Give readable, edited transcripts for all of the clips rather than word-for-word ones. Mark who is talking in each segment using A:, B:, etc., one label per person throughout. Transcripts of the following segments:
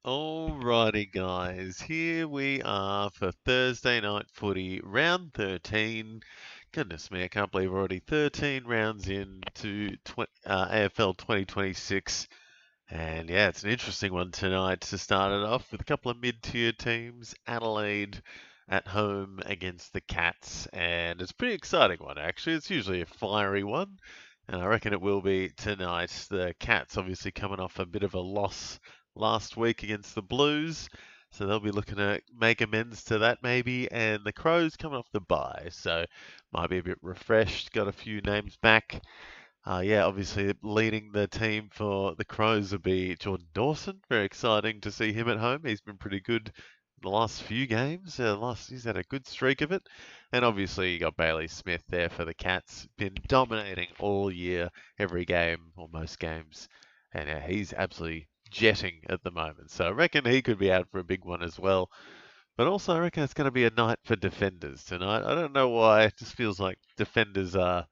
A: Alrighty, guys, here we are for Thursday night footy, round 13. Goodness me, I can't believe we're already 13 rounds into AFL 2026. And yeah, it's an interesting one tonight to start it off with a couple of mid-tier teams. Adelaide at home against the Cats, and it's a pretty exciting one actually. It's usually a fiery one, and I reckon it will be tonight. The Cats obviously coming off a bit of a loss last week against the Blues, so they'll be looking to make amends to that maybe. And the Crows coming off the bye, so might be a bit refreshed. Got a few names back. Yeah, obviously leading the team for the Crows will be Jordan Dawson. Very exciting to see him at home. He's been pretty good in the last few games. He's had a good streak of it. And obviously you got Bailey Smith there for the Cats. Been dominating all year, every game or most games. And he's absolutely jetting at the moment. So I reckon he could be out for a big one as well. But also I reckon it's going to be a night for defenders tonight. I don't know why. It just feels like defenders are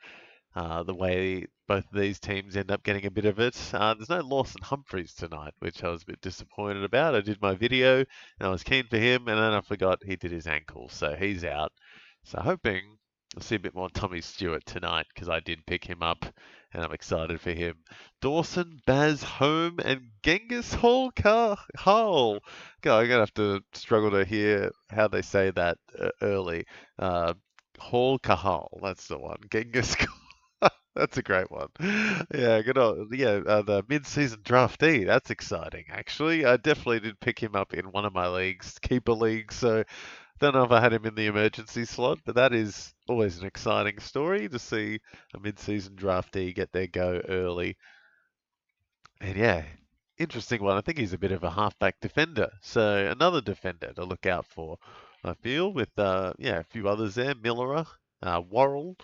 A: the way both of these teams end up getting a bit of it. There's no Lawson Humphreys tonight, which I was a bit disappointed about. I did my video and I was keen for him, and then I forgot he did his ankle, so he's out. So hoping we'll see a bit more Tommy Stewart tonight, because I did pick him up and I'm excited for him. Dawson, Baz, Home, and Genghis Hull. God, I'm going to have to struggle to hear how they say that early. Hall Kahal, that's the one. Genghis That's a great one. Yeah, good old, yeah, the mid-season draftee. That's exciting, actually. I definitely did pick him up in one of my leagues, keeper leagues. So don't know if I had him in the emergency slot, but that is always an exciting story to see a mid-season draftee get their go early. And yeah, interesting one. I think he's a bit of a halfback defender, so another defender to look out for. I feel with yeah, a few others there, Millerer, Worrell.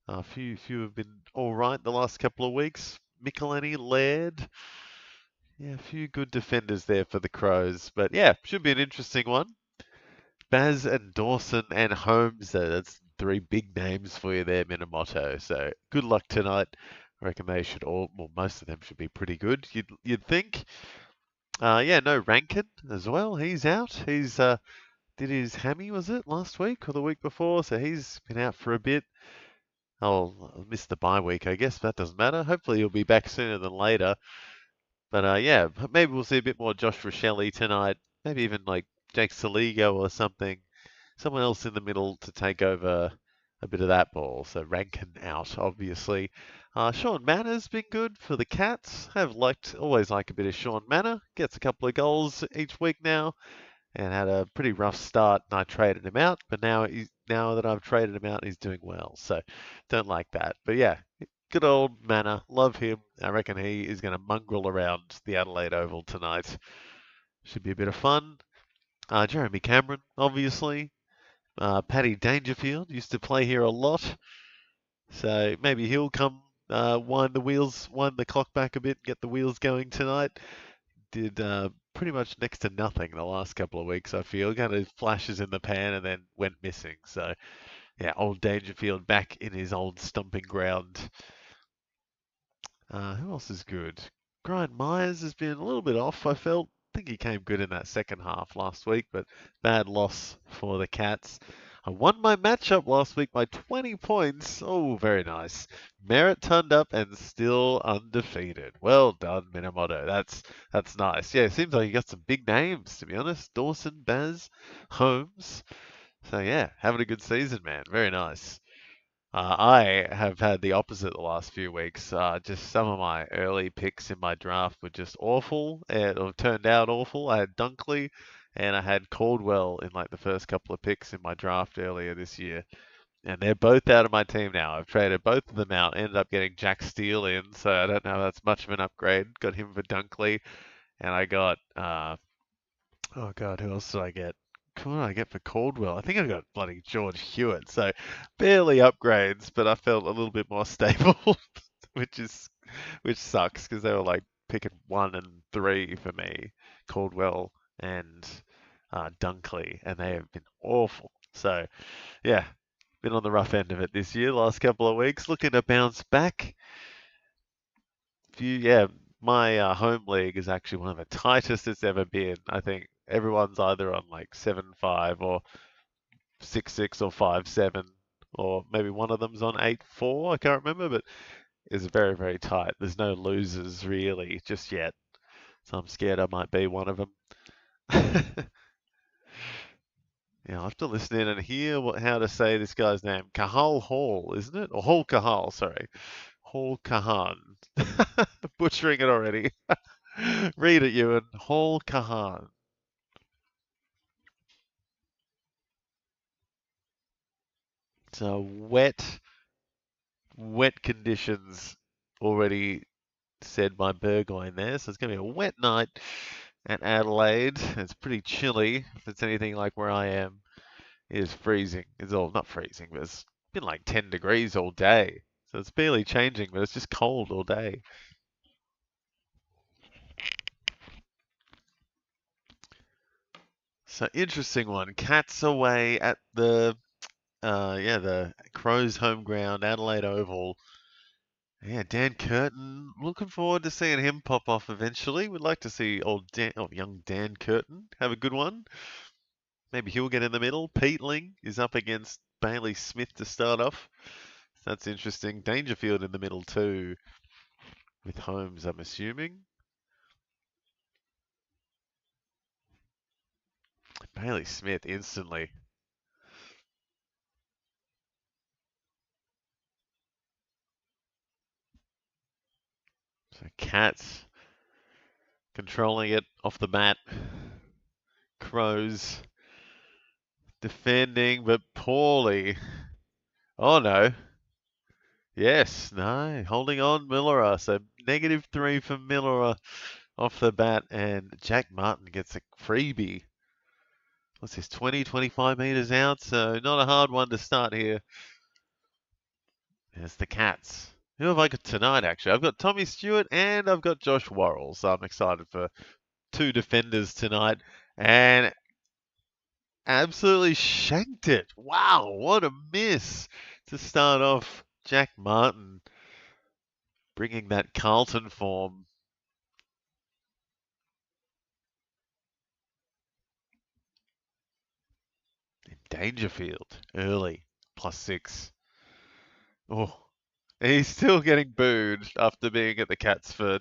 A: A few have been all right the last couple of weeks. Michelini, Laird. Yeah, a few good defenders there for the Crows. But yeah, should be an interesting one. Baz and Dawson and Holmes. That's three big names for you there, Minamoto. So good luck tonight. I reckon they should all, well, most of them should be pretty good. You'd think. Yeah, no Rankin as well. He's out. He's did his hammy, was it last week or the week before? So he's been out for a bit. I'll miss the bye week, I guess. That doesn't matter. Hopefully he'll be back sooner than later. But yeah, maybe we'll see a bit more Josh Rochelle tonight. Maybe even like Jake Saligo or something. Someone else in the middle to take over a bit of that ball. So Rankin out, obviously. Sean Mannor's been good for the Cats. Always like a bit of Sean Manor. Gets a couple of goals each week now, and had a pretty rough start, and I traded him out. But now that I've traded him out, he's doing well. So don't like that. But yeah, good old Manor. Love him. I reckon he is going to mongrel around the Adelaide Oval tonight. Should be a bit of fun. Jeremy Cameron, obviously. Paddy Dangerfield used to play here a lot. So maybe he'll come wind the clock back a bit, and get the wheels going tonight. Did pretty much next to nothing the last couple of weeks, I feel. Kind of flashes in the pan and then went missing. So, yeah, old Dangerfield back in his old stomping ground. Who else is good? Brian Myers has been a little bit off, I felt. I think he came good in that second half last week, but bad loss for the Cats. I won my matchup last week by 20 points. Oh, very nice. Merritt turned up and still undefeated. Well done, Minamoto. That's nice. Yeah, it seems like you got some big names, to be honest. Dawson, Baz, Holmes. So yeah, having a good season, man. Very nice. I have had the opposite the last few weeks. Just some of my early picks in my draft were just awful, or turned out awful. I had Dunkley, and I had Caldwell in like the first couple of picks in my draft earlier this year, and they're both out of my team now. I've traded both of them out. Ended up getting Jack Steele in, so I don't know if that's much of an upgrade. Got him for Dunkley, and I got oh God, who else did I get? Who did I get for Caldwell? I think I got bloody George Hewitt. So barely upgrades, but I felt a little bit more stable, which sucks because they were like picking 1 and 3 for me, Caldwell and Dunkley, and they have been awful. So yeah, been on the rough end of it this year. Last couple of weeks, looking to bounce back. Yeah, My home league is actually one of the tightest it's ever been. I think everyone's either on like 7-5 or 6-6 or 5-7, or maybe one of them's on 8-4. I can't remember, but it's very, very tight. There's no losers really just yet. So I'm scared I might be one of them. Yeah, I'll have to listen in and hear how to say this guy's name. Kahal Hall, isn't it? Or Hall Kahal, sorry. Hall Kahan. Butchering it already. Read it, Ewan. Hall Kahan. So wet conditions already said by Burgoyne there. So it's going to be a wet night at Adelaide. It's pretty chilly. If it's anything like where I am, it is freezing. It's all not freezing, but it's been like 10 degrees all day. So it's barely changing, but it's just cold all day. So interesting one. Cats away at the Crows home ground, Adelaide Oval. Yeah, Dan Curtin. Looking forward to seeing him pop off eventually. We'd like to see young Dan Curtin have a good one. Maybe he'll get in the middle. Peatling is up against Bailey Smith to start off. That's interesting. Dangerfield in the middle too, with Holmes, I'm assuming. Bailey Smith instantly. So Cats controlling it off the mat. Crows defending, but poorly. Oh no. Yes, no. Holding on, Millera. So -3 for Millera off the bat, and Jack Martin gets a freebie. What's this, 20, 25 metres out? So not a hard one to start here. There's the Cats. Who have I got tonight, actually? I've got Tommy Stewart and I've got Josh Worrell. So I'm excited for two defenders tonight. And absolutely shanked it. Wow, what a miss to start off. Jack Martin bringing that Carlton form. Dangerfield early, +6. Oh, he's still getting booed after being at the Cats for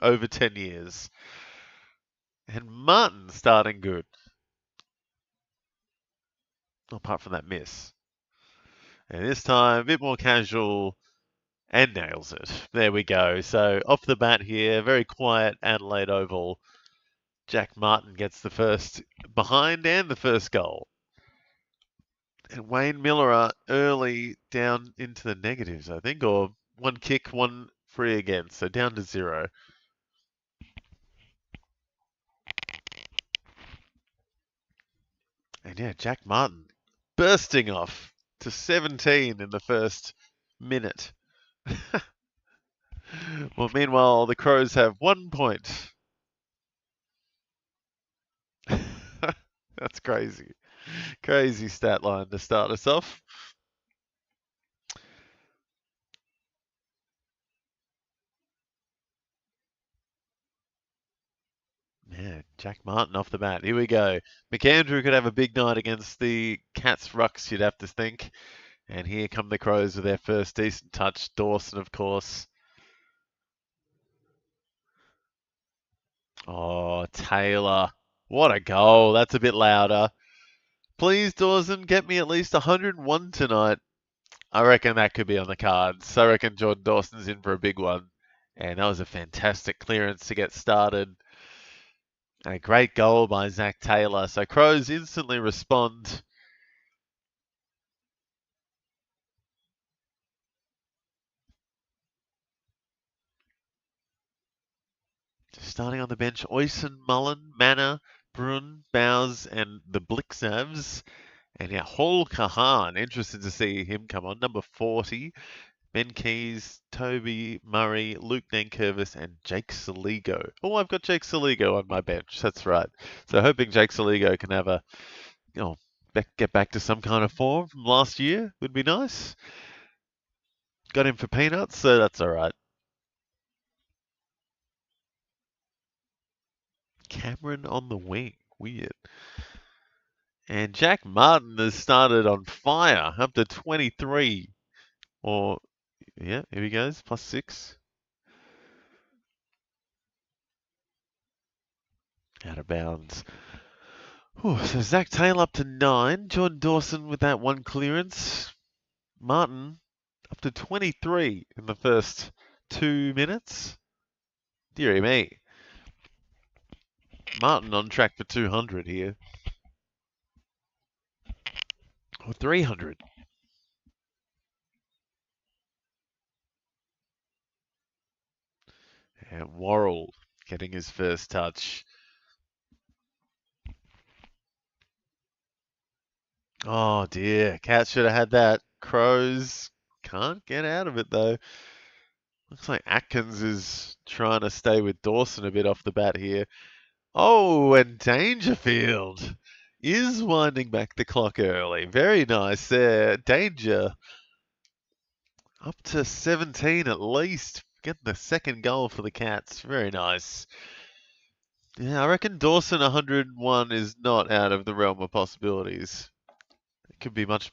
A: over 10 years. And Martin starting good, apart from that miss. And this time, a bit more casual and nails it. There we go. So off the bat here, very quiet Adelaide Oval. Jack Martin gets the first behind and the first goal. And Wayne Miller early down into the negatives, I think, or one kick, one free again, so down to 0. And yeah, Jack Martin bursting off to 17 in the first minute. Well, meanwhile, the Crows have 1 point. That's crazy. Crazy stat line to start us off. Yeah, Jack Martin off the bat. Here we go. McAndrew could have a big night against the Cats Rucks, you'd have to think. And here come the Crows with their first decent touch. Dawson, of course. Oh, Taylor. What a goal. That's a bit louder. Please, Dawson, get me at least 101 tonight. I reckon that could be on the cards. I reckon Jordan Dawson's in for a big one. And that was a fantastic clearance to get started. And a great goal by Zach Taylor. So Crows instantly respond. Starting on the bench, Oyson, Mullen, Manor, Brun, Bowes, and the Blixavs. And yeah, Hall Kahan, interested to see him come on. Number 40, Ben Keys, Toby Murray, Luke Nankervis, and Jake Saligo. Oh, I've got Jake Saligo on my bench. That's right. So hoping Jake Saligo can have get back to some kind of form from last year would be nice. Got him for peanuts, so that's all right. Cameron on the wing. Weird. And Jack Martin has started on fire, up to 23. Or, yeah, here he goes, +6. Out of bounds. Whew, so Zach Taylor up to 9. John Dawson with that one clearance. Martin up to 23 in the first 2 minutes. Deary me. Martin on track for 200 here. Or 300. And Worrell getting his first touch. Oh dear, Cats should have had that. Crows can't get out of it though. Looks like Atkins is trying to stay with Dawson a bit off the bat here. Oh, and Dangerfield is winding back the clock early. Very nice there. Danger up to 17 at least. Getting the second goal for the Cats. Very nice. Yeah, I reckon Dawson 101 is not out of the realm of possibilities. It could be much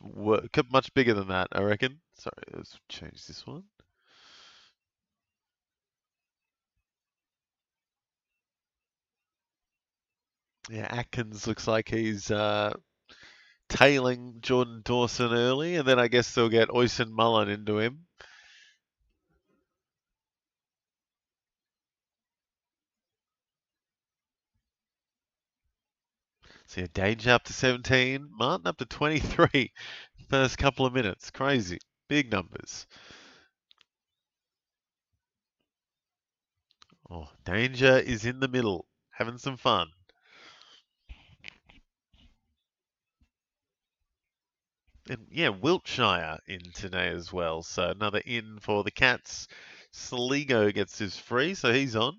A: bigger than that, I reckon. Sorry, let's change this one. Yeah, Atkins looks like he's tailing Jordan Dawson early, and then I guess they'll get Oyson Mullen into him. So yeah, Danger up to 17, Martin up to 23. First couple of minutes, crazy, big numbers. Oh, Danger is in the middle, having some fun. And yeah, Wiltshire in today as well. So another in for the Cats. Saligo gets his free, so he's on.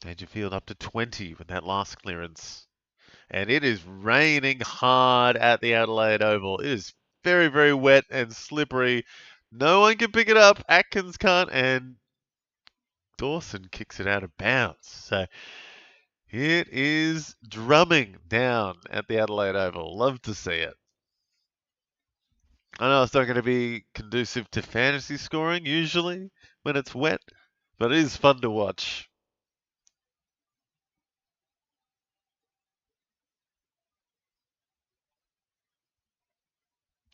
A: Dangerfield up to 20 with that last clearance. And it is raining hard at the Adelaide Oval. It is very, very wet and slippery. No one can pick it up. Atkins can't, and Dawson kicks it out of bounds. So it is drumming down at the Adelaide Oval. Love to see it. I know it's not going to be conducive to fantasy scoring usually when it's wet, but it is fun to watch.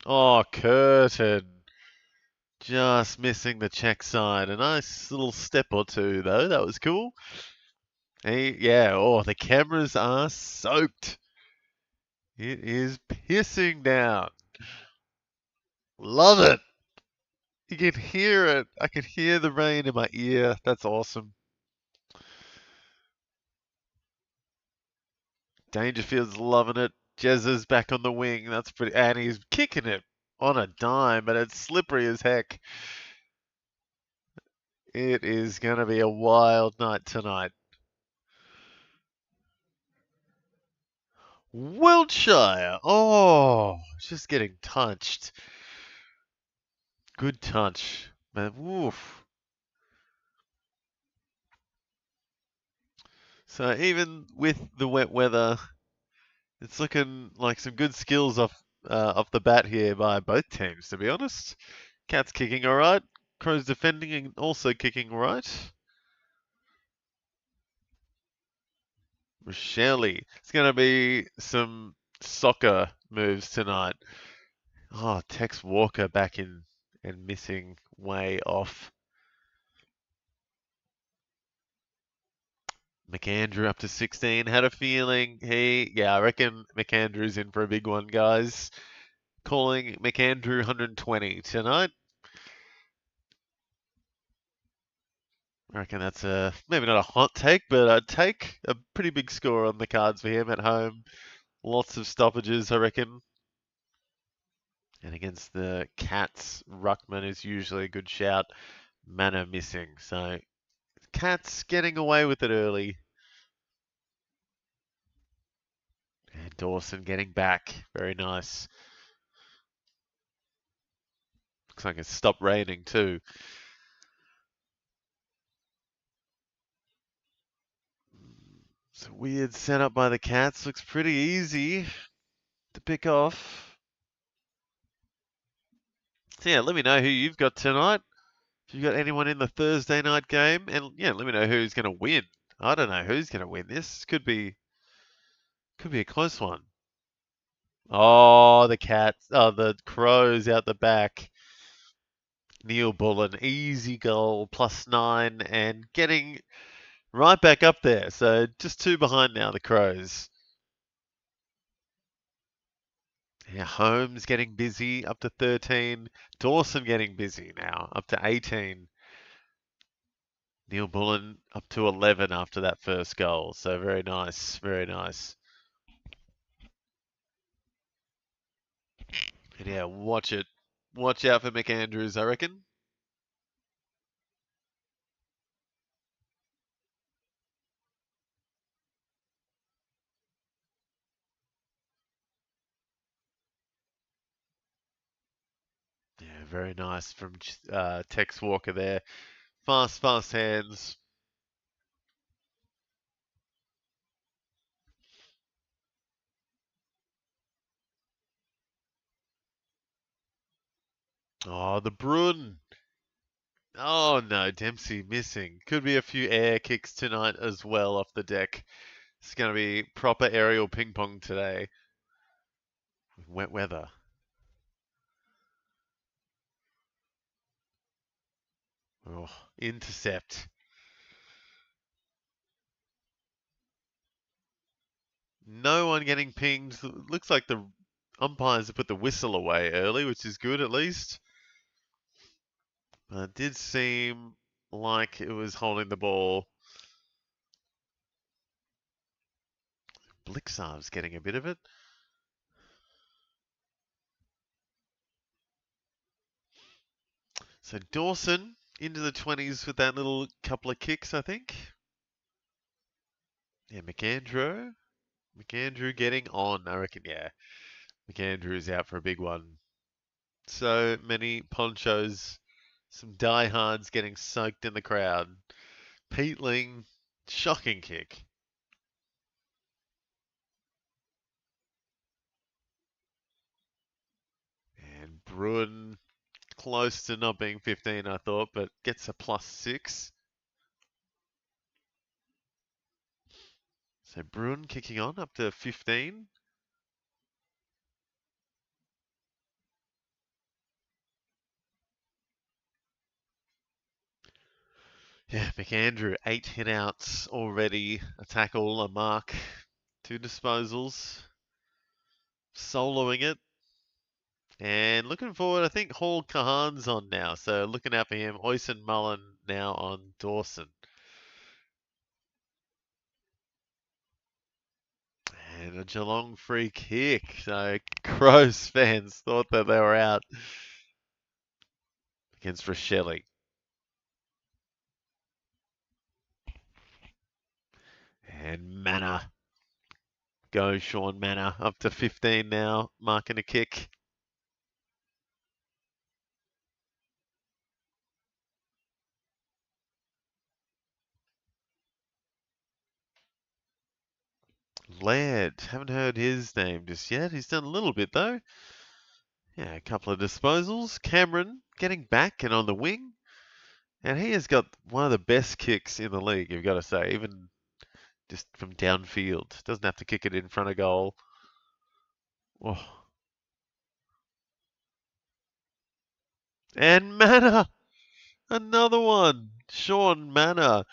A: Oh, Curtin. Just missing the check side. A nice little step or two, though. That was cool. Yeah, oh, the cameras are soaked. It is pissing down. Love it. You can hear it. I can hear the rain in my ear. That's awesome. Dangerfield's loving it. Jezza's back on the wing. That's pretty. And he's kicking it on a dime, but it's slippery as heck. It is going to be a wild night tonight. Wiltshire. Oh, just getting touched. Good touch. Man, woof. So even with the wet weather, it's looking like some good skills off the bat here by both teams, to be honest. Cats kicking all right. Crows defending and also kicking all right. Rochelle. It's going to be some soccer moves tonight. Oh, Tex Walker back in and missing way off. McAndrew up to 16. Had a feeling I reckon McAndrew's in for a big one, guys. Calling McAndrew 120 tonight. I reckon that's maybe not a hot take, but I'd take a pretty big score on the cards for him at home. Lots of stoppages, I reckon. And against the Cats, Ruckman is usually a good shout. Manor missing. So Cats getting away with it early. And Dawson getting back. Very nice. Looks like it's stopped raining too. It's a weird setup by the Cats. Looks pretty easy to pick off. So yeah, let me know who you've got tonight. If you've got anyone in the Thursday night game, and yeah, let me know who's going to win. I don't know who's going to win this. Could be a close one. Oh, the Cats. Oh, the Crows out the back. Neil Bullen, easy goal, +9, and getting right back up there. So just 2 behind now, the Crows. Yeah, Holmes getting busy, up to 13. Dawson getting busy now, up to 18. Neil Bullen up to 11 after that first goal. So very nice, very nice. And yeah, watch it. Watch out for McAndrews, I reckon. Yeah, very nice from Tex Walker there. Fast, fast hands. Oh, the Bruin. Oh no, Dempsey missing. Could be a few air kicks tonight as well off the deck. It's going to be proper aerial ping pong today. Wet weather. Oh, intercept. No one getting pinged. Looks like the umpires have put the whistle away early, which is good at least. It did seem like it was holding the ball. Blixar's getting a bit of it. So Dawson into the 20s with that little couple of kicks, I think. Yeah, McAndrew. McAndrew getting on, I reckon, yeah. McAndrew's out for a big one. So many ponchos, some diehards getting soaked in the crowd. Peatling, shocking kick. And Bruin, close to not being 15, I thought, but gets a +6. So Bruin kicking on up to 15. Yeah, McAndrew, 8 hitouts already. A tackle, a mark, 2 disposals. Soloing it. And looking forward, I think Hall Kahan's on now. So looking out for him. Oyson Mullen now on Dawson. And a Geelong free kick. So Crows fans thought that they were out against Rochelle. And Manor. Go Sean Manor. Up to 15 now. Marking a kick. Laird. Haven't heard his name just yet. He's done a little bit though. Yeah, a couple of disposals. Cameron getting back and on the wing. And he has got one of the best kicks in the league, you've got to say, even just from downfield. Doesn't have to kick it in front of goal. Oh. And Manor, another one. Sean Manor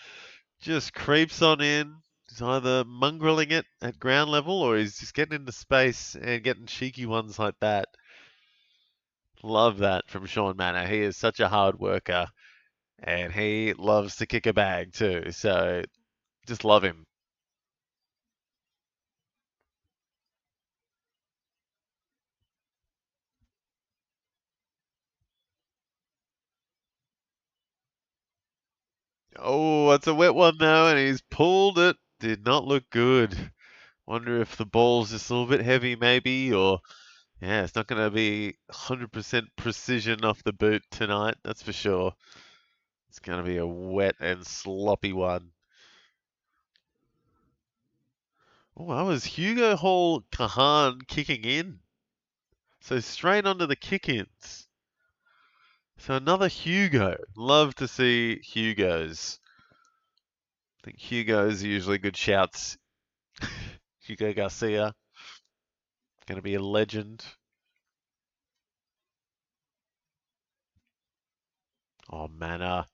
A: just creeps on in. He's either mongrelling it at ground level or he's just getting into space and getting cheeky ones like that. Love that from Sean Manor. He is such a hard worker and he loves to kick a bag too. So just love him. Oh, it's a wet one though, and he's pulled it. Did not look good. Wonder if the ball's just a little bit heavy, maybe, or Yeah, it's not going to be 100% precision off the boot tonight, that's for sure. It's going to be a wet and sloppy one. Oh, that was Hugo Hall Kahan kicking in. So straight onto the kick-ins. So another Hugo. Love to see Hugos. I think Hugos are usually good shouts. Hugo Garcia, going to be a legend. Oh, Mana.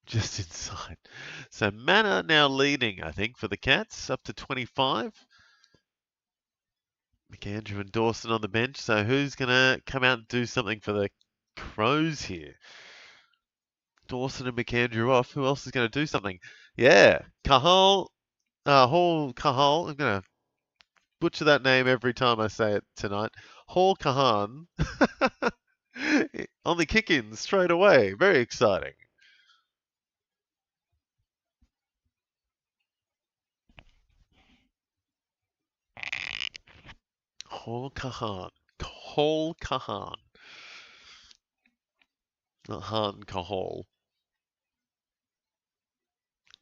A: Just inside. So Mana now leading, I think, for the Cats, up to 25. McAndrew and Dawson on the bench. So who's going to come out and do something for the Crows here? Dawson and McAndrew off. Who else is going to do something? Yeah, Cahal, Hall Cahal. I'm going to butcher that name every time I say it tonight. Hall Kahan on the kick-in straight away. Very exciting. Hall Kahan. Hall Kahan. Not Han Kahal.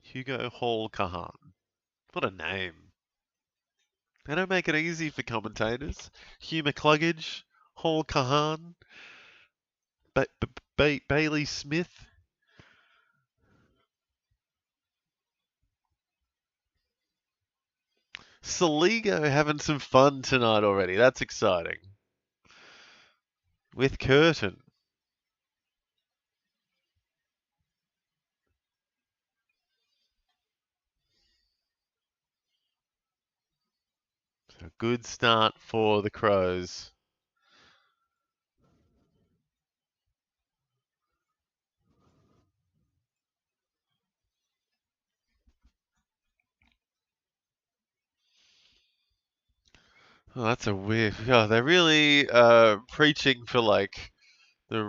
A: Hugo Hall Kahan. What a name. They don't make it easy for commentators. Hugh McCluggage, Hall Kahan, Bailey Smith. Saligo having some fun tonight already. That's exciting. With Curtin. A good start for the Crows. Oh, that's a weird. Oh, they're really preaching for like the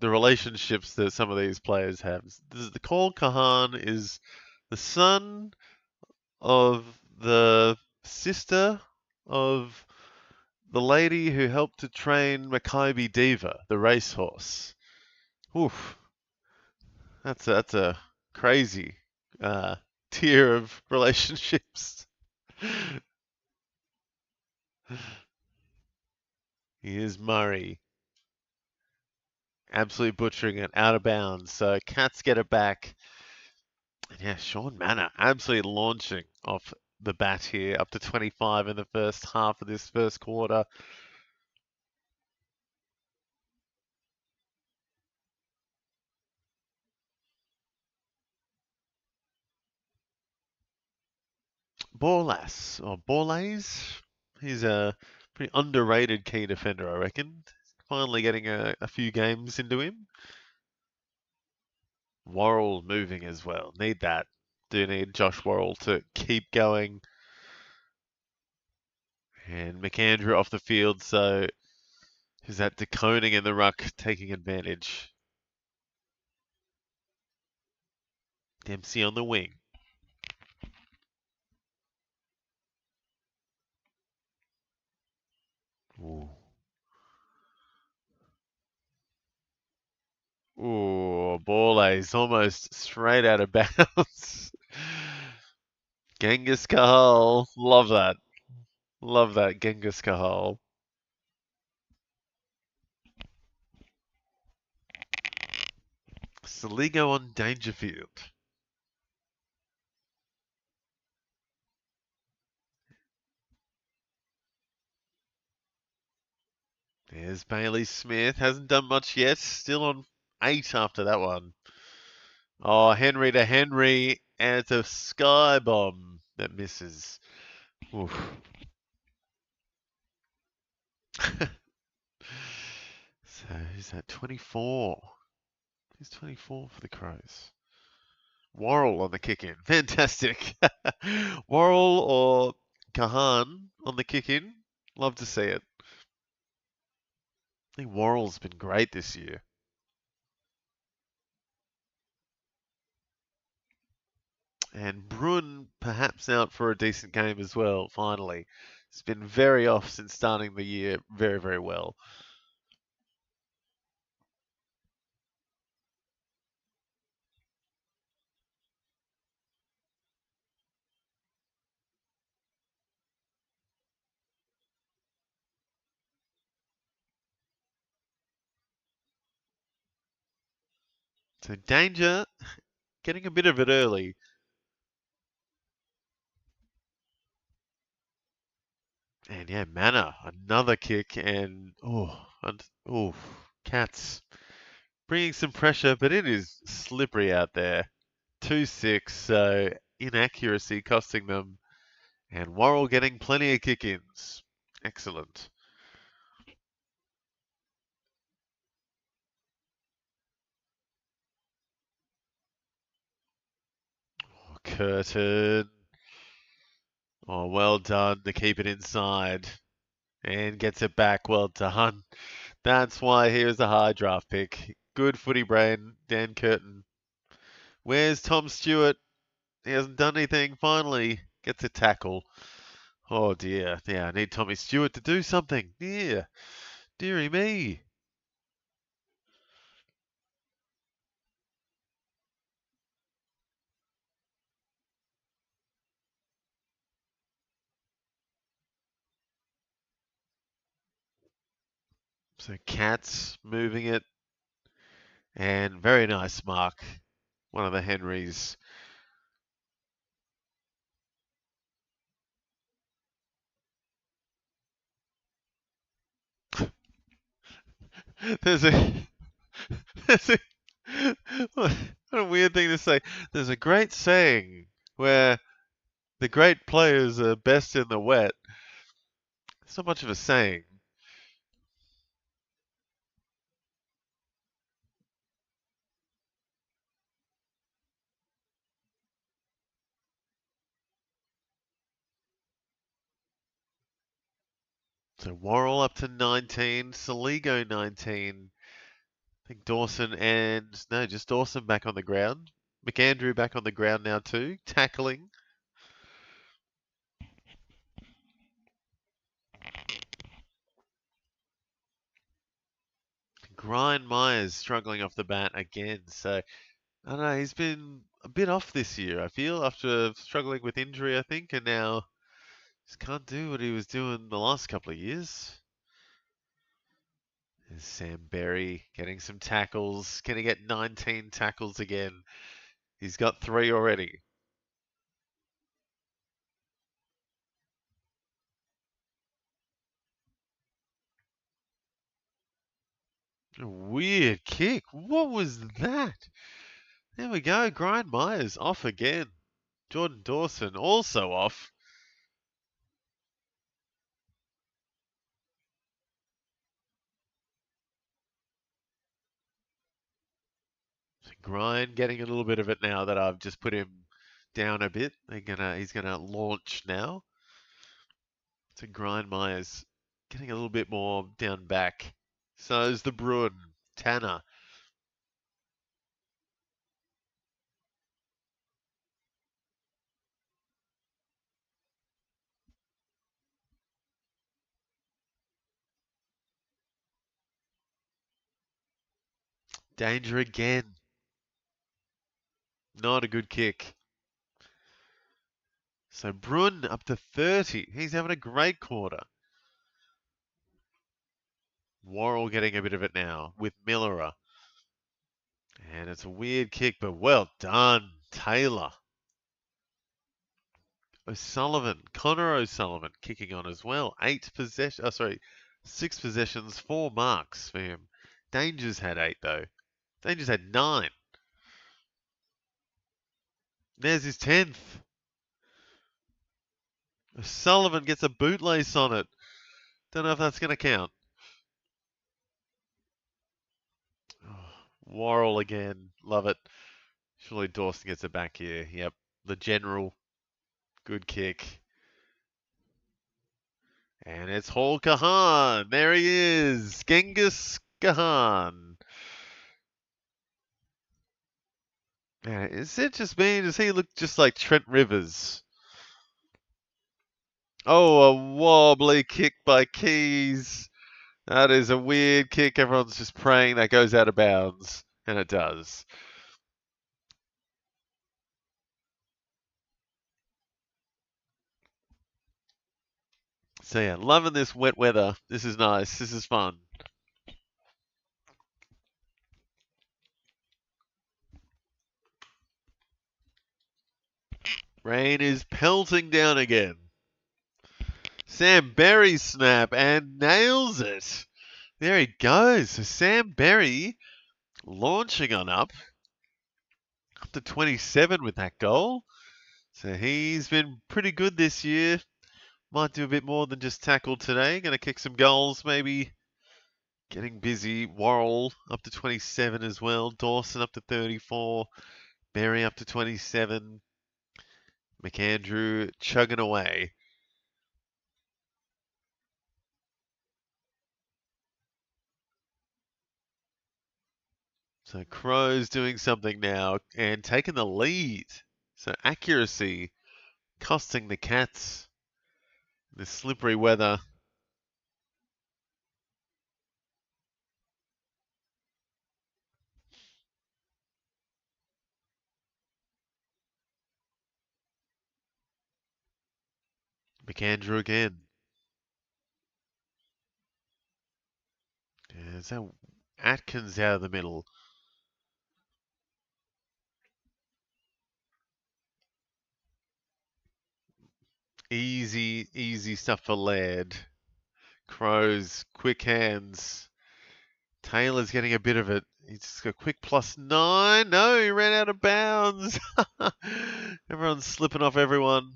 A: relationships that some of these players have. This is the Cole Kahan is the son of the sister of the lady who helped to train Maccabi Diva, the racehorse. Oof, that's a crazy uh, tier of relationships. Here's Murray, absolutely butchering it, out of bounds. So Cats get it back. And yeah, Sean Manor absolutely launching off the bat here, up to 25 in the first half of this first quarter. Borlas, or Borlays, he's a pretty underrated key defender, I reckon. Finally getting a few games into him. Worrell moving as well. Need that. Do need Josh Worrell to keep going. And McAndrew off the field, so is that DeConing in the ruck taking advantage? Dempsey on the wing. Ooh. Ooh, Borlays almost straight out of bounds. Genghis Kahal. Love that. Love that, Genghis Kahal. Saligo on Dangerfield. There's Bailey Smith. Hasn't done much yet. Still on 8 after that one. Oh, Henry to Henry. And it's a sky bomb that misses. Oof. So who's that? 24. Who's 24 for the Crows? Worrell on the kick in. Fantastic. Worrell or Kahan on the kick in. Love to see it. I think Worrell's been great this year. And Bruin perhaps out for a decent game as well, finally. It's been very off since starting the year very, very well. So Danger getting a bit of it early. And yeah, Mana, another kick, and Cats bringing some pressure, but it is slippery out there. 2-6, so inaccuracy costing them, and Worrell getting plenty of kick-ins. Excellent. Curtin. Oh, well done to keep it inside. And gets it back. Well done. That's why he was a high draft pick. Good footy brain, Dan Curtin. Where's Tom Stewart? He hasn't done anything. Finally gets a tackle. Oh dear. Yeah, I need Tommy Stewart to do something. Yeah. Dearie me. So Cats moving it. And very nice mark. One of the Henrys. There's a, there's a what a weird thing to say. There's a great saying where the great players are best in the wet. It's not much of a saying. So Worrell up to 19, Saligo 19. I think Dawson and no, just Dawson back on the ground. McAndrew back on the ground now too, tackling. Grind Myers struggling off the bat again. So I don't know, he's been a bit off this year, I feel, after struggling with injury, I think, and now just can't do what he was doing the last couple of years. There's Sam Berry getting some tackles. Can he get 19 tackles again? He's got 3 already. A weird kick. What was that? There we go. Grind Myers off again. Jordan Dawson also off. Grind getting a little bit of it now that I've just put him down a bit. He's gonna launch now. So Grind Myers getting a little bit more down back. So is the Bruin. Tanner. Danger again. Not a good kick. So Bruin up to 30. He's having a great quarter. Worrell getting a bit of it now with Millerer. And it's a weird kick, but well done, Taylor. O'Sullivan, Connor O'Sullivan kicking on as well. 6 possessions, 4 marks for him. Danger's had 8 though. Danger's had 9. There's his 10th. O'Sullivan gets a bootlace on it. Don't know if that's going to count. Worrell again. Love it. Surely Dawson gets it back here. Yep. The general. Good kick. And it's Hall Kahan. There he is. Genghis Kahan. Man, is it just me? Does he look just like Trent Rivers? Oh, a wobbly kick by Keys. That is a weird kick. Everyone's just praying that goes out of bounds. And it does. So yeah, loving this wet weather. This is nice. This is fun. Rain is pelting down again. Sam Berry snap and nails it. There he goes. So Sam Berry launching on up to 27 with that goal. So he's been pretty good this year. Might do a bit more than just tackle today. Going to kick some goals, maybe. Getting busy. Worrell up to 27 as well. Dawson up to 34. Berry up to 27. McAndrew chugging away. So Crow's doing something now and taking the lead. So accuracy costing the Cats the slippery weather. McAndrew again. Is that Atkins out of the middle? Easy, easy stuff for Laird. Crows, quick hands. Taylor's getting a bit of it. He's got a quick +9. No, he ran out of bounds. Everyone's slipping off everyone.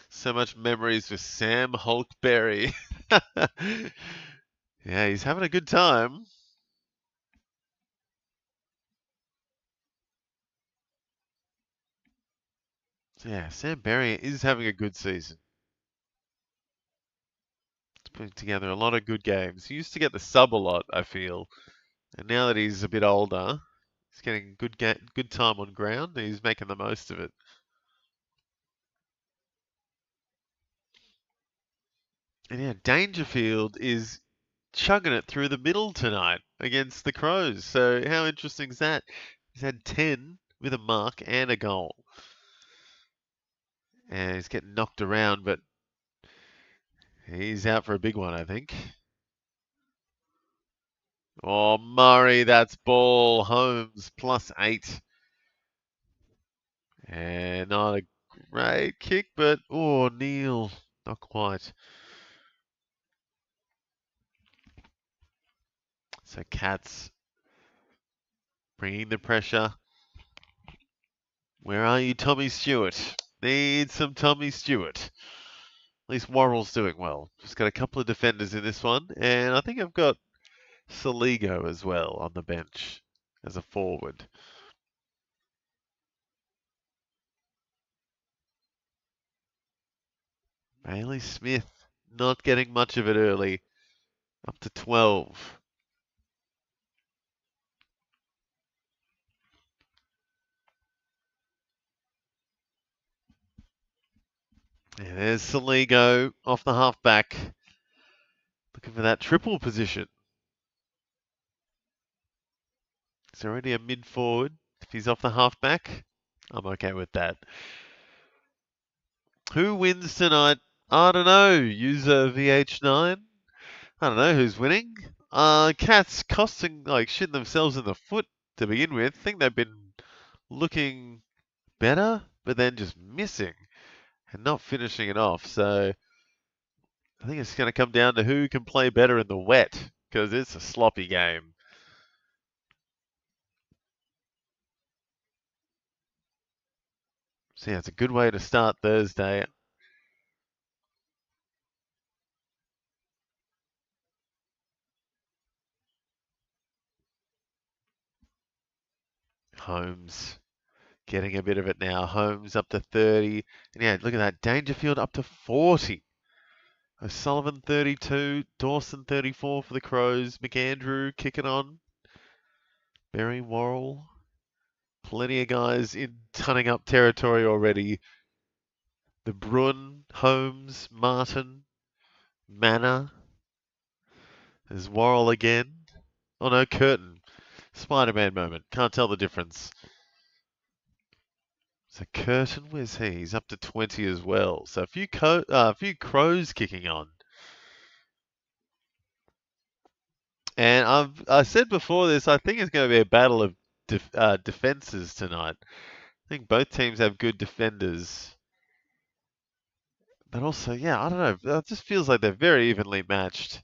A: So much memories with Sam Hulkberry. Yeah, he's having a good time. So yeah, Sam Berry is having a good season. He's putting together a lot of good games. He used to get the sub a lot, I feel. And now that he's a bit older, he's getting good time on ground. And he's making the most of it. And yeah, Dangerfield is chugging it through the middle tonight against the Crows. So how interesting is that? He's had 10 with a mark and a goal. And he's getting knocked around, but he's out for a big one, I think. Oh, Murray, that's ball. Holmes +8. And not a great kick, but oh, Neil, not quite. So Cats bringing the pressure. Where are you, Tommy Stewart? Need some Tommy Stewart. At least Worrell's doing well. Just got a couple of defenders in this one, and I think I've got Saligo as well on the bench as a forward. Bailey Smith not getting much of it early. Up to 12. And there's Saligo off the halfback. Looking for that triple position. It's already a mid forward. If he's off the halfback, I'm okay with that. Who wins tonight? I don't know. User VH9. I don't know who's winning. Cats costing, like, shitting themselves in the foot to begin with. I think they've been looking better, but then just missing and not finishing it off. So I think it's going to come down to who can play better in the wet, because it's a sloppy game. So yeah, it's a good way to start Thursday. Holmes getting a bit of it now. Holmes up to 30. And yeah, look at that. Dangerfield up to 40. O'Sullivan 32, Dawson 34 for the Crows, McAndrew kicking on, Berry, Worrell, plenty of guys in tunning up territory already. The Bruin, Holmes, Martin, Manor. There's Worrell again. Oh no, Curtin. Spider-Man moment. Can't tell the difference. So Curtin, where's he? He's up to 20 as well. So a few Crows kicking on. And I said before this, I think it's going to be a battle of defenses tonight. I think both teams have good defenders. But also, yeah, I don't know. It just feels like they're very evenly matched.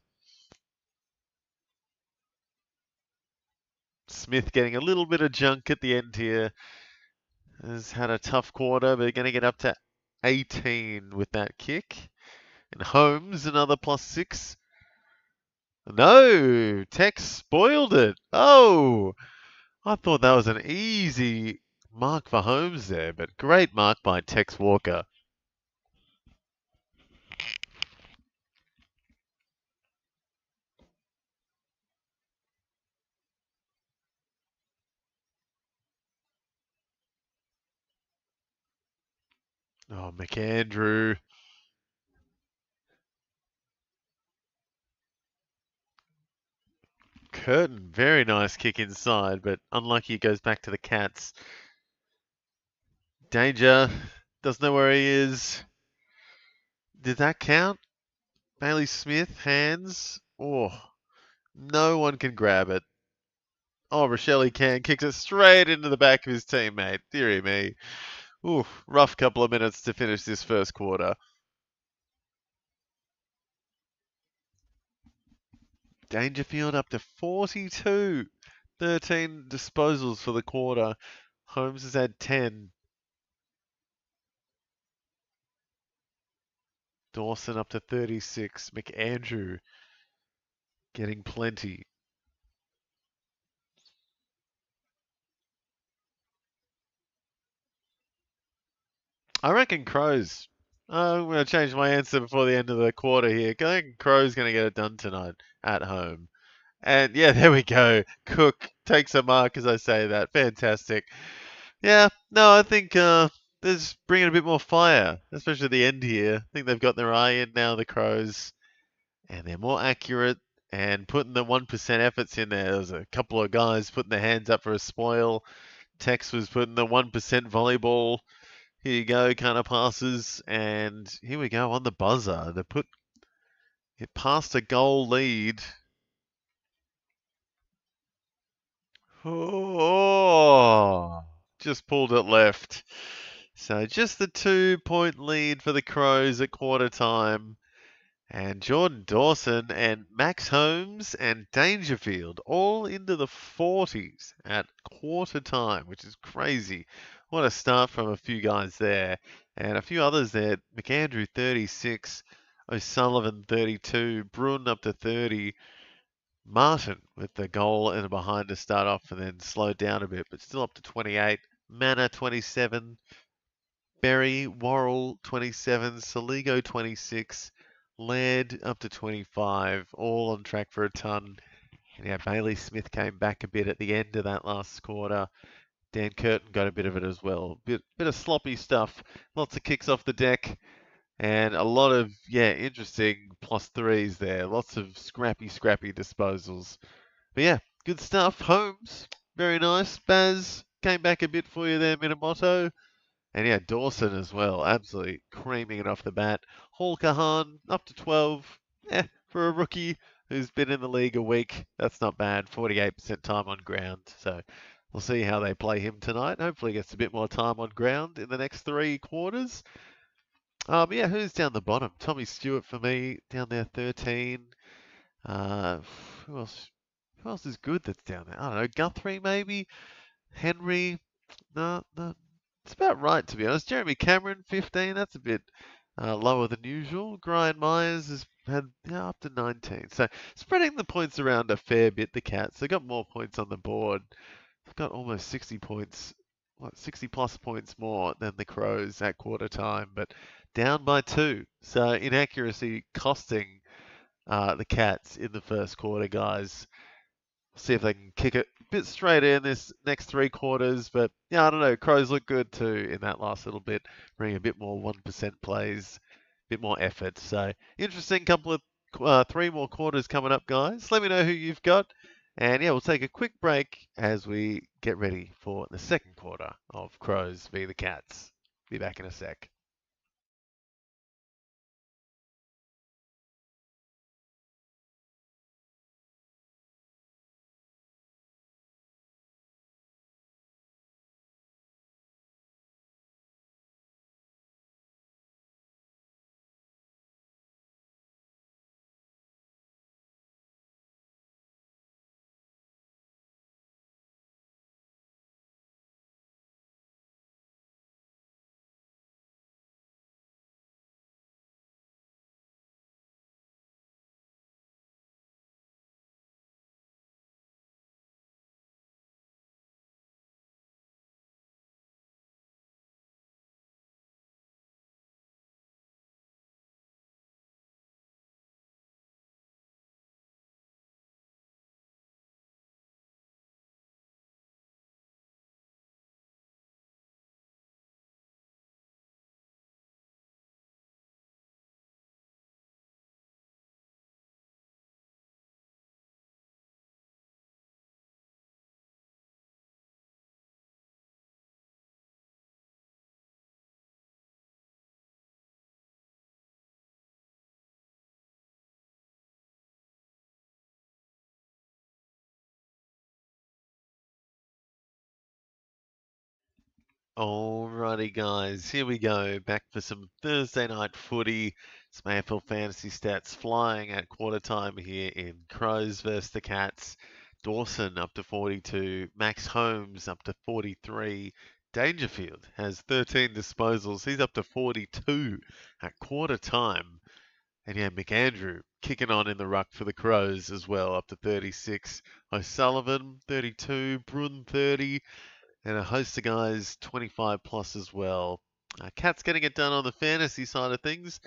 A: Smith getting a little bit of junk at the end here. Has had a tough quarter, but going to get up to 18 with that kick. And Holmes, another +6. No, Tex spoiled it. Oh, I thought that was an easy mark for Holmes there, but great mark by Tex Walker. Oh, McAndrew. Curtin, very nice kick inside, but unlucky it goes back to the Cats. Danger, doesn't know where he is. Did that count? Bailey Smith, hands. Oh, no one can grab it. Oh, Rochelle can, kicks it straight into the back of his teammate. Dearie me. Oof, rough couple of minutes to finish this first quarter. Dangerfield up to 42. 13 disposals for the quarter. Holmes has had 10. Dawson up to 36. McAndrew getting plenty. I reckon Crows. I'm going to change my answer before the end of the quarter here. I think Crows going to get it done tonight at home. And yeah, there we go. Cook takes a mark as I say that. Fantastic. Yeah, no, I think there's bringing a bit more fire, especially at the end here. I think they've got their eye in now, the Crows, and they're more accurate and putting the 1% efforts in there. There's a couple of guys putting their hands up for a spoil. Tex was putting the 1% volleyball. Here you go, kind of passes, and here we go on the buzzer. They put it past a goal lead. Oh, just pulled it left. So just the 2-point lead for the Crows at quarter time. And Jordan Dawson and Max Holmes and Dangerfield all into the 40s at quarter time, which is crazy. What a start from a few guys there. And a few others there. McAndrew 36, O'Sullivan 32, Bruin up to 30. Martin with the goal and a behind to start off and then slowed down a bit, but still up to 28. Manor 27. Berry, Worrell 27. Saligo 26. Laird up to 25. All on track for a ton. And yeah, Bailey Smith came back a bit at the end of that last quarter. Dan Curtin got a bit of it as well. Bit of sloppy stuff. Lots of kicks off the deck. And a lot of, yeah, interesting +3s there. Lots of scrappy disposals. But yeah, good stuff. Holmes, very nice. Baz came back a bit for you there, Minamoto. And yeah, Dawson as well. Absolutely creaming it off the bat. Hall Kahan up to 12. For a rookie who's been in the league a week, that's not bad. 48% time on ground. So we'll see how they play him tonight. Hopefully gets a bit more time on ground in the next 3 quarters. Yeah, who's down the bottom? Tommy Stewart for me, down there 13. Who else? Who else is good that's down there? I don't know. Guthrie maybe? Henry? No. It's about right to be honest. Jeremy Cameron 15. That's a bit lower than usual. Brian Myers has had up to 19. So spreading the points around a fair bit. The Cats. They got more points on the board. They've got almost 60 points. 60 plus points more than the Crows at quarter time, but down by 2. So inaccuracy costing the Cats in the first quarter, guys. See if they can kick it a bit straight in this next 3 quarters. But yeah, I don't know. Crows look good too in that last little bit, bring a bit more 1% plays, a bit more effort. So interesting couple of 3 more quarters coming up, guys. Let me know who you've got. And yeah, we'll take a quick break as we get ready for the second quarter of Crows v the Cats. Be back in a sec. Alrighty, guys, here we go. Back for some Thursday night footy. Some AFL fantasy stats flying at quarter time here in Crows versus the Cats. Dawson up to 42. Max Holmes up to 43. Dangerfield has 13 disposals. He's up to 42 at quarter time. And yeah, McAndrew kicking on in the ruck for the Crows as well, up to 36. O'Sullivan, 32. Brun, 30. And a host of guys 25 plus as well. Cat's getting it done on the fantasy side of things.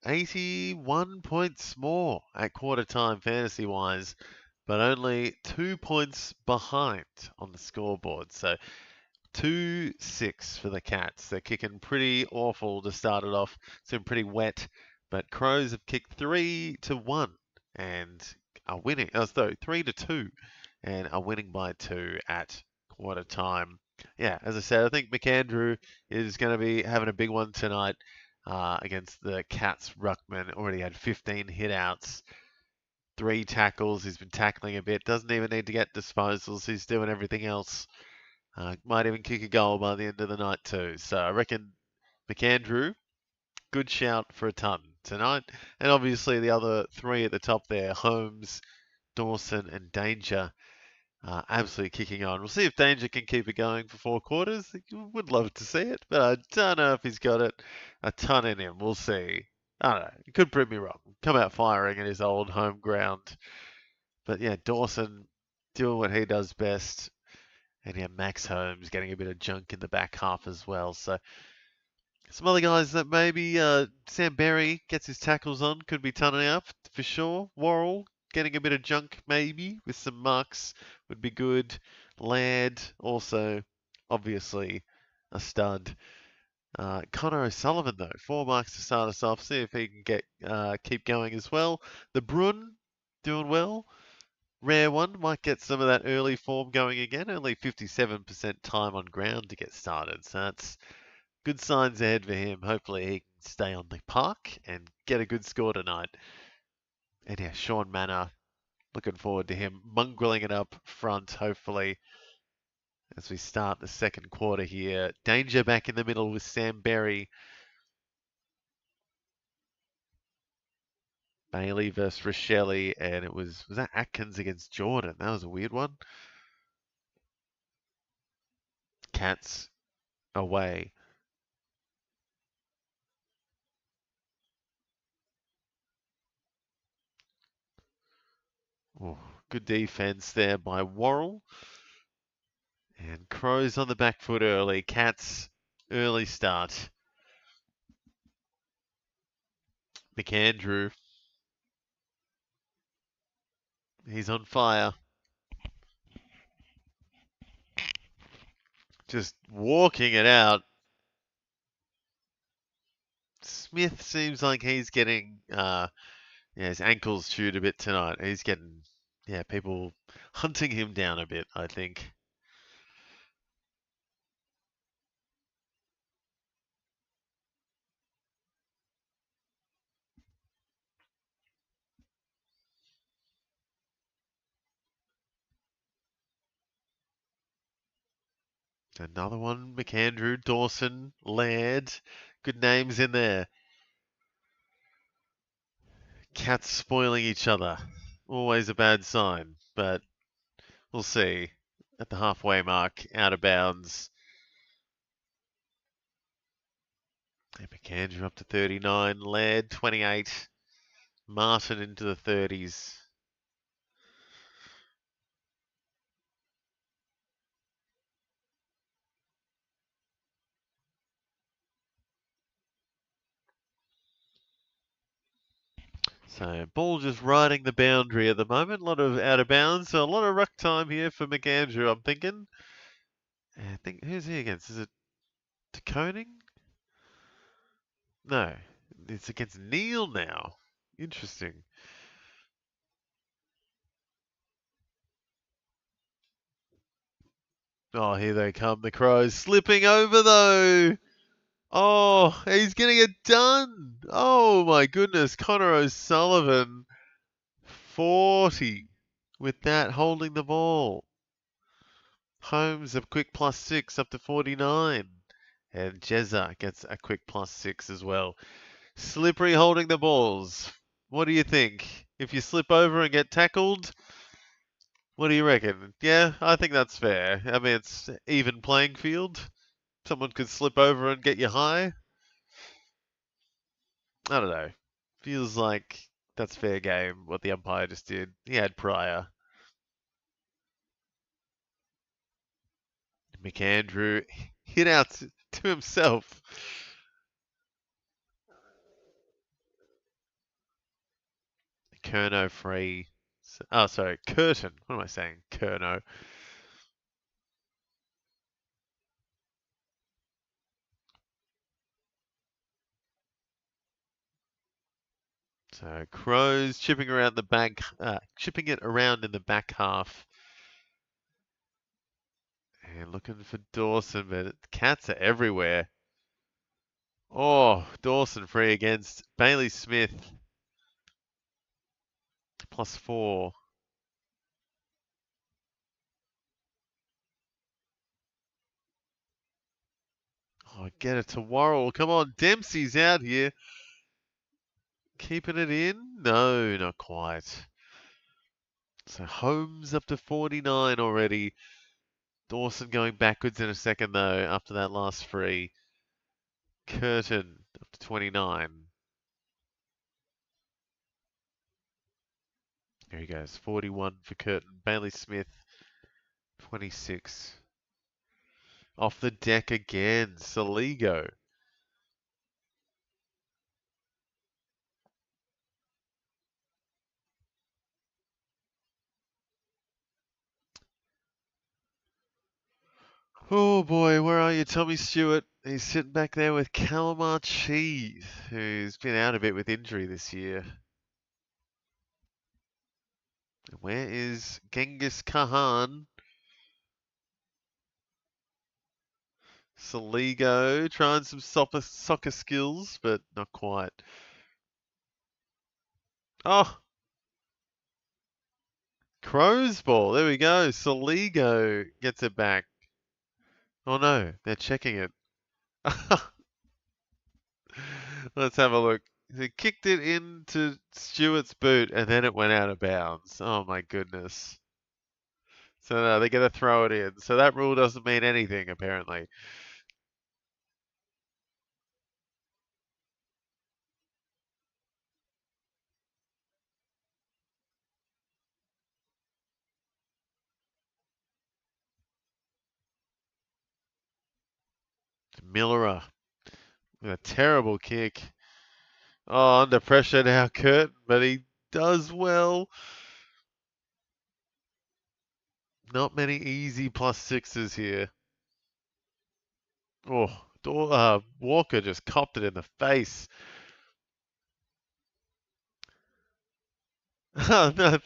A: 81 points more at quarter time fantasy wise, but only 2 points behind on the scoreboard. So 2-6 for the Cats. They're kicking pretty awful to start it off. It's been pretty wet, but Crows have kicked 3-1 and are winning. Oh, sorry, 3-2 and are winning by 2 at quarter time. Yeah, as I said, I think McAndrew is going to be having a big one tonight against the Cats ruckman. Already had 15 hit-outs, 3 tackles. He's been tackling a bit. Doesn't even need to get disposals. He's doing everything else. Might even kick a goal by the end of the night too. So I reckon McAndrew, good shout for a ton tonight. And obviously the other 3 at the top there, Holmes, Dawson and Danger, absolutely kicking on. We'll see if Danger can keep it going for 4 quarters. Would love to see it, but I don't know if he's got it a ton in him. We'll see. I don't know. He could prove me wrong. Come out firing at his old home ground. But yeah, Dawson doing what he does best. And yeah, Max Holmes getting a bit of junk in the back half as well. So some other guys that maybe Sam Berry gets his tackles on could be turning up for sure. Worrell getting a bit of junk maybe with some marks would be good. Laird also obviously a stud. Connor O'Sullivan though, 4 marks to start us off. See if he can get keep going as well. The Brun doing well. Rare one, might get some of that early form going again. Only 57% time on ground to get started. So that's good signs ahead for him. Hopefully he can stay on the park and get a good score tonight. And yeah, Sean Manor, looking forward to him mongrelling it up front, hopefully, as we start the second quarter here. Danger back in the middle with Sam Berry. Bailey versus Rochelle, and it was that Atkins against Jordan? That was a weird one. Cats away. Oh, good defense there by Worrell. And Crows on the back foot early. Cats early start. McAndrew, he's on fire. Just walking it out. Smith seems like he's getting his ankles chewed a bit tonight. He's getting people hunting him down a bit, I think. Another one, McAndrew, Dawson, Laird. Good names in there. Cats spoiling each other. Always a bad sign, but we'll see. At the halfway mark, out of bounds. McAndrew up to 39, Laird 28, Martin into the 30s. So ball just riding the boundary at the moment. A lot of out of bounds, so a lot of ruck time here for McAndrew, I'm thinking. I think who's he against? Is it De Koning? No, it's against Neil now. Interesting. Oh, here they come, the Crows. Slipping over, though. Oh, he's getting it done. Oh, my goodness. Connor O'Sullivan, 40 with that, holding the ball. Holmes, a quick +6 up to 49. And Jezza gets a quick +6 as well. Slippery holding the balls. What do you think? If you slip over and get tackled, what do you reckon? Yeah, I think that's fair. I mean, it's even playing field. Someone could slip over and get you high. I don't know. Feels like that's fair game, what the umpire just did. He had prior. McAndrew hit out to himself. Curnow free. Oh, sorry, Curtin. What am I saying? Curnow. So Crows chipping around the back, chipping it around in the back half. And looking for Dawson, but cats are everywhere. Oh, Dawson free against Bailey Smith. +4. Oh, get it to Worrell. Come on, Dempsey's out here. Keeping it in? No, not quite. So Holmes up to 49 already. Dawson going backwards in a second though after that last free. Curtin up to 29. There he goes. 41 for Curtin. Bailey Smith 26. Off the deck again. Saligo. Oh boy, where are you, Tommy Stewart? He's sitting back there with Calamar Cheese, who's been out a bit with injury this year. Where is Genghis Khan? Saligo trying some soccer skills, but not quite. Oh, Crow's ball. There we go. Saligo gets it back. Oh no, they're checking it. Let's have a look. He kicked it into Stewart's boot and then it went out of bounds. Oh my goodness. So no, they're going to throw it in. So that rule doesn't mean anything apparently. Millerer with a terrible kick. Oh, under pressure now, Kurt, but he does well. Not many easy plus sixes here. Oh, Walker just copped it in the face. Oh, no,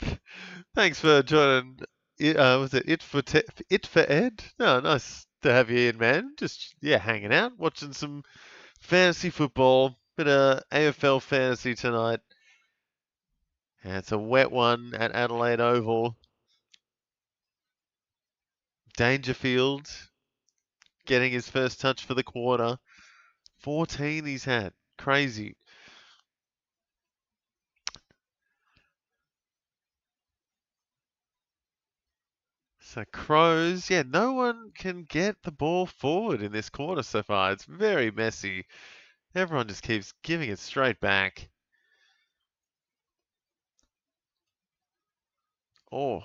A: thanks for joining. Was it it for Ed? No, nice to have you in, man. Just yeah, hanging out, watching some fantasy football. Bit of AFL fantasy tonight. And it's a wet one at Adelaide Oval. Dangerfield getting his first touch for the quarter. 14 he's had. Crazy. So Crows, yeah, no one can get the ball forward in this quarter so far. It's very messy. Everyone just keeps giving it straight back. Oh,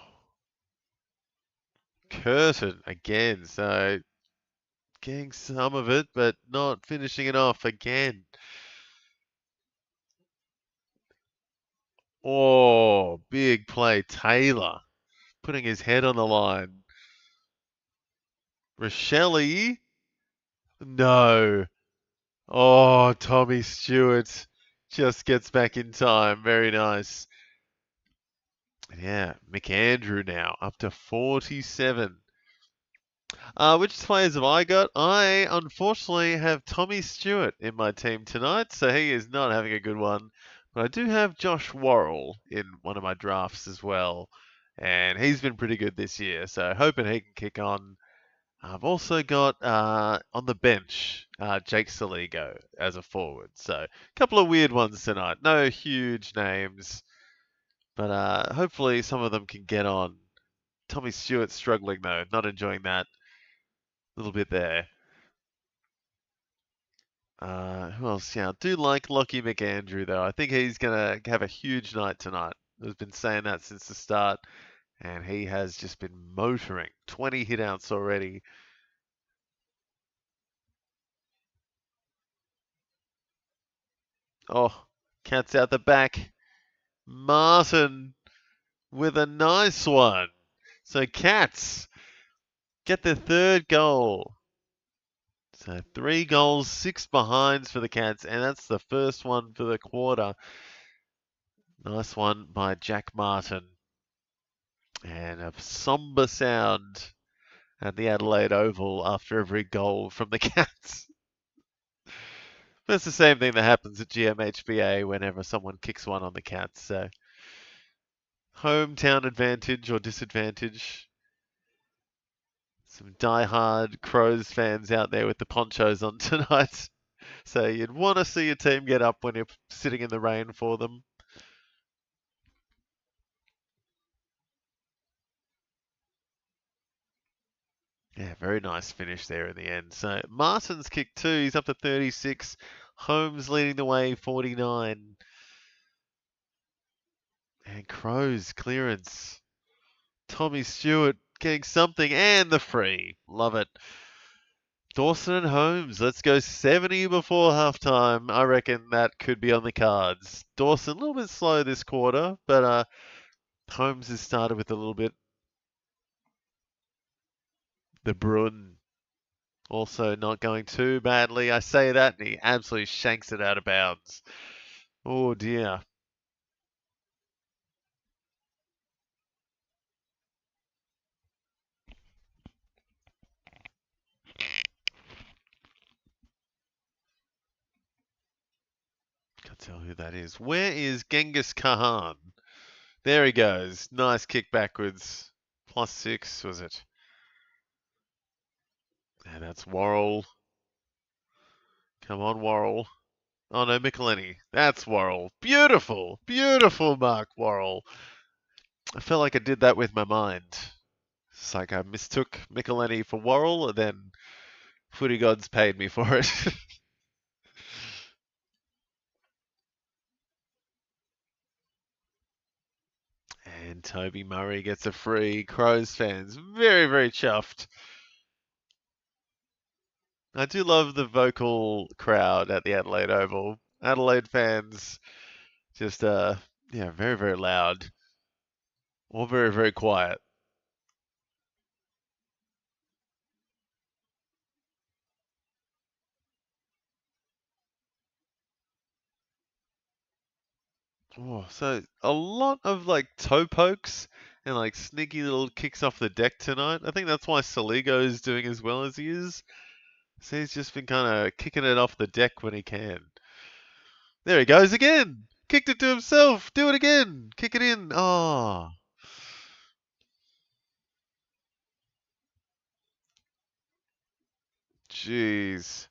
A: Curtin again. So getting some of it, but not finishing it off again. Oh, big play. Taylor putting his head on the line. Rochelle? No. Oh, Tommy Stewart just gets back in time. Very nice. Yeah, McAndrew now up to 47. Which players have I got? I unfortunately have Tommy Stewart in my team tonight, so he is not having a good one. But I do have Josh Worrell in one of my drafts as well, and he's been pretty good this year, so hoping he can kick on. I've also got on the bench Jake Saligo as a forward, so a couple of weird ones tonight. No huge names, but hopefully some of them can get on. Tommy Stewart's struggling though, not enjoying that little bit there. Who else? Yeah, I do like Lockie McAndrew though. I think he's gonna have a huge night tonight. I've been saying that since the start, and he has just been motoring. 20 hitouts already. Oh, Cats out the back. Martin with a nice one. So Cats get their third goal. So 3 goals, 6 behinds for the Cats, and that's the first one for the quarter. Nice one by Jack Martin. And a somber sound at the Adelaide Oval after every goal from the Cats. That's the same thing that happens at GMHBA whenever someone kicks one on the Cats. So hometown advantage or disadvantage. Some die-hard Crows fans out there with the ponchos on tonight. So you'd want to see your team get up when you're sitting in the rain for them. Yeah, very nice finish there in the end. So Martin's kick two. He's up to 36. Holmes leading the way, 49. And Crows clearance. Tommy Stewart getting something and the free. Love it. Dawson and Holmes, let's go 70 before halftime. I reckon that could be on the cards. Dawson a little bit slow this quarter, but Holmes has started with a little bit. The Bruin also not going too badly. I say that and he absolutely shanks it out of bounds. Oh dear. Can't tell who that is. Where is Genghis Khan? There he goes. Nice kick backwards. +6, was it? And that's Worrell. Come on, Worrell. Oh no, Michelini. That's Worrell. Beautiful. Beautiful mark, Worrell. I felt like I did that with my mind. It's like I mistook Michelini for Worrell, and then Footy Gods paid me for it. And Toby Murray gets a free. Crows fans very, very chuffed. I do love the vocal crowd at the Adelaide Oval. Adelaide fans just yeah, very, very loud or very, very quiet. Oh, so a lot of like toe pokes and like sneaky little kicks off the deck tonight. I think that's why Saligo is doing as well as he is. So he's just been kind of kicking it off the deck when he can. There he goes again. Kicked it to himself. Do it again. Kick it in. Oh, jeez.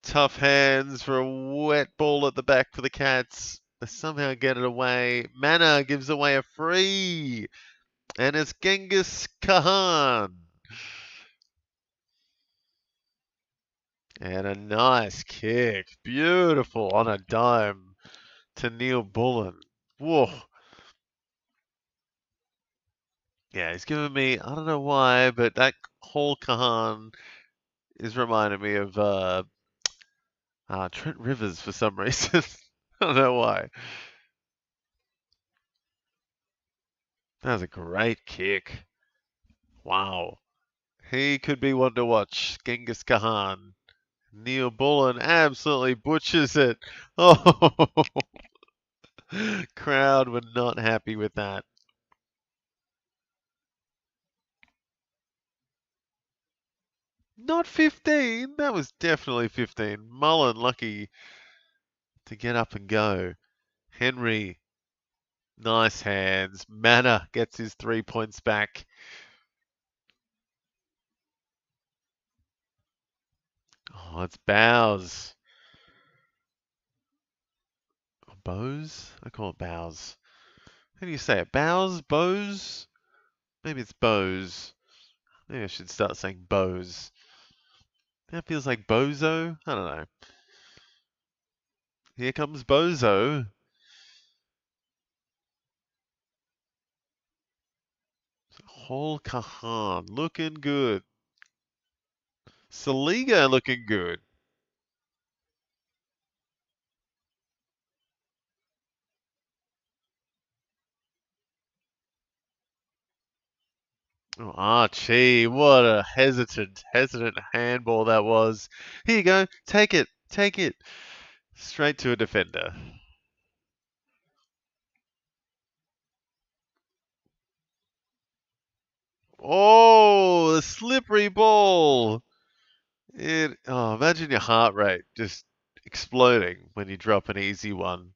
A: Tough hands for a wet ball at the back for the Cats. They somehow get it away. Mana gives away a free. And it's Genghis Khan. And a nice kick. Beautiful on a dime to Neil Bullen. Whoa. Yeah, he's giving me, I don't know why, but that whole Khan is reminding me of Trent Rivers for some reason. I don't know why. That was a great kick. Wow. He could be one to watch. Genghis Khan. Neil Bullen absolutely butchers it. Oh, crowd were not happy with that. Not 15. That was definitely 15. Mullen lucky to get up and go. Henry, nice hands. Manor gets his 3 points back. Oh, it's Bowes. Bowes? I call it Bowes. How do you say it? Bowes? Bowes? Maybe it's Bowes. Maybe I should start saying Bowes. That feels like Bozo? I don't know. Here comes Bozo. Hol Kahan looking good. Saliga looking good. Oh, Archie, what a hesitant handball that was. Here you go. Take it. Take it. Straight to a defender. Oh, the slippery ball. Imagine your heart rate just exploding when you drop an easy one.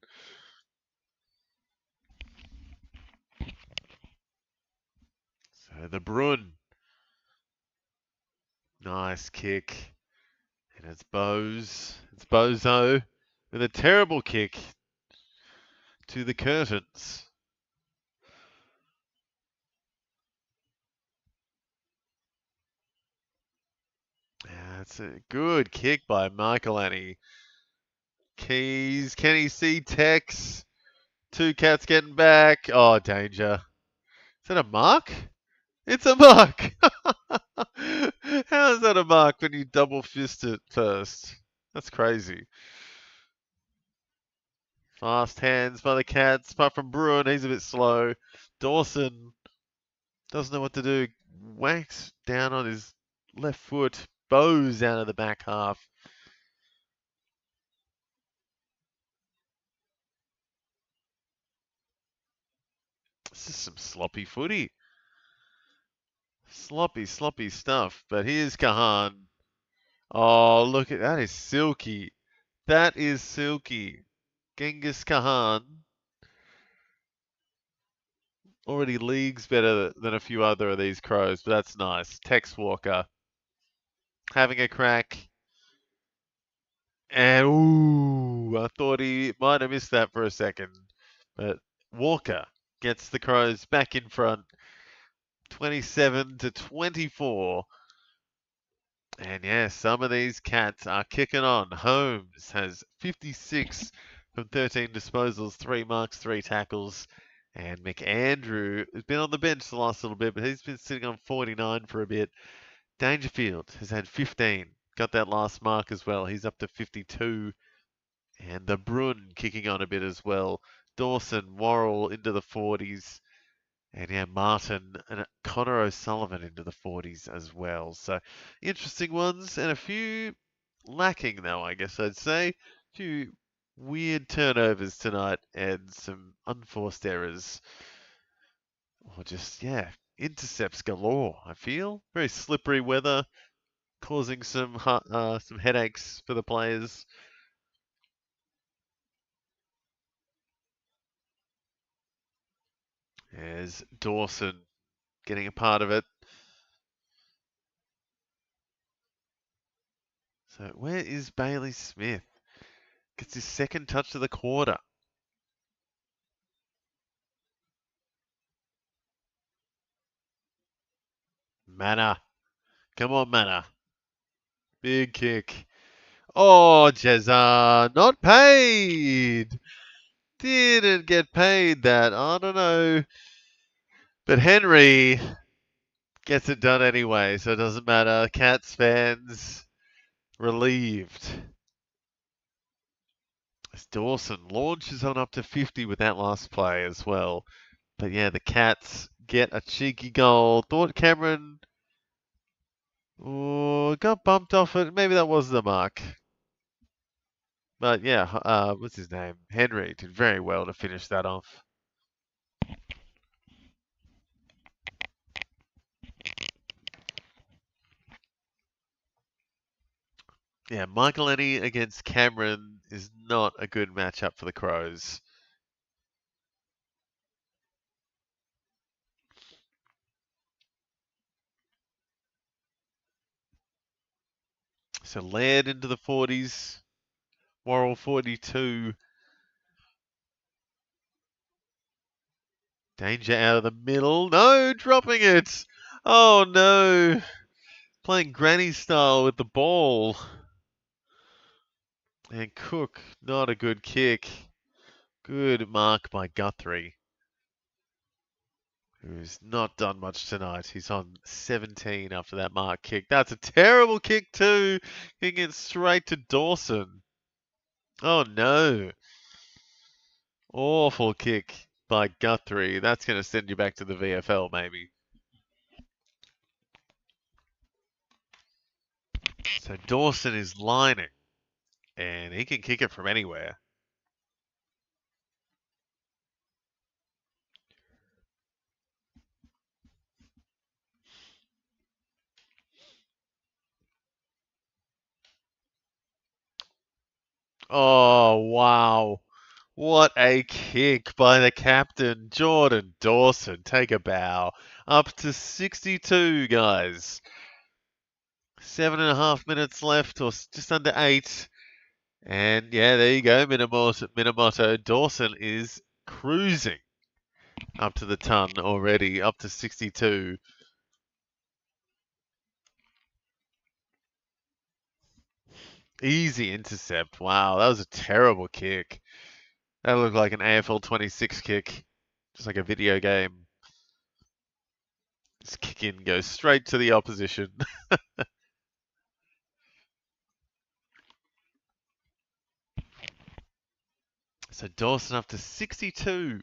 A: So the Bruin. Nice kick. And it's Bose. It's Bozo with a terrible kick to the curtains. That's a good kick by Michael Annie. Keys, can he see Tex? Two Cats getting back. Oh, danger. Is that a mark? It's a mark. How is that a mark when you double fist it first? That's crazy. Fast hands by the Cats, apart from Bruin, he's a bit slow. Dawson doesn't know what to do. Whacks down on his left foot. Bows out of the back half. This is some sloppy footy. Sloppy, sloppy stuff. But here's Kahan. Oh, look at that is silky. That is silky. Genghis Khan already leagues better than a few other of these crows, but that's nice. Tex Walker having a crack. And ooh, I thought he might have missed that for a second. But Walker gets the Crows back in front. 27-24. And yeah, some of these Cats are kicking on. Holmes has 56 from 13 disposals, 3 marks, 3 tackles. And McAndrew has been on the bench the last little bit, but he's been sitting on 49 for a bit. Dangerfield has had 15. Got that last mark as well. He's up to 52. And the Bruin kicking on a bit as well. Dawson, Worrell into the 40s. And yeah, Martin and Connor O'Sullivan into the 40s as well. So interesting ones and a few lacking though, I guess I'd say. A few weird turnovers tonight and some unforced errors. Or just, yeah, intercepts galore, I feel. Very slippery weather, causing some headaches for the players. There's Dawson getting a part of it. So where is Bailey Smith? Gets his second touch of the quarter. Manna. Come on, Manna. Big kick. Oh, Jezza, not paid. Didn't get paid that. I don't know. But Henry gets it done anyway, so it doesn't matter. Cats fans relieved. As Dawson launches on up to 50 with that last play as well. But yeah, the Cats get a cheeky goal. Thought Cameron got bumped off it. Maybe that was the mark. But yeah, what's his name? Henry did very well to finish that off. Yeah, Michael Ennie against Cameron is not a good matchup for the Crows. So Laird into the 40s, Worrell 42. Danger out of the middle. No, dropping it. Oh no. Playing granny style with the ball. And Cook, not a good kick. Good mark by Guthrie, who's not done much tonight. He's on 17 after that mark kick. That's a terrible kick too. Kicking it straight to Dawson. Oh no. Awful kick by Guthrie. That's going to send you back to the VFL maybe. So Dawson is lining, and he can kick it from anywhere. Oh, wow. What a kick by the captain, Jordan Dawson. Take a bow. Up to 62, guys. 7.5 minutes left, or just under 8. And yeah, there you go. Minamoto. Dawson is cruising up to the ton already, up to 62. Easy intercept. Wow, that was a terrible kick. That looked like an AFL 26 kick. Just like a video game. This kick in goes straight to the opposition. So Dawson up to 62.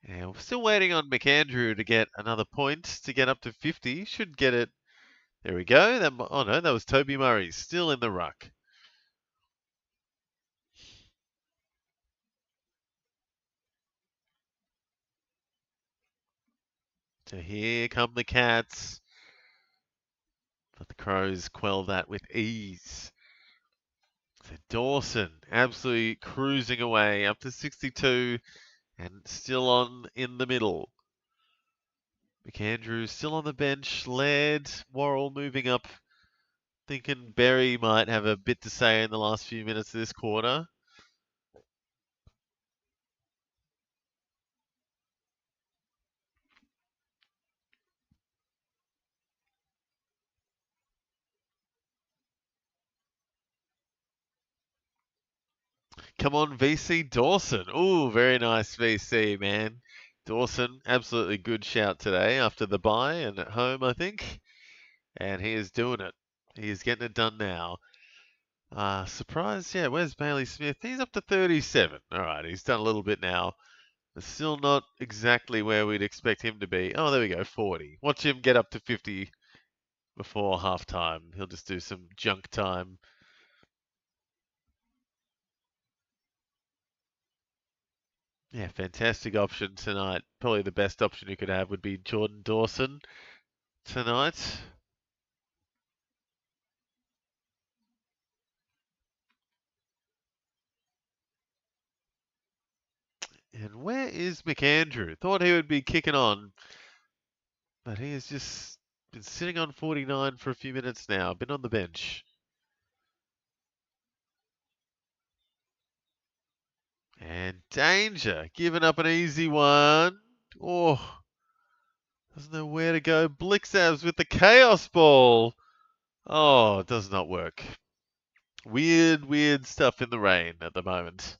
A: And we're still waiting on McAndrew to get another point to get up to 50. Should get it. There we go. Oh no, that was Toby Murray. Still in the ruck. So here come the Cats. But the Crows quell that with ease. So Dawson absolutely cruising away up to 62 and still on in the middle. McAndrew still on the bench. Laird, Worrell moving up. Thinking Berry might have a bit to say in the last few minutes of this quarter. Come on, VC Dawson. Ooh, very nice VC, man. Dawson, absolutely good shout today after the bye and at home, I think. And he is doing it. He is getting it done now. Surprise, yeah, where's Bailey Smith? He's up to 37. All right, he's done a little bit now. But still not exactly where we'd expect him to be. Oh, there we go, 40. Watch him get up to 50 before halftime. He'll just do some junk time. Yeah, fantastic option tonight. Probably the best option you could have would be Jordan Dawson tonight. And where is McAndrew? Thought he would be kicking on, but he has just been sitting on 49 for a few minutes now. Been on the bench. And danger, giving up an easy one. Oh, doesn't know where to go. Blixabs with the chaos ball. Oh, it does not work. Weird, weird stuff in the rain at the moment.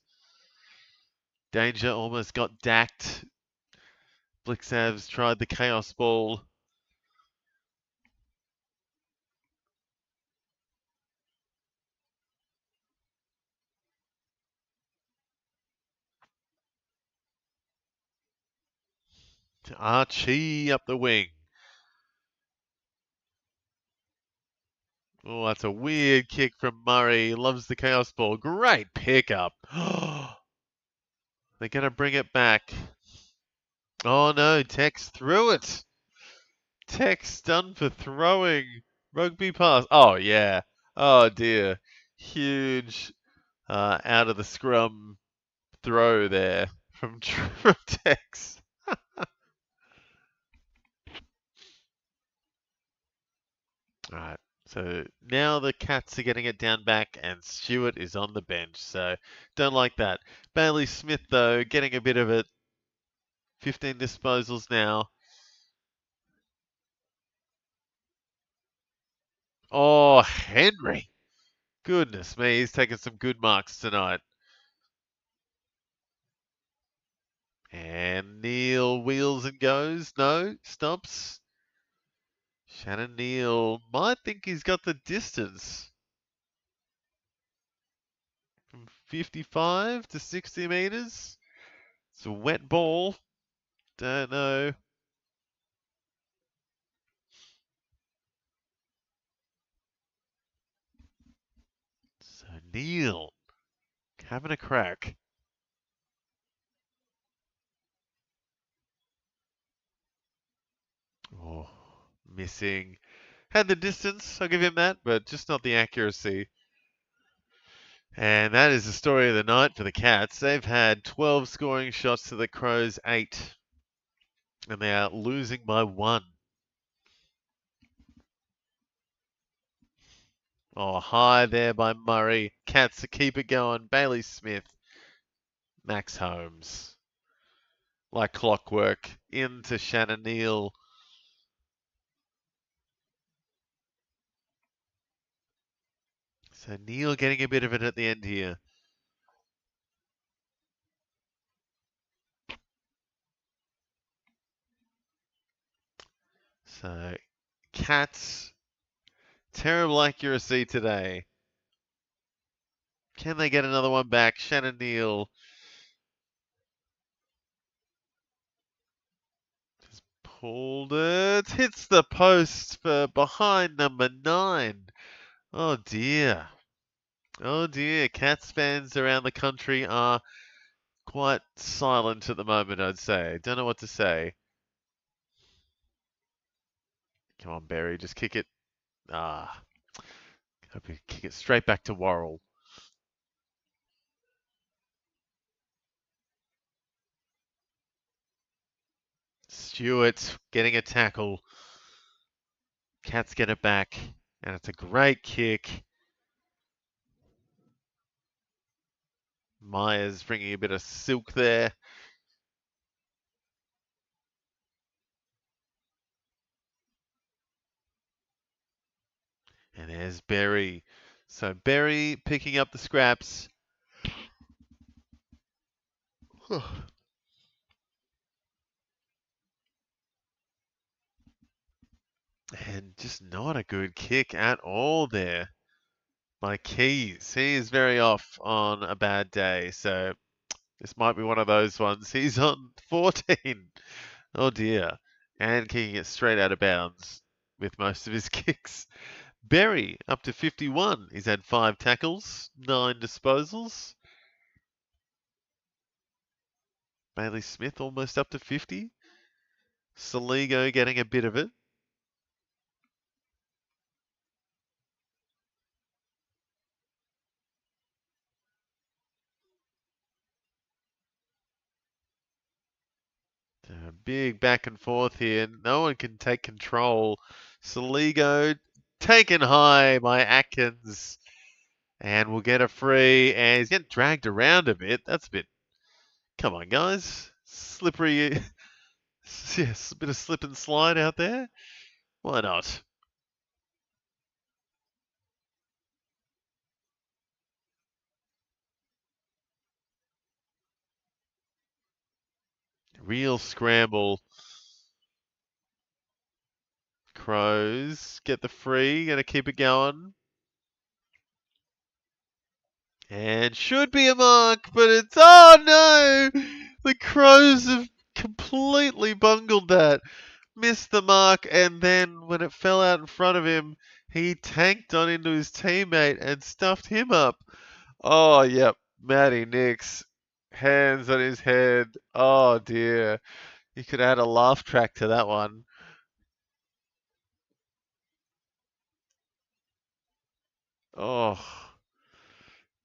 A: Danger almost got dacked. Blixabs tried the chaos ball. To Archie up the wing. Oh, that's a weird kick from Murray. Loves the chaos ball. Great pickup. They're going to bring it back. Oh no, Tex threw it. Tex done for throwing. Rugby pass. Oh yeah. Oh dear. Huge out of the scrum throw there from, from Tex. All right. So now the Cats are getting it down back, and Stewart is on the bench. So don't like that. Bailey Smith, though, getting a bit of it. 15 disposals now. Oh, Henry. Goodness me, he's taken some good marks tonight. And Neil wheels and goes. No, stops. Shannon Neal might think he's got the distance. From 55 to 60 metres. It's a wet ball. Don't know. So Neil having a crack. Oh, missing. Had the distance, I'll give him that, but just not the accuracy. And that is the story of the night for the Cats. They've had 12 scoring shots to the Crows' 8. And they are losing by 1. Oh, high there by Murray. Cats to keep it going. Bailey Smith. Max Holmes. Like clockwork. Into Shannon Neal. So Neal getting a bit of it at the end here. So Cats, terrible accuracy today. Can they get another one back? Shannon Neal just pulled it. Hits the post for behind number 9. Oh dear. Oh dear. Cats fans around the country are quite silent at the moment, I'd say. Don't know what to say. Come on, Barry, just kick it. Ah, hope you kick it straight back to Worrell. Stewart getting a tackle. Cats get it back, and it's a great kick. Myers bringing a bit of silk there. And there's Berry. So Berry picking up the scraps. And just not a good kick at all there. by Keys. He is very off on a bad day, so this might be one of those ones. He's on 14. Oh dear. And kicking it straight out of bounds with most of his kicks. Berry up to 51. He's had 5 tackles, 9 disposals. Bailey Smith almost up to 50. Saligo getting a bit of it. Big back and forth here. No one can take control. Saligo taken high by Atkins. And we'll get a free. And he's getting dragged around a bit. That's a bit. Come on, guys. Slippery. Yes, a bit of slip and slide out there. Why not? Real scramble. Crows get the free. Gonna keep it going. And should be a mark, but it's. Oh no! The Crows have completely bungled that. Missed the mark, and then when it fell out in front of him, he tanked on into his teammate and stuffed him up. Oh, yep. Matty Nix. Hands on his head. Oh, dear. You could add a laugh track to that one. Oh,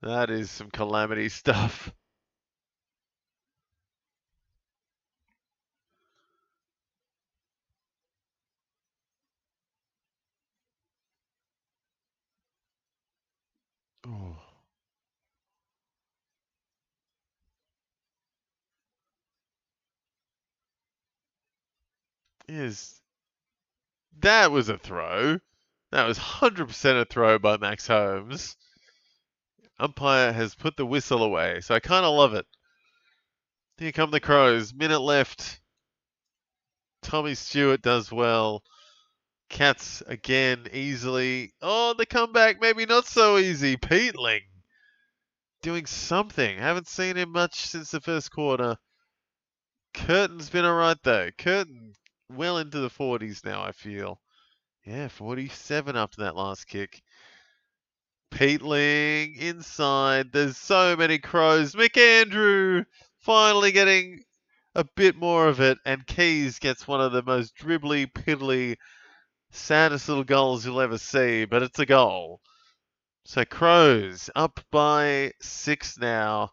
A: that is some calamity stuff. Oh. Is that was a throw. That was 100% a throw by Max Holmes. Umpire has put the whistle away, so I kind of love it. Here come the Crows. Minute left. Tommy Stewart does well. Cats again easily. Oh, the comeback maybe not so easy. Peatling doing something. Haven't seen him much since the first quarter. Curtin's been alright though. Curtin well into the 40s now, I feel. Yeah, 47 after that last kick. Peatling inside. There's so many Crows. McAndrew finally getting a bit more of it, and Keys gets one of the most dribbly, piddly, saddest little goals you'll ever see, but it's a goal. So Crows up by 6 now.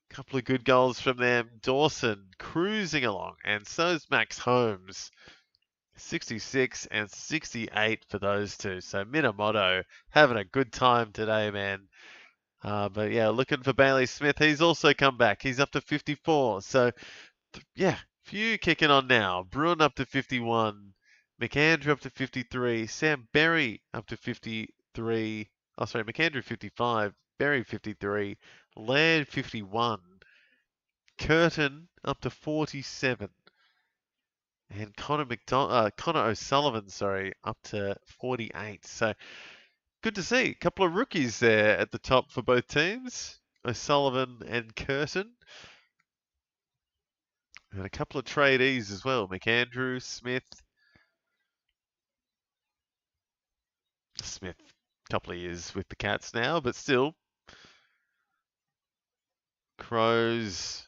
A: Couple of good goals from them. Dawson cruising along, and so's Max Holmes. 66 and 68 for those two. So Minamoto having a good time today, man. But yeah, looking for Bailey Smith. He's also come back. He's up to 54. So yeah, few kicking on now. Bruin up to 51. McAndrew up to 53. Sam Berry up to 53. Oh, sorry, McAndrew 55. Berry 53. Laird 51. Curtin up to 47. And Connor O'Sullivan, sorry, up to 48. So good to see. A couple of rookies there at the top for both teams. O'Sullivan and Curtin. And a couple of tradees as well. McAndrew, Smith. Smith, a couple of years with the Cats now, but still. Crows.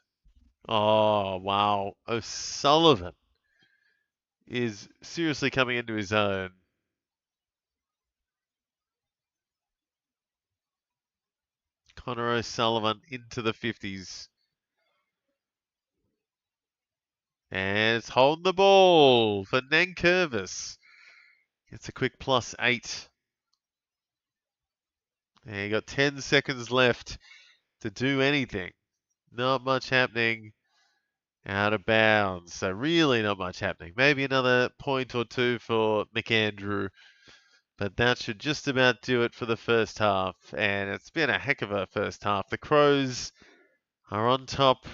A: Oh, wow. O'Sullivan is seriously coming into his own. Connor O'Sullivan into the 50s. And it's holding the ball for Nankervis. It's a quick +8. And you got 10 seconds left to do anything. Not much happening. Out of bounds. So really not much happening. Maybe another point or two for McAndrew. But that should just about do it for the first half. And it's been a heck of a first half. The Crows are on top.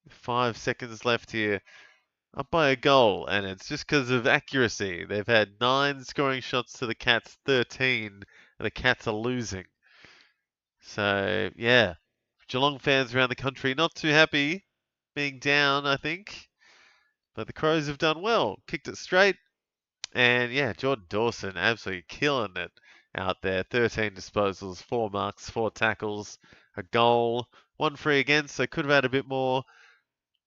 A: 5 seconds left here. Up by a goal. And it's just because of accuracy. They've had 9 scoring shots to the Cats' 13. and the Cats are losing. So, yeah, Geelong fans around the country not too happy being down, I think. But the Crows have done well, kicked it straight. And yeah, Jordan Dawson absolutely killing it out there. 13 disposals, 4 marks, 4 tackles, a goal, 1 free against, so could have had a bit more.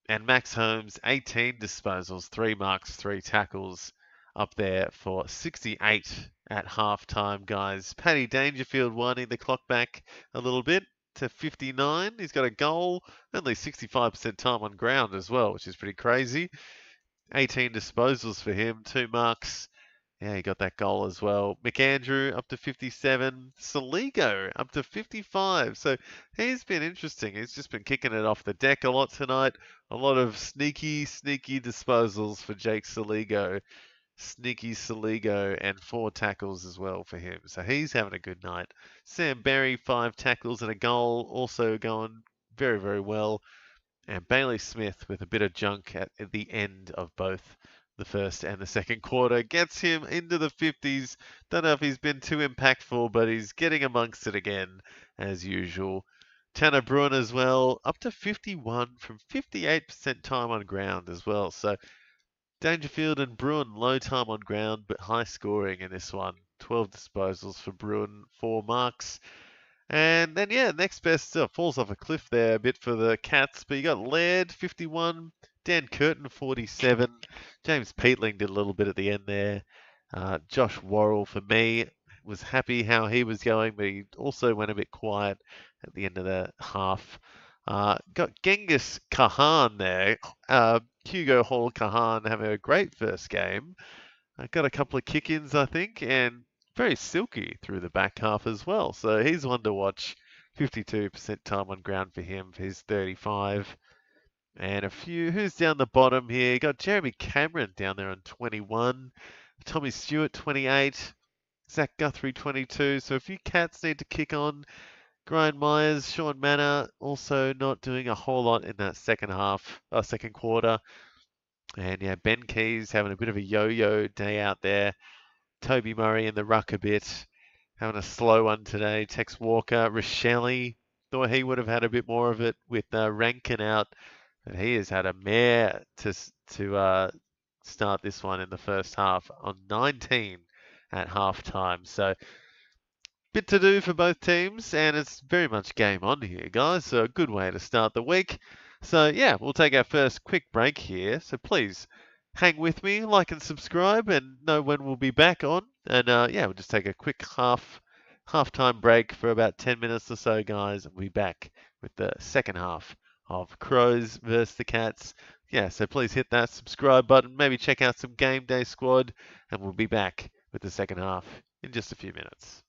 A: And Max Holmes, 18 disposals, 3 marks, 3 tackles, up there for 68 at halftime, guys. Paddy Dangerfield winding the clock back a little bit to 59. He's got a goal, only 65% time on ground as well, which is pretty crazy. 18 disposals for him, 2 marks. Yeah, he got that goal as well. McAndrew up to 57. Saligo up to 55. So he's been interesting. He's just been kicking it off the deck a lot tonight. A lot of sneaky disposals for Jake Saligo. Sneaky Saligo and 4 tackles as well for him. So he's having a good night. Sam Berry, 5 tackles and a goal. Also going very, very well. And Bailey Smith with a bit of junk at the end of both the first and the second quarter gets him into the 50s. Don't know if he's been too impactful, but he's getting amongst it again as usual. Tanner Bruin as well, up to 51 from 58% time on ground as well. So Dangerfield and Bruin, low time on ground, but high scoring in this one. 12 disposals for Bruin, 4 marks. And then, yeah, next best falls off a cliff there a bit for the Cats. But you got Laird, 51, Dan Curtin, 47. James Peatling did a little bit at the end there. Josh Worrell, for me, was happy how he was going, but he also went a bit quiet at the end of the half. Got Genghis Kahan there. Hugo Hall Kahan having a great first game. Got a couple of kick-ins, I think, and very silky through the back half as well. So he's one to watch. 52% time on ground for him for his 35. And a few, who's down the bottom here? You got Jeremy Cameron down there on 21. Tommy Stewart, 28. Zach Guthrie, 22. So a few Cats need to kick on. Brian Myers, Sean Manor also not doing a whole lot in that second quarter. And yeah, Ben Keys having a bit of a yo-yo day out there. Toby Murray in the ruck a bit, having a slow one today. Tex Walker, Rochelle, thought he would have had a bit more of it with Rankin out, but he has had a mare to start this one in the first half on 19 at half time. So bit to do for both teams, and it's very much game on here, guys. So a good way to start the week. So yeah, we'll take our first quick break here. So please hang with me, like and subscribe, and know when we'll be back on. And yeah, we'll just take a quick halftime break for about 10 minutes or so, guys, and we'll be back with the second half of Crows versus the Cats. Yeah, so please hit that subscribe button. Maybe check out some Game Day Squad, and we'll be back with the second half in just a few minutes.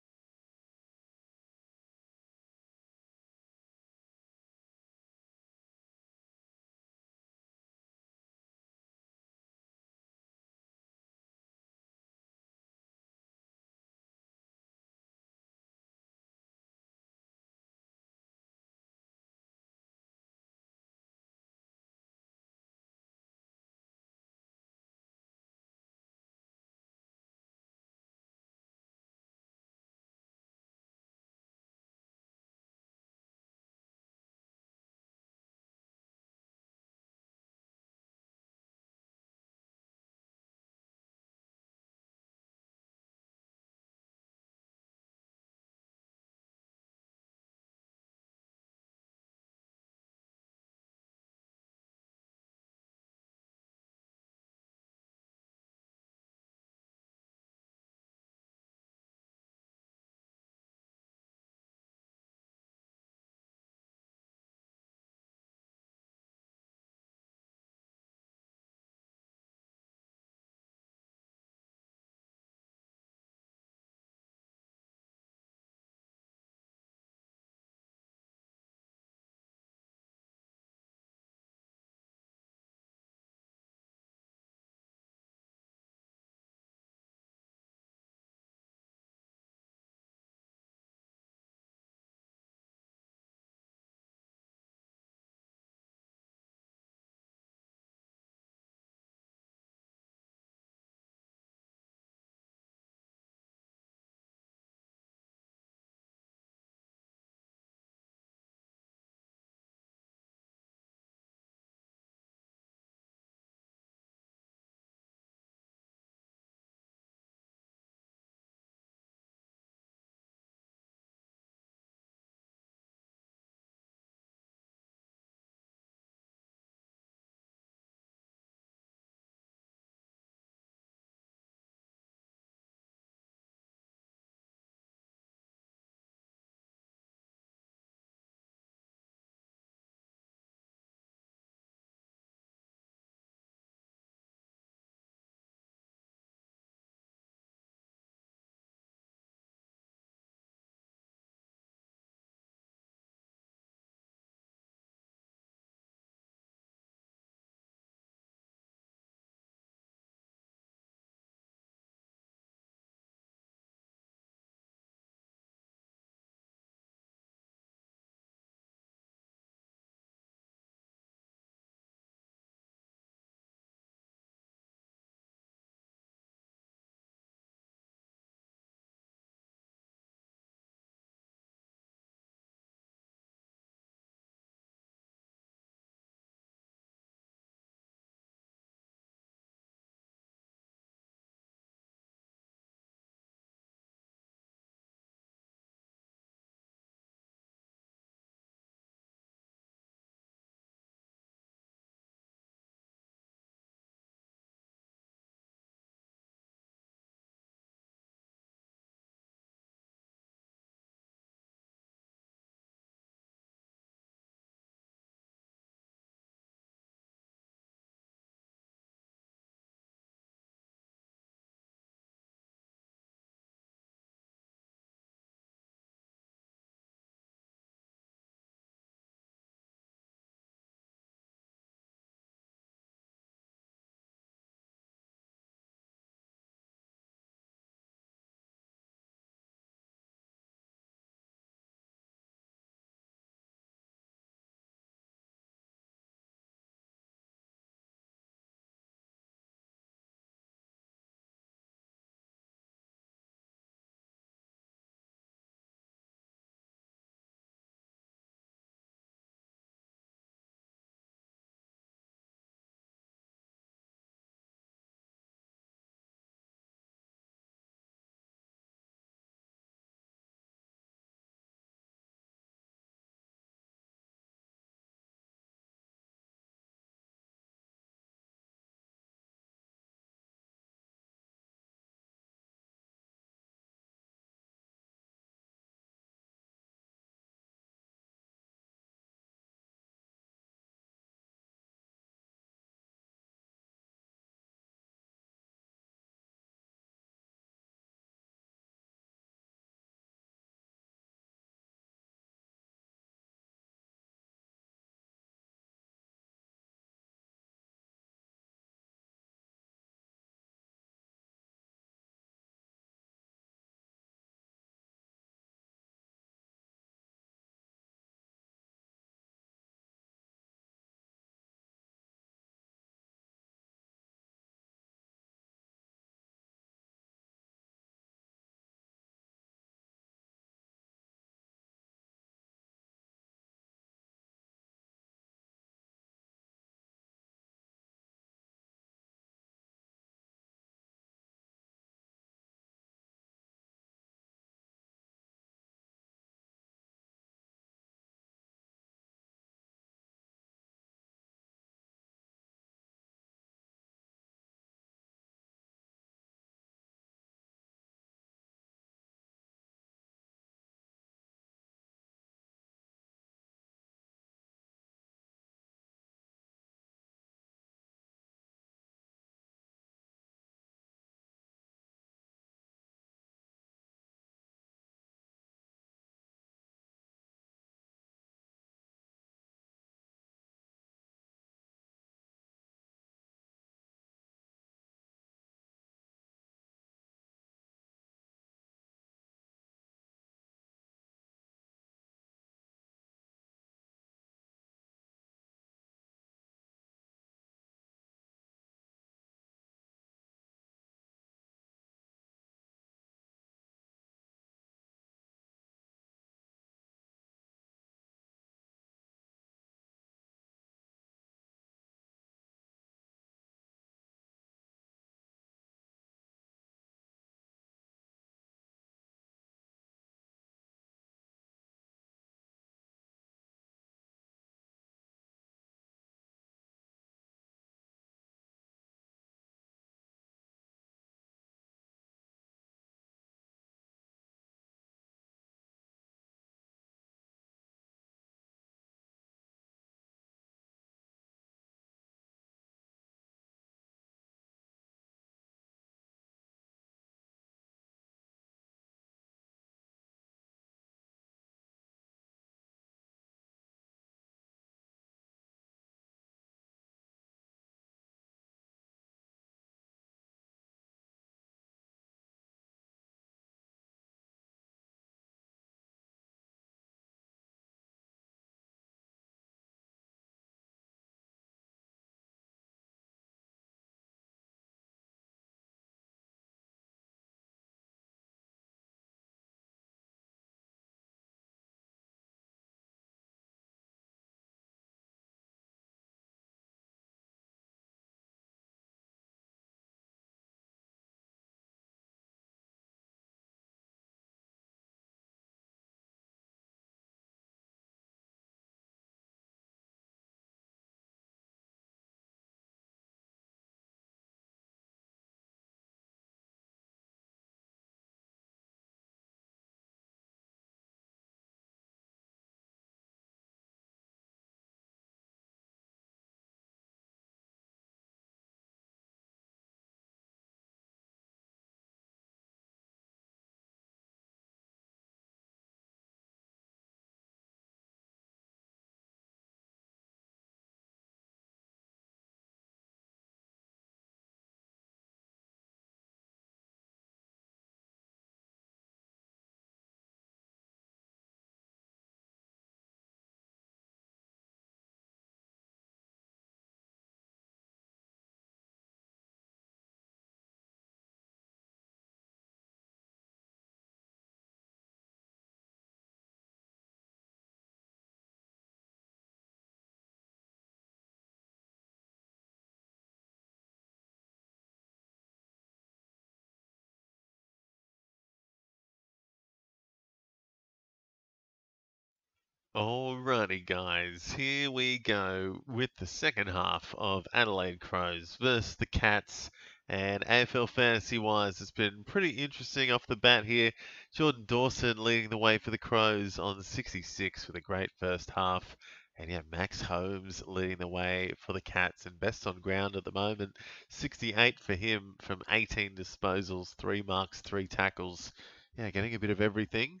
A: Alrighty, guys, here we go with the second half of Adelaide Crows versus the Cats. And AFL fantasy wise, it's been pretty interesting off the bat here. Jordan Dawson leading the way for the Crows on 66 with a great first half. And yeah, Max Holmes leading the way for the Cats and best on ground at the moment. 68 for him from 18 disposals, 3 marks, 3 tackles. Yeah, getting a bit of everything.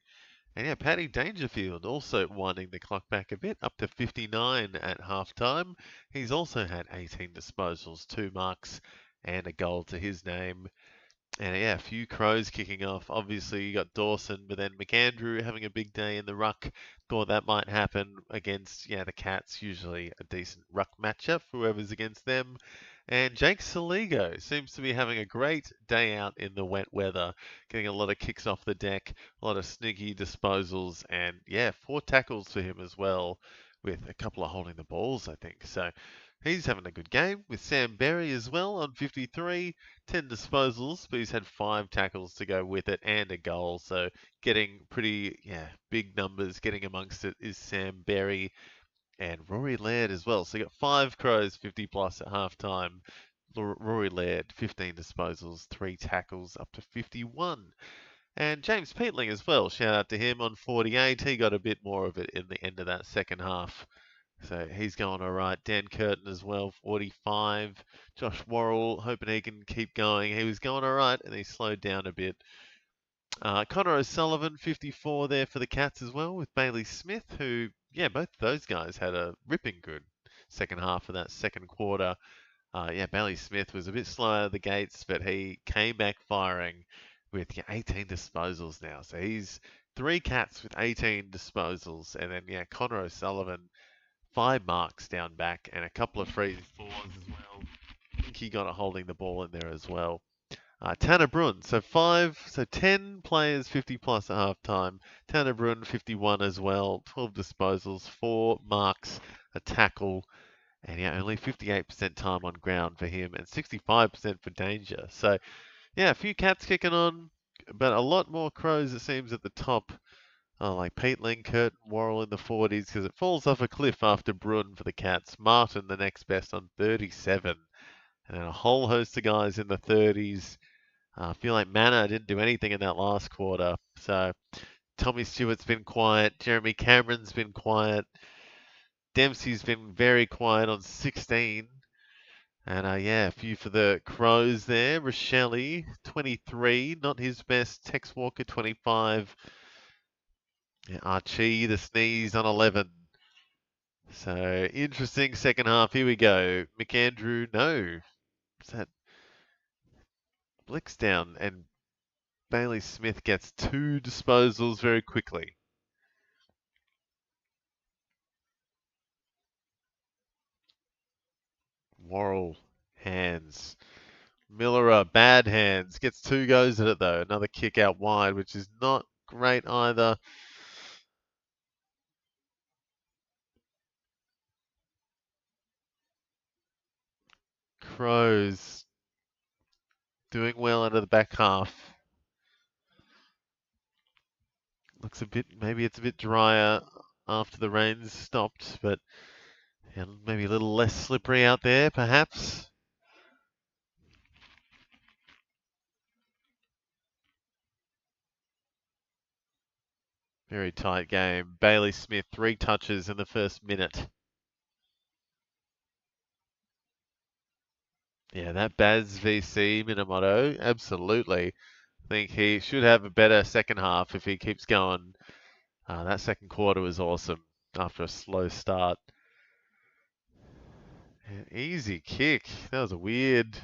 A: And yeah, Paddy Dangerfield also winding the clock back a bit, up to 59 at halftime. He's also had 18 disposals, 2 marks, and a goal to his name. And yeah, a few Crows kicking off. Obviously, you got Dawson, but then McAndrew having a big day in the ruck. Thought that might happen against, yeah, the Cats. Usually a decent ruck matchup for whoever's against them. And Jake Saligo seems to be having a great day out in the wet weather, getting a lot of kicks off the deck, a lot of sneaky disposals, and yeah, 4 tackles for him as well, with a couple of holding the balls, I think. So he's having a good game with Sam Berry as well on 53. 10 disposals, but he's had 5 tackles to go with it and a goal. So getting pretty, yeah, big numbers. Getting amongst it is Sam Berry and Rory Laird as well. So you got 5 Crows 50 plus at half time. Rory Laird, 15 disposals, 3 tackles, up to 51. And James Peatling as well. Shout out to him on 48. He got a bit more of it in the end of that second half. So he's going all right. Dan Curtin as well, 45. Josh Worrell, hoping he can keep going. He was going all right, and he slowed down a bit. Connor O'Sullivan, 54 there for the Cats as well, with Bailey Smith, who, yeah, both those guys had a ripping good second half of that second quarter. Yeah, Bailey Smith was a bit slow out of the gates, but he came back firing with 18 disposals now. So he's 3 Cats with 18 disposals. And then, yeah, Connor O'Sullivan, 5 marks down back and a couple of free fours as well. I think he got a holding the ball in there as well. Tanner Bruhn, so 10 players 50 plus at half time. Tanner Bruhn 51 as well, 12 disposals, 4 marks, a tackle, and yeah, only 58% time on ground for him and 65% for Danger. So yeah, a few Cats kicking on, but a lot more Crows it seems at the top. Like Peatling, Curtin, Worrell in the 40s, because it falls off a cliff after Bruhn for the Cats. Martin, the next best, on 37. And then a whole host of guys in the 30s. I feel like Manor didn't do anything in that last quarter. So Tommy Stewart's been quiet. Jeremy Cameron's been quiet. Dempsey's been very quiet on 16. And yeah, a few for the Crows there. Rochelle, 23, not his best. Tex Walker, 25. Yeah, Archie, the sneeze on 11. So interesting second half. Here we go. McAndrew, no. Is that Blick's down and Bailey Smith gets 2 disposals very quickly. Worrell, hands. Miller, bad hands. Gets 2 goes at it though. Another kick out wide, which is not great either. Crows doing well into the back half. Looks a bit, maybe it's a bit drier after the rains stopped, but yeah, maybe a little less slippery out there, perhaps. Very tight game. Bailey Smith, 3 touches in the first minute. Yeah, that Baz VC Minamoto, absolutely. I think he should have a better second half if he keeps going. That second quarter was awesome after a slow start. Easy kick. That was a weird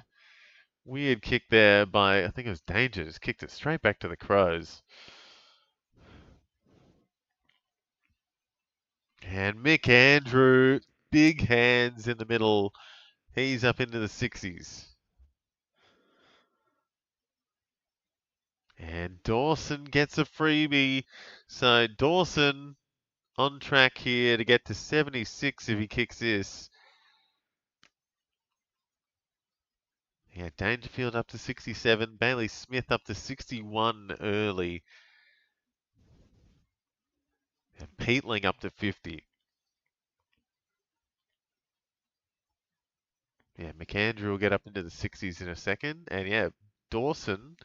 A: kick there by, I think it was Danger. Just kicked it straight back to the Crows. And McAndrew, big hands in the middle. He's up into the 60s. And Dawson gets a freebie. So Dawson on track here to get to 76 if he kicks this. Yeah, Dangerfield up to 67. Bailey Smith up to 61 early. And Peatling up to 50. Yeah, McAndrew will get up into the 60s in a second. And yeah, Dawson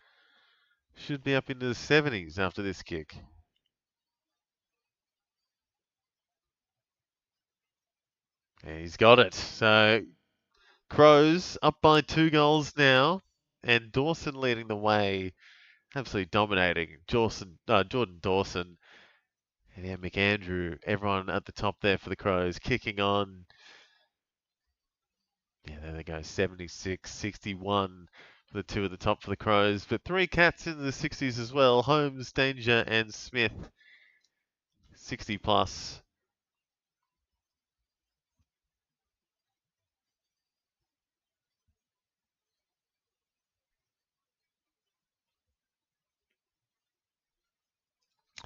A: should be up into the 70s after this kick. Yeah, he's got it. So Crows up by 2 goals now. And Dawson leading the way. Absolutely dominating. Jordan Dawson. And yeah, McAndrew, everyone at the top there for the Crows, kicking on. Yeah, there they go, 76, 61 for the two at the top for the Crows. But 3 cats in the 60s as well. Holmes, Danger, and Smith, 60 plus.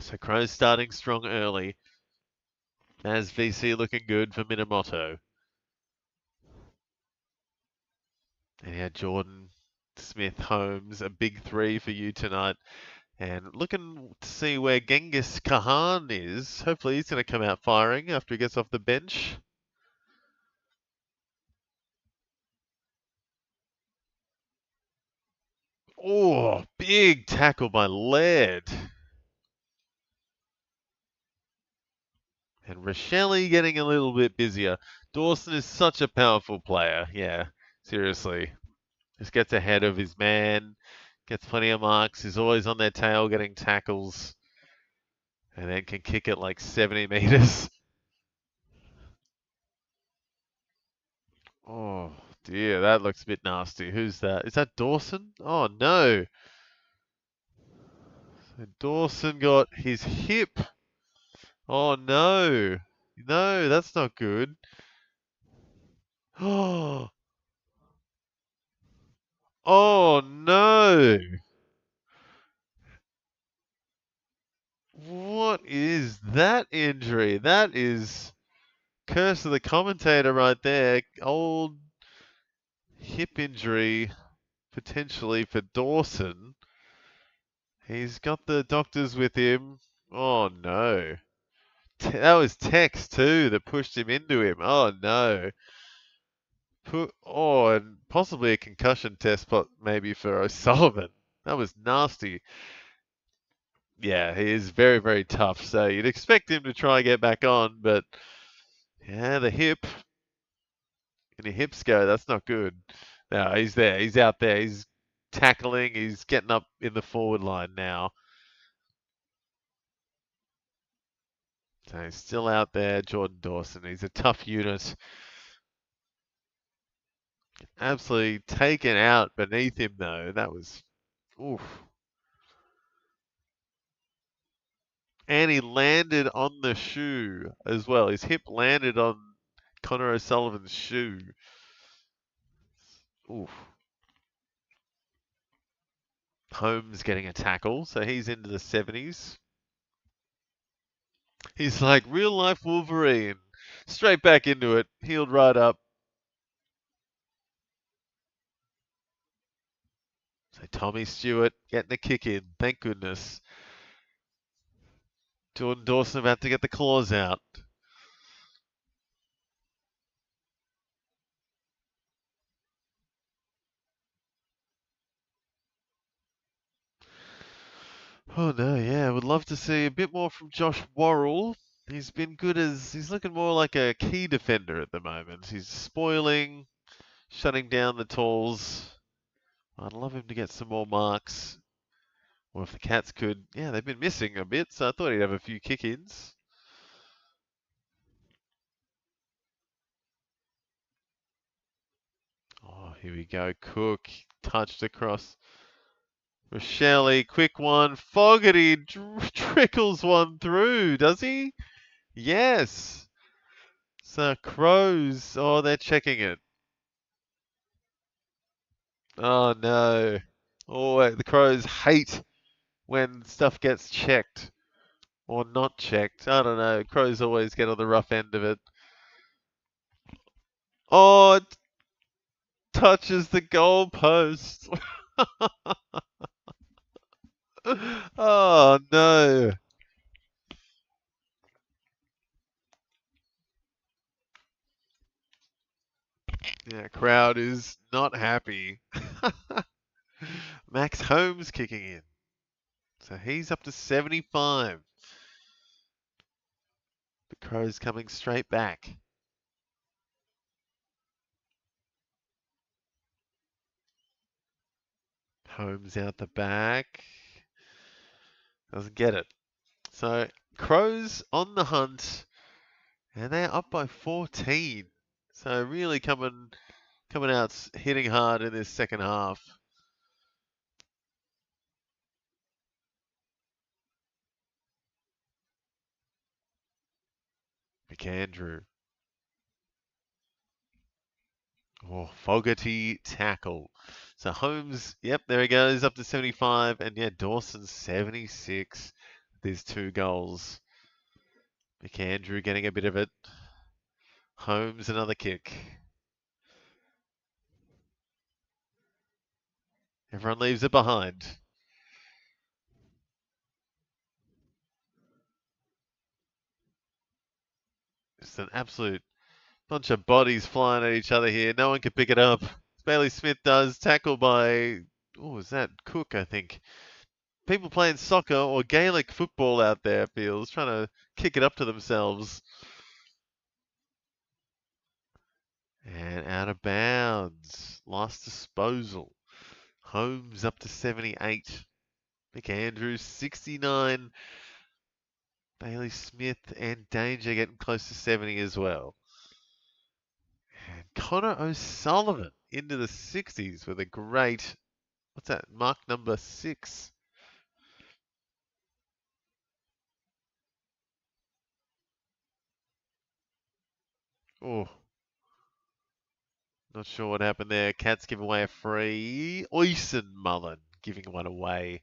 A: So Crows starting strong early. As VC looking good for Minamoto. And yeah, Jordan, Smith, Holmes, a big 3 for you tonight. And looking to see where Genghis Khan is. Hopefully he's going to come out firing after he gets off the bench. Oh, big tackle by Laird. And Rochelle getting a little bit busier. Dawson is such a powerful player. Yeah, seriously. Just gets ahead of his man, gets plenty of marks, is always on their tail getting tackles, and then can kick it like 70 meters. Oh, dear, that looks a bit nasty. Who's that? Is that Dawson? Oh, no. So Dawson got his hip. Oh, no. No, that's not good. Oh, oh no. What is that injury? That is curse of the commentator right there. Old hip injury potentially for Dawson. He's got the doctors with him. Oh no. That was Tex too that pushed him into him. Oh no. Oh, and possibly a concussion test, but maybe for O'Sullivan. That was nasty. Yeah, he is very, very tough. So you'd expect him to try and get back on, but yeah, the hip. And your hips go, that's not good. No, he's there. He's out there. He's tackling. He's getting up in the forward line now. So he's still out there, Jordan Dawson. He's a tough unit. Absolutely taken out beneath him, though. That was, oof. And he landed on the shoe as well. His hip landed on Connor O'Sullivan's shoe. Oof. Holmes getting a tackle, so he's into the 70s. He's like real life Wolverine. Straight back into it, healed right up. So Tommy Stewart getting a kick in, thank goodness. Jordan Dawson about to get the claws out. Oh no, yeah, I would love to see a bit more from Josh Worrell. He's been good he's looking more like a key defender at the moment. He's spoiling, shutting down the talls. I'd love him to get some more marks. Or if the Cats could, yeah, they've been missing a bit, so I thought he'd have a few kick-ins. Oh, here we go. Cook touched across. Rochelle, quick one. Fogarty trickles one through, does he? Yes. So Crows, oh, they're checking it. Oh no. Oh, the Crows hate when stuff gets checked or not checked. I don't know. Crows always get on the rough end of it. Oh, it touches the goalpost. Oh no. Max Holmes kicking in. So he's up to 75. The Crows coming straight back. Holmes out the back. Doesn't get it. So Crows on the hunt. And they're up by 14. So really coming out hitting hard in this second half. McAndrew. Oh, Fogarty tackle. So Holmes, yep, there he goes, up to 75. And yeah, Dawson 76. There's 2 goals. McAndrew getting a bit of it. Holmes, another kick. Everyone leaves it behind. It's an absolute bunch of bodies flying at each other here. No one can pick it up. Bailey Smith does. Tackle by, oh, is that Cook, I think. People playing soccer or Gaelic football out there, feels, trying to kick it up to themselves. And out of bounds. Lost disposal. Holmes up to 78. McAndrews 69. Bailey Smith and Danger getting close to 70 as well. And Connor O'Sullivan into the 60s with a great, what's that, mark number 6. Oh, not sure what happened there. Cats give away a free. Oyson Mullen giving one away.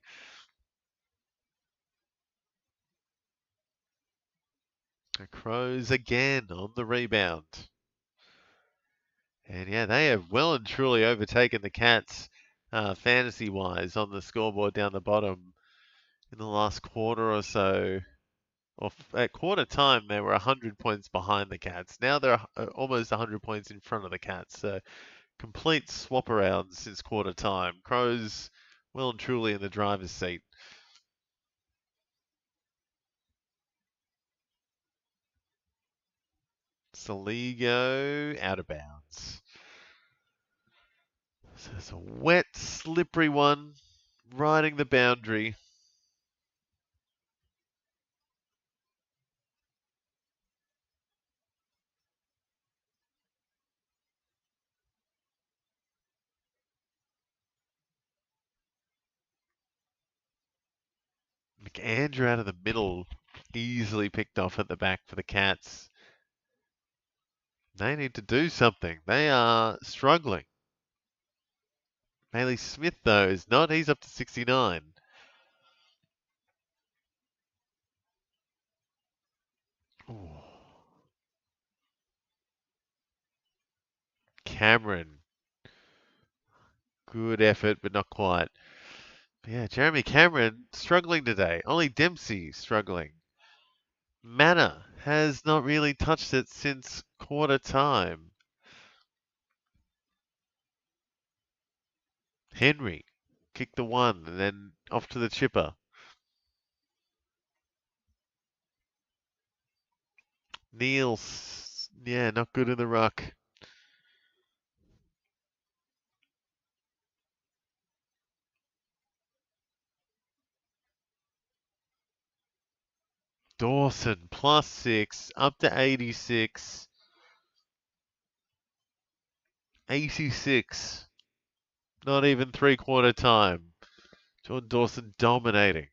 A: The Crows again on the rebound. And yeah, they have well and truly overtaken the Cats fantasy-wise on the scoreboard down the bottom in the last quarter or so. Or at quarter time, they were 100 points behind the Cats. Now they're almost 100 points in front of the Cats. So complete swap around since quarter time. Crows well and truly in the driver's seat. Saligo out of bounds. So it's a wet, slippery one, riding the boundary. McAndrew out of the middle, easily picked off at the back for the Cats. They need to do something. They are struggling. Bailey Smith, though, is not. He's up to 69. Ooh. Cameron. Good effort, but not quite. But yeah, Jeremy Cameron struggling today. Ollie Dempsey struggling. Manor has not really touched it since quarter time. Henry kicked the one and then off to the chipper. Neil, yeah, not good in the ruck. Dawson +6 up to 86. 86. Not even 3/4 time. Jordan Dawson dominating.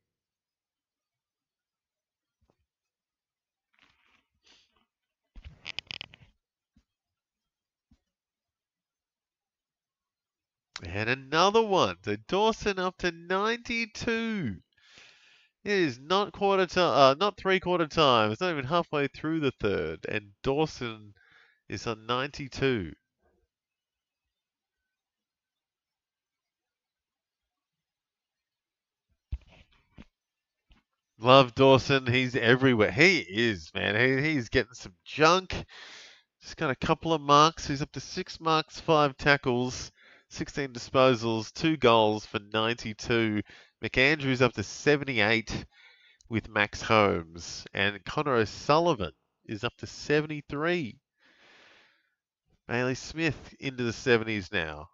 A: And another one. So Dawson up to 92. It is not quarter time, not 3/4 time. It's not even halfway through the third, and Dawson is on 92. Love Dawson. He's everywhere. He is, man. He's getting some junk. Just got a couple of marks. He's up to 6 marks, 5 tackles. 16 disposals, 2 goals for 92. McAndrew's up to 78 with Max Holmes. And Connor O'Sullivan is up to 73. Bailey Smith into the 70s now.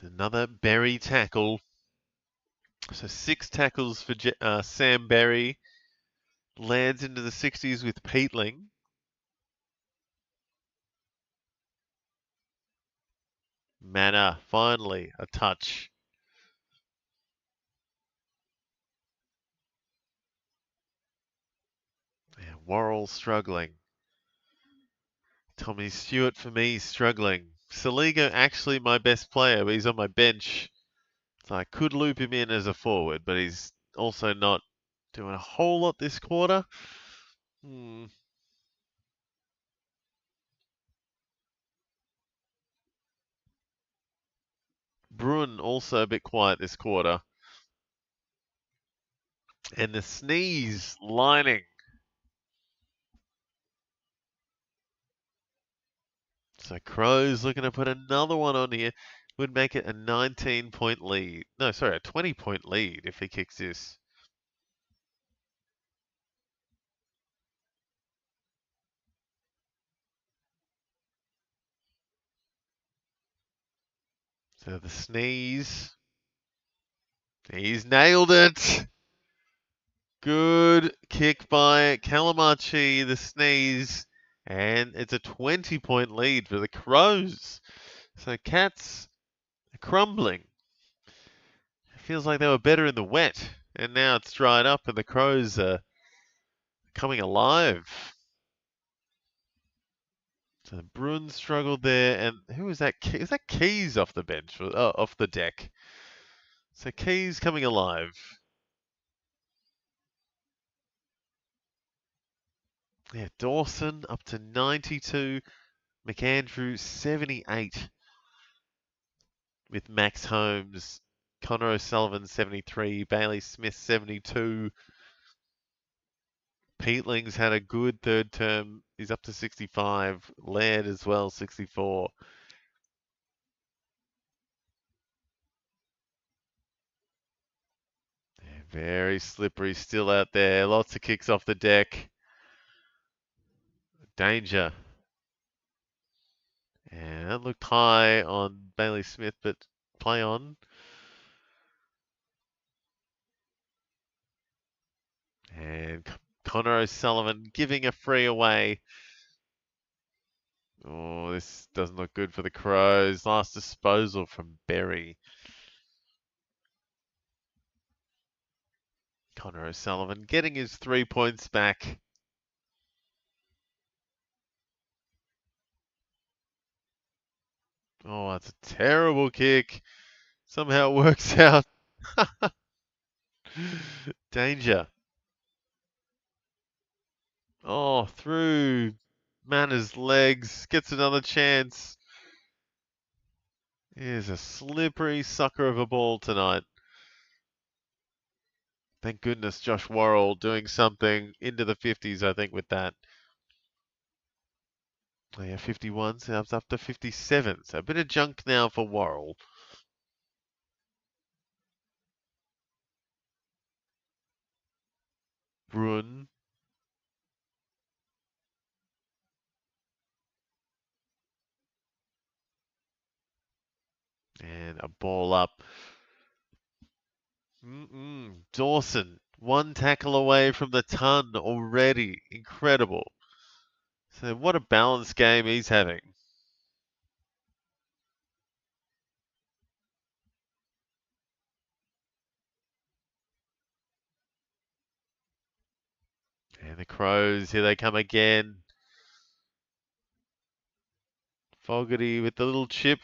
A: Another Berry tackle. So 6 tackles for Sam Berry. Lands into the 60s with Peatling. Manor, finally, a touch. Yeah, Worrell struggling. Tommy Stewart for me struggling. Saligo actually my best player, but he's on my bench. So I could loop him in as a forward, but he's also not doing a whole lot this quarter. Bruin also a bit quiet this quarter. And the sneeze lining. So Crows looking to put another one on here. Would make it a 19-point lead. No, sorry, a 20-point lead if he kicks this. So the sneeze. He's nailed it. Good kick by Calamachi, the sneeze. And it's a 20-point lead for the Crows. So Cats are crumbling. It feels like they were better in the wet. And now it's dried up and the Crows are coming alive. So the Bruins struggled there. And who was that? Is that Keys off the bench? Oh, off the deck. So Keys coming alive. Yeah, Dawson up to 92. McAndrew 78 with Max Holmes. Connor O'Sullivan 73. Bailey Smith 72. Peatling's had a good third term. He's up to 65. Laird as well, 64. Yeah, very slippery still out there. Lots of kicks off the deck. Danger. And that looked high on Bailey Smith, but play on. And Connor O'Sullivan giving a free away. Oh, this doesn't look good for the Crows. Last disposal from Berry. Connor O'Sullivan getting his 3 points back. Oh, that's a terrible kick. Somehow it works out. Danger. Oh, through Manners' legs. Gets another chance. Here's a slippery sucker of a ball tonight. Thank goodness Josh Worrell doing something into the 50s, I think, with that. Oh, yeah, 51, so it's up to 57. So a bit of junk now for Worrell. Bruin. And a ball up. Dawson, 1 tackle away from the ton already. Incredible. So what a balanced game he's having. And the Crows, here they come again. Fogarty with the little chip.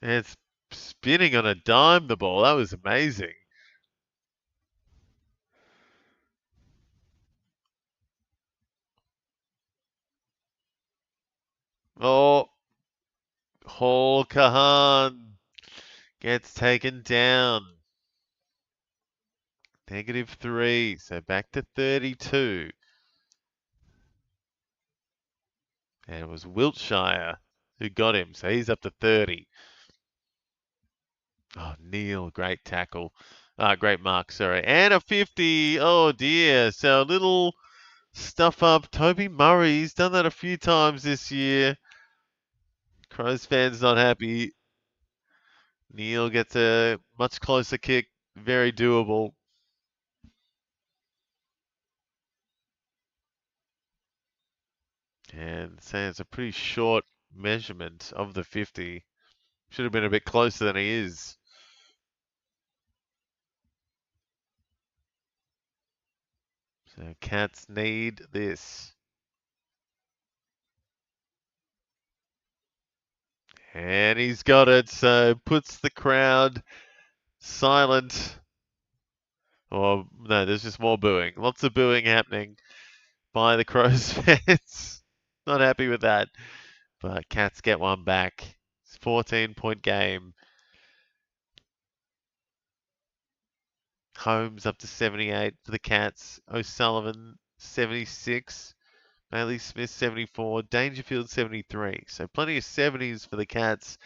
A: And it's spinning on a dime, the ball. That was amazing. Oh, Hall Kahan gets taken down. -3, so back to 32. And it was Wiltshire who got him, so he's up to 30. Oh, Neil, great tackle. Great mark, sorry. And a 50. Oh, dear. So a little stuff up. Toby Murray's done that a few times this year. Crows fans not happy. Neil gets a much closer kick. Very doable. And saying it's a pretty short measurement of the 50. Should have been a bit closer than he is. So Cats need this. And he's got it, so puts the crowd silent. Or, no, there's just more booing. Lots of booing happening by the Crows fans. Not happy with that. But Cats get one back. It's a 14-point game. Holmes up to 78 for the Cats. O'Sullivan 76. Bailey Smith 74. Dangerfield 73. So plenty of 70s for the Cats.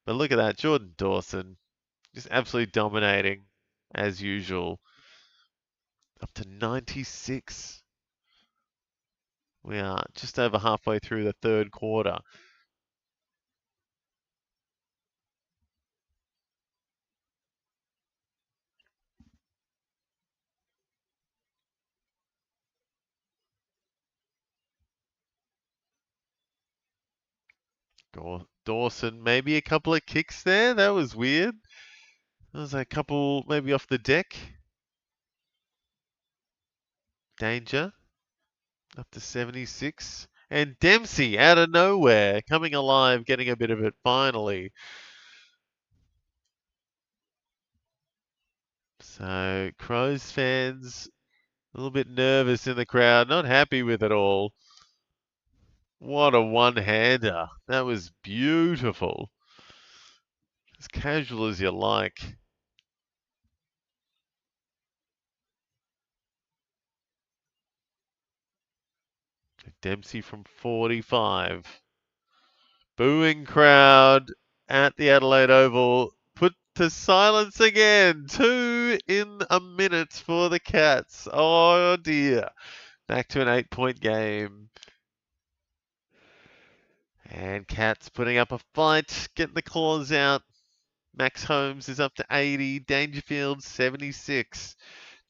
A: But look at that. Jordan Dawson just absolutely dominating as usual. Up to 96. We are just over halfway through the third quarter. Dawson, maybe a couple of kicks there. That was weird. There was a couple maybe off the deck. Danger up to 76. And Dempsey out of nowhere, coming alive, getting a bit of it finally. So Crows fans a little bit nervous in the crowd, not happy with it all. What a one-hander. That was beautiful. As casual as you like. Dempsey from 45. Booing crowd at the Adelaide Oval. Put to silence again. 2 in a minute for the Cats. Oh dear. Back to an 8-point game. And Cats putting up a fight, getting the claws out. Max Holmes is up to 80. Dangerfield 76.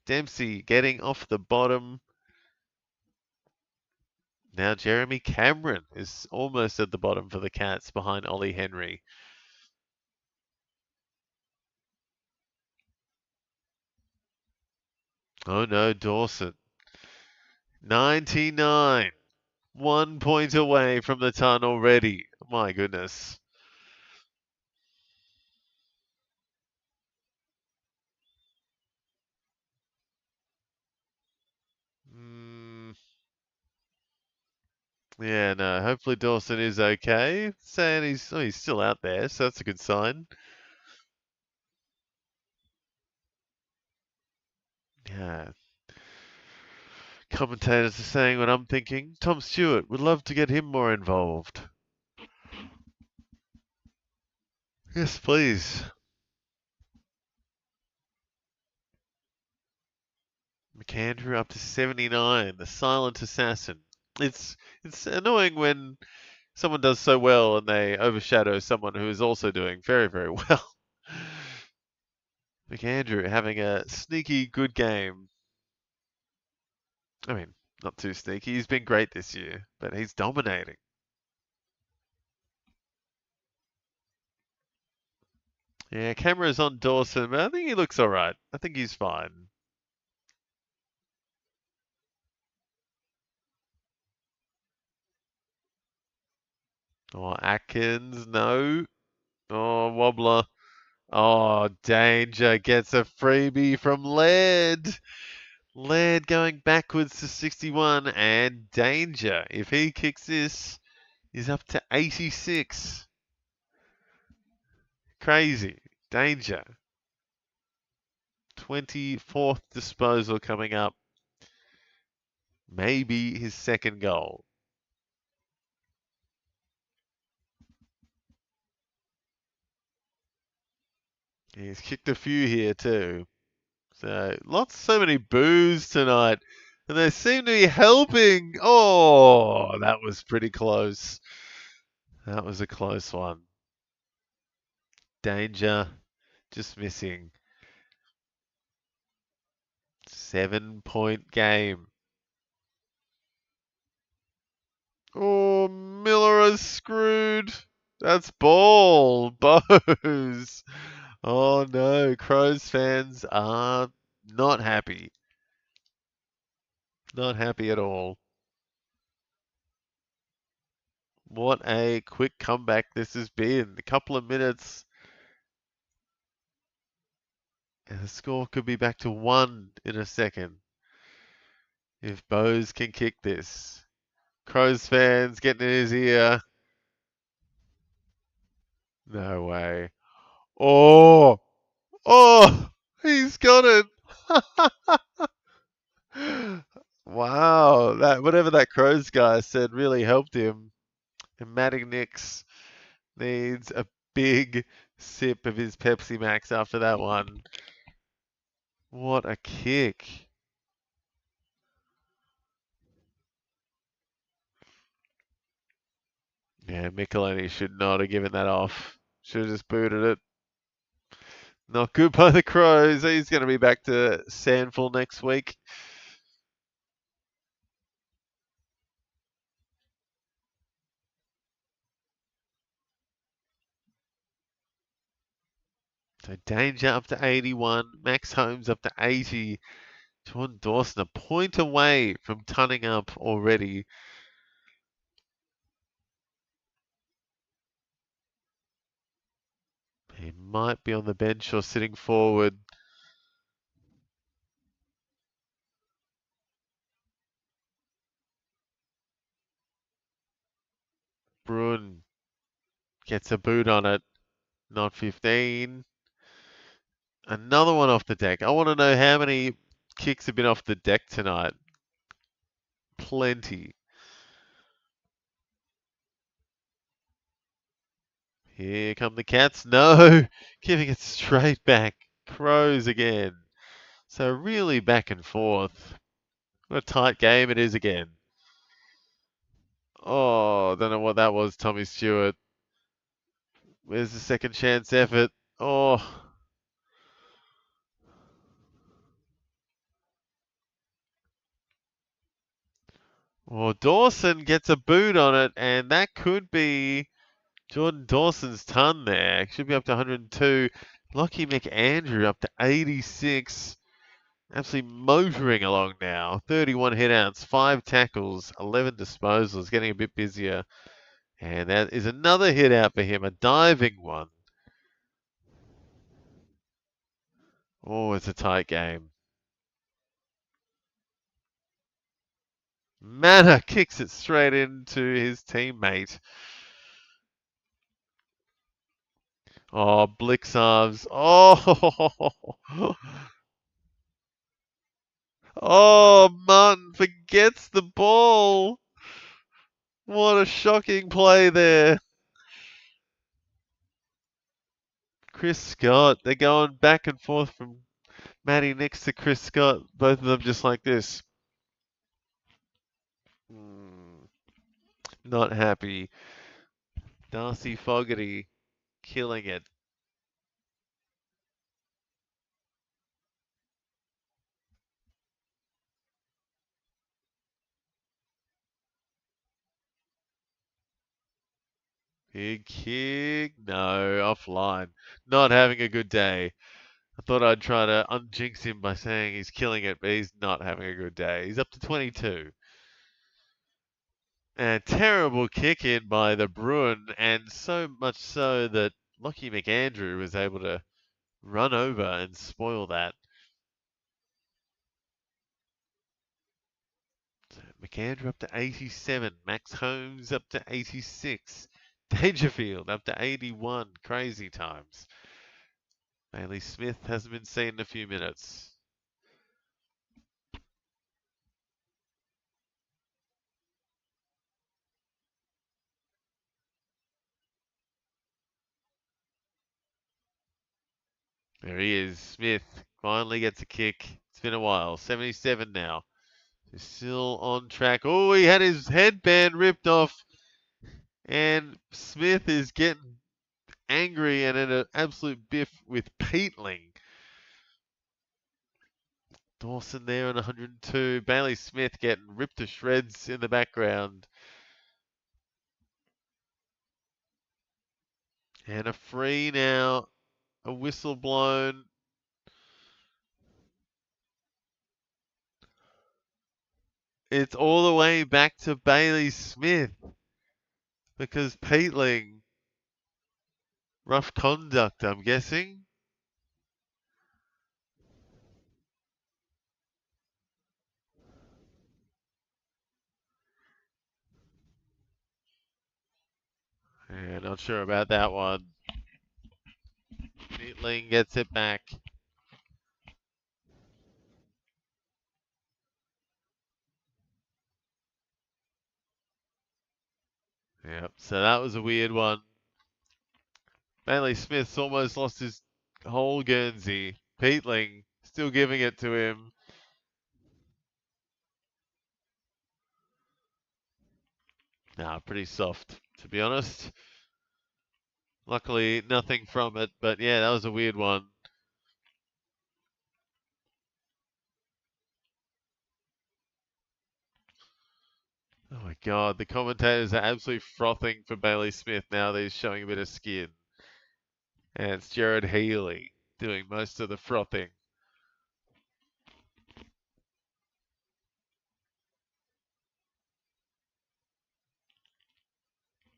A: Dempsey getting off the bottom. Now Jeremy Cameron is almost at the bottom for the Cats behind Ollie Henry. Oh no, Dawson. 99. 1 point away from the ton already. My goodness. Yeah, no. Hopefully Dawson is okay. Saying he's still out there, so that's a good sign. Yeah. Commentators are saying what I'm thinking. Tom Stewart would love to get him more involved. Yes, please. McAndrew up to 79, the silent assassin. It's annoying when someone does so well and they overshadow someone who is also doing very, very well. McAndrew having a sneaky good game. I mean, not too sneaky. He's been great this year, but he's dominating. Yeah, camera's on Dawson, but I think he looks all right. I think he's fine. Oh, Atkins, no. Oh, Wobbler. Oh, Danger gets a freebie from Laird. Laird going backwards to 61, and Danger, if he kicks this, is up to 86. Crazy. Danger. 24th disposal coming up. Maybe his second goal. He's kicked a few here too. So many boos tonight. And they seem to be helping. Oh, that was pretty close. That was a close one. Danger just missing. 7-point game. Oh, Miller is screwed. That's ball. Bose. Oh no, Crows fans are not happy. Not happy at all. What a quick comeback this has been. A couple of minutes, and the score could be back to 1 in a second. If Bose can kick this. Crows fans getting in his ear. No way. Oh! Oh! He's got it! Wow, that whatever that Crows guy said really helped him. And Matty Nix needs a big sip of his Pepsi Max after that one. What a kick. Yeah, Michelini should not have given that off. Should have just booted it. Not good by the Crows. He's going to be back to Sandful next week. So Danger up to 81. Max Holmes up to 80. Jordan Dawson a point away from tunning up already. He might be on the bench or sitting forward. Bruin gets a boot on it. Not 15. Another one off the deck. I want to know how many kicks have been off the deck tonight. Plenty. Here come the Cats. No, giving it straight back. Crows again. So really back and forth. What a tight game it is again. Oh, don't know what that was, Tommy Stewart. Where's the second chance effort? Oh. Well, Dawson gets a boot on it, and that could be Jordan Dawson's ton there. Should be up to 102. Lockie McAndrew up to 86. Absolutely motoring along now. 31 hitouts, 5 tackles, 11 disposals. Getting a bit busier. And that is another hit out for him, a diving one. Oh, it's a tight game. Manor kicks it straight into his teammate. Oh, Blixarves. Oh, oh, Martin forgets the ball. What a shocking play there. Chris Scott. They're going back and forth from Matty next to Chris Scott. Both of them just like this. Not happy. Darcy Fogarty killing it. Big kick. No, offline. Not having a good day. I thought I'd try to unjinx him by saying he's killing it, but he's not having a good day. He's up to 22. And terrible kick in by the Bruin, and so much so that Lockie McAndrew was able to run over and spoil that. So McAndrew up to 87. Max Holmes up to 86. Dangerfield up to 81. Crazy times. Bailey Smith hasn't been seen in a few minutes. There he is. Smith finally gets a kick. It's been a while. 77 now. He's still on track. Oh, he had his headband ripped off. And Smith is getting angry and in an absolute biff with Peatling. Dawson there on 102. Bailey Smith getting ripped to shreds in the background. And a free now. A whistle blown. It's all the way back to Bailey Smith. Because Peatling, rough conduct, I'm guessing. Yeah, not sure about that one. Peatling gets it back. Yep, so that was a weird one. Bailey Smith's almost lost his whole Guernsey. Peatling still giving it to him. Nah, pretty soft, to be honest. Luckily, nothing from it, but yeah, that was a weird one. Oh my god, the commentators are absolutely frothing for Bailey Smith now that he's showing a bit of skin. And it's Jared Healy doing most of the frothing.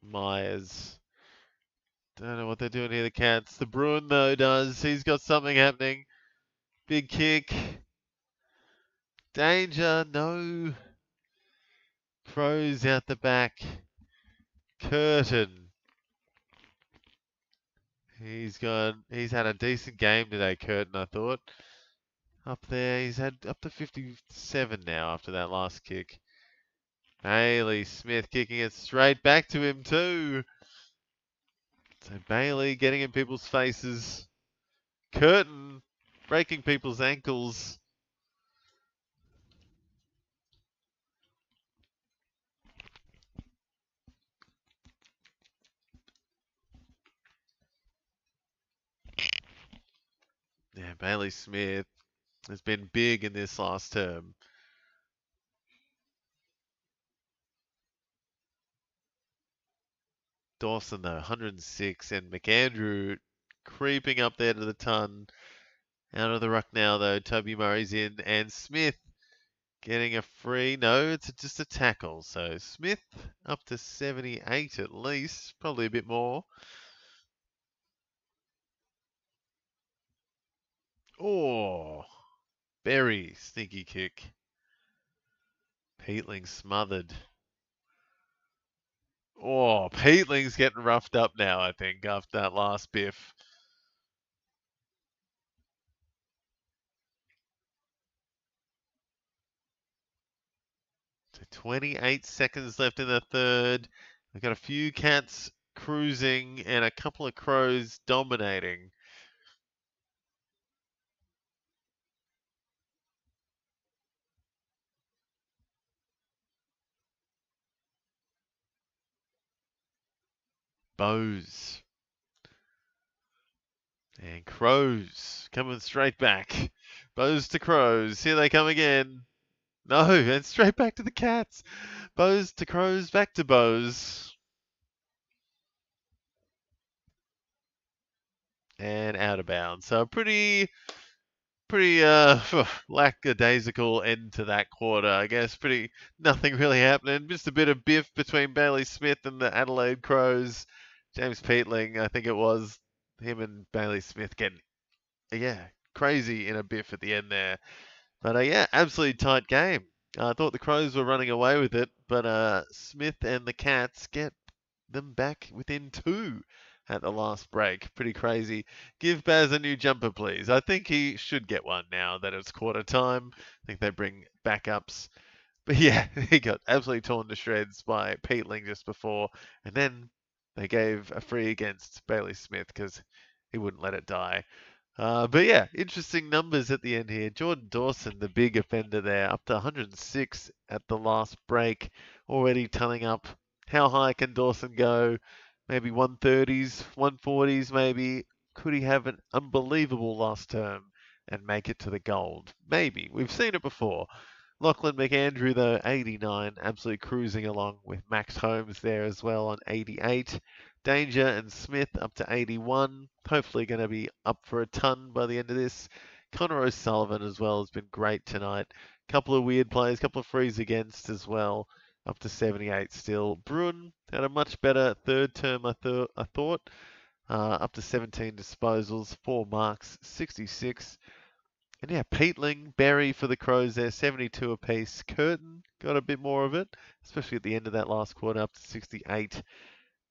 A: Myers. Don't know what they're doing here, the Cats. The Bruin, though, does. He's got something happening. Big kick. Danger. No. Crows out the back. Curtin. He's had a decent game today, Curtin, I thought. Up there, he's had up to 57 now after that last kick. Bailey Smith kicking it straight back to him too. So Bailey getting in people's faces. Curtin breaking people's ankles. Yeah, Bailey Smith has been big in this last term. Dawson though, 106, and McAndrew creeping up there to the ton. Out of the ruck now though, Toby Murray's in, and Smith getting a free. No, it's just a tackle. So Smith up to 78 at least, probably a bit more. Oh, very sneaky kick. Peatling smothered. Oh, Peatling's getting roughed up now, I think, after that last biff. So 28 seconds left in the third. We've got a few Cats cruising and a couple of Crows dominating. Bows. And Crows coming straight back. Bows to Crows. Here they come again. No, and straight back to the Cats. Bows to Crows, back to Bows. And out of bounds. So pretty lackadaisical end to that quarter. I guess nothing really happening. Just a bit of biff between Bailey Smith and the Adelaide Crows. James Peatling, I think it was him and Bailey Smith getting yeah, crazy in a biff at the end there. But yeah, absolutely tight game. I thought the Crows were running away with it, but Smith and the Cats get them back within two at the last break. Pretty crazy. Give Baz a new jumper, please. I think he should get one now that it's quarter time. I think they bring backups. But yeah, he got absolutely torn to shreds by Peatling just before, and then they gave a free against Bailey Smith because he wouldn't let it die. But yeah, interesting numbers at the end here. Jordan Dawson, the big offender there, up to 106 at the last break, already tunning up. How high can Dawson go? Maybe 130s, 140s, maybe. Could he have an unbelievable last term and make it to the gold? Maybe. We've seen it before. Lachlan McAndrew, though, 89, absolutely cruising along with Max Holmes there as well on 88. Danger and Smith up to 81. Hopefully going to be up for a ton by the end of this. Connor O'Sullivan as well has been great tonight. Couple of weird plays, couple of frees against as well. Up to 78 still. Bruin had a much better third term, I thought. Up to 17 disposals, 4 marks, 66. And yeah, Peatling, Berry for the Crows there, 72 apiece. Curtin got a bit more of it, especially at the end of that last quarter, up to 68.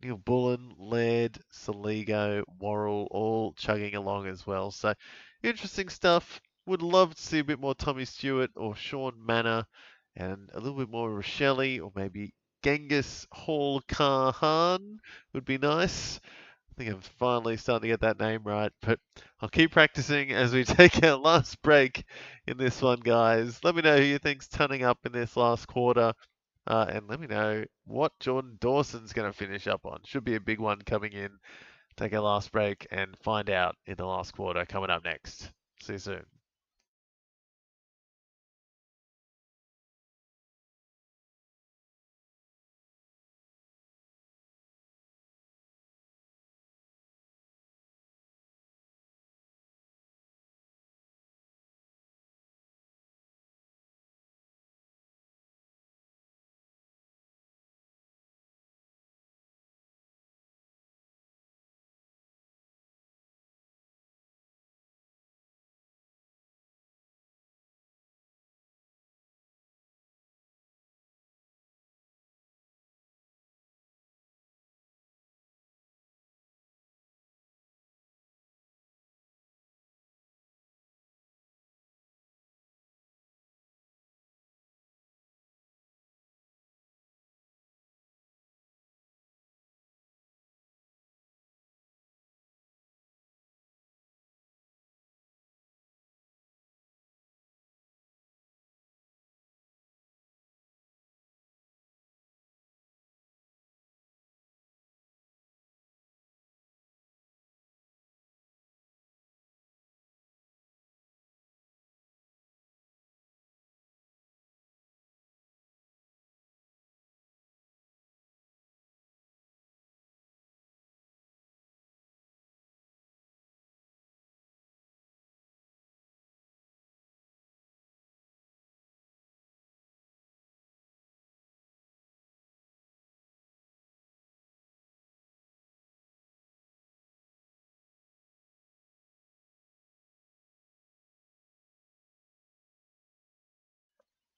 A: Neil Bullen, Laird, Saligo, Worrell, all chugging along as well. So interesting stuff. Would love to see a bit more Tommy Stewart or Sean Manor and a little bit more Rochelle or maybe Genghis Hall Kahan would be nice. I think I'm finally starting to get that name right, but I'll keep practicing as we take our last break in this one, guys. Let me know who you think's turning up in this last quarter. And let me know what Jordan Dawson's going to finish up on. Should be a big one coming in. Take our last break and find out in the last quarter coming up next. See you soon.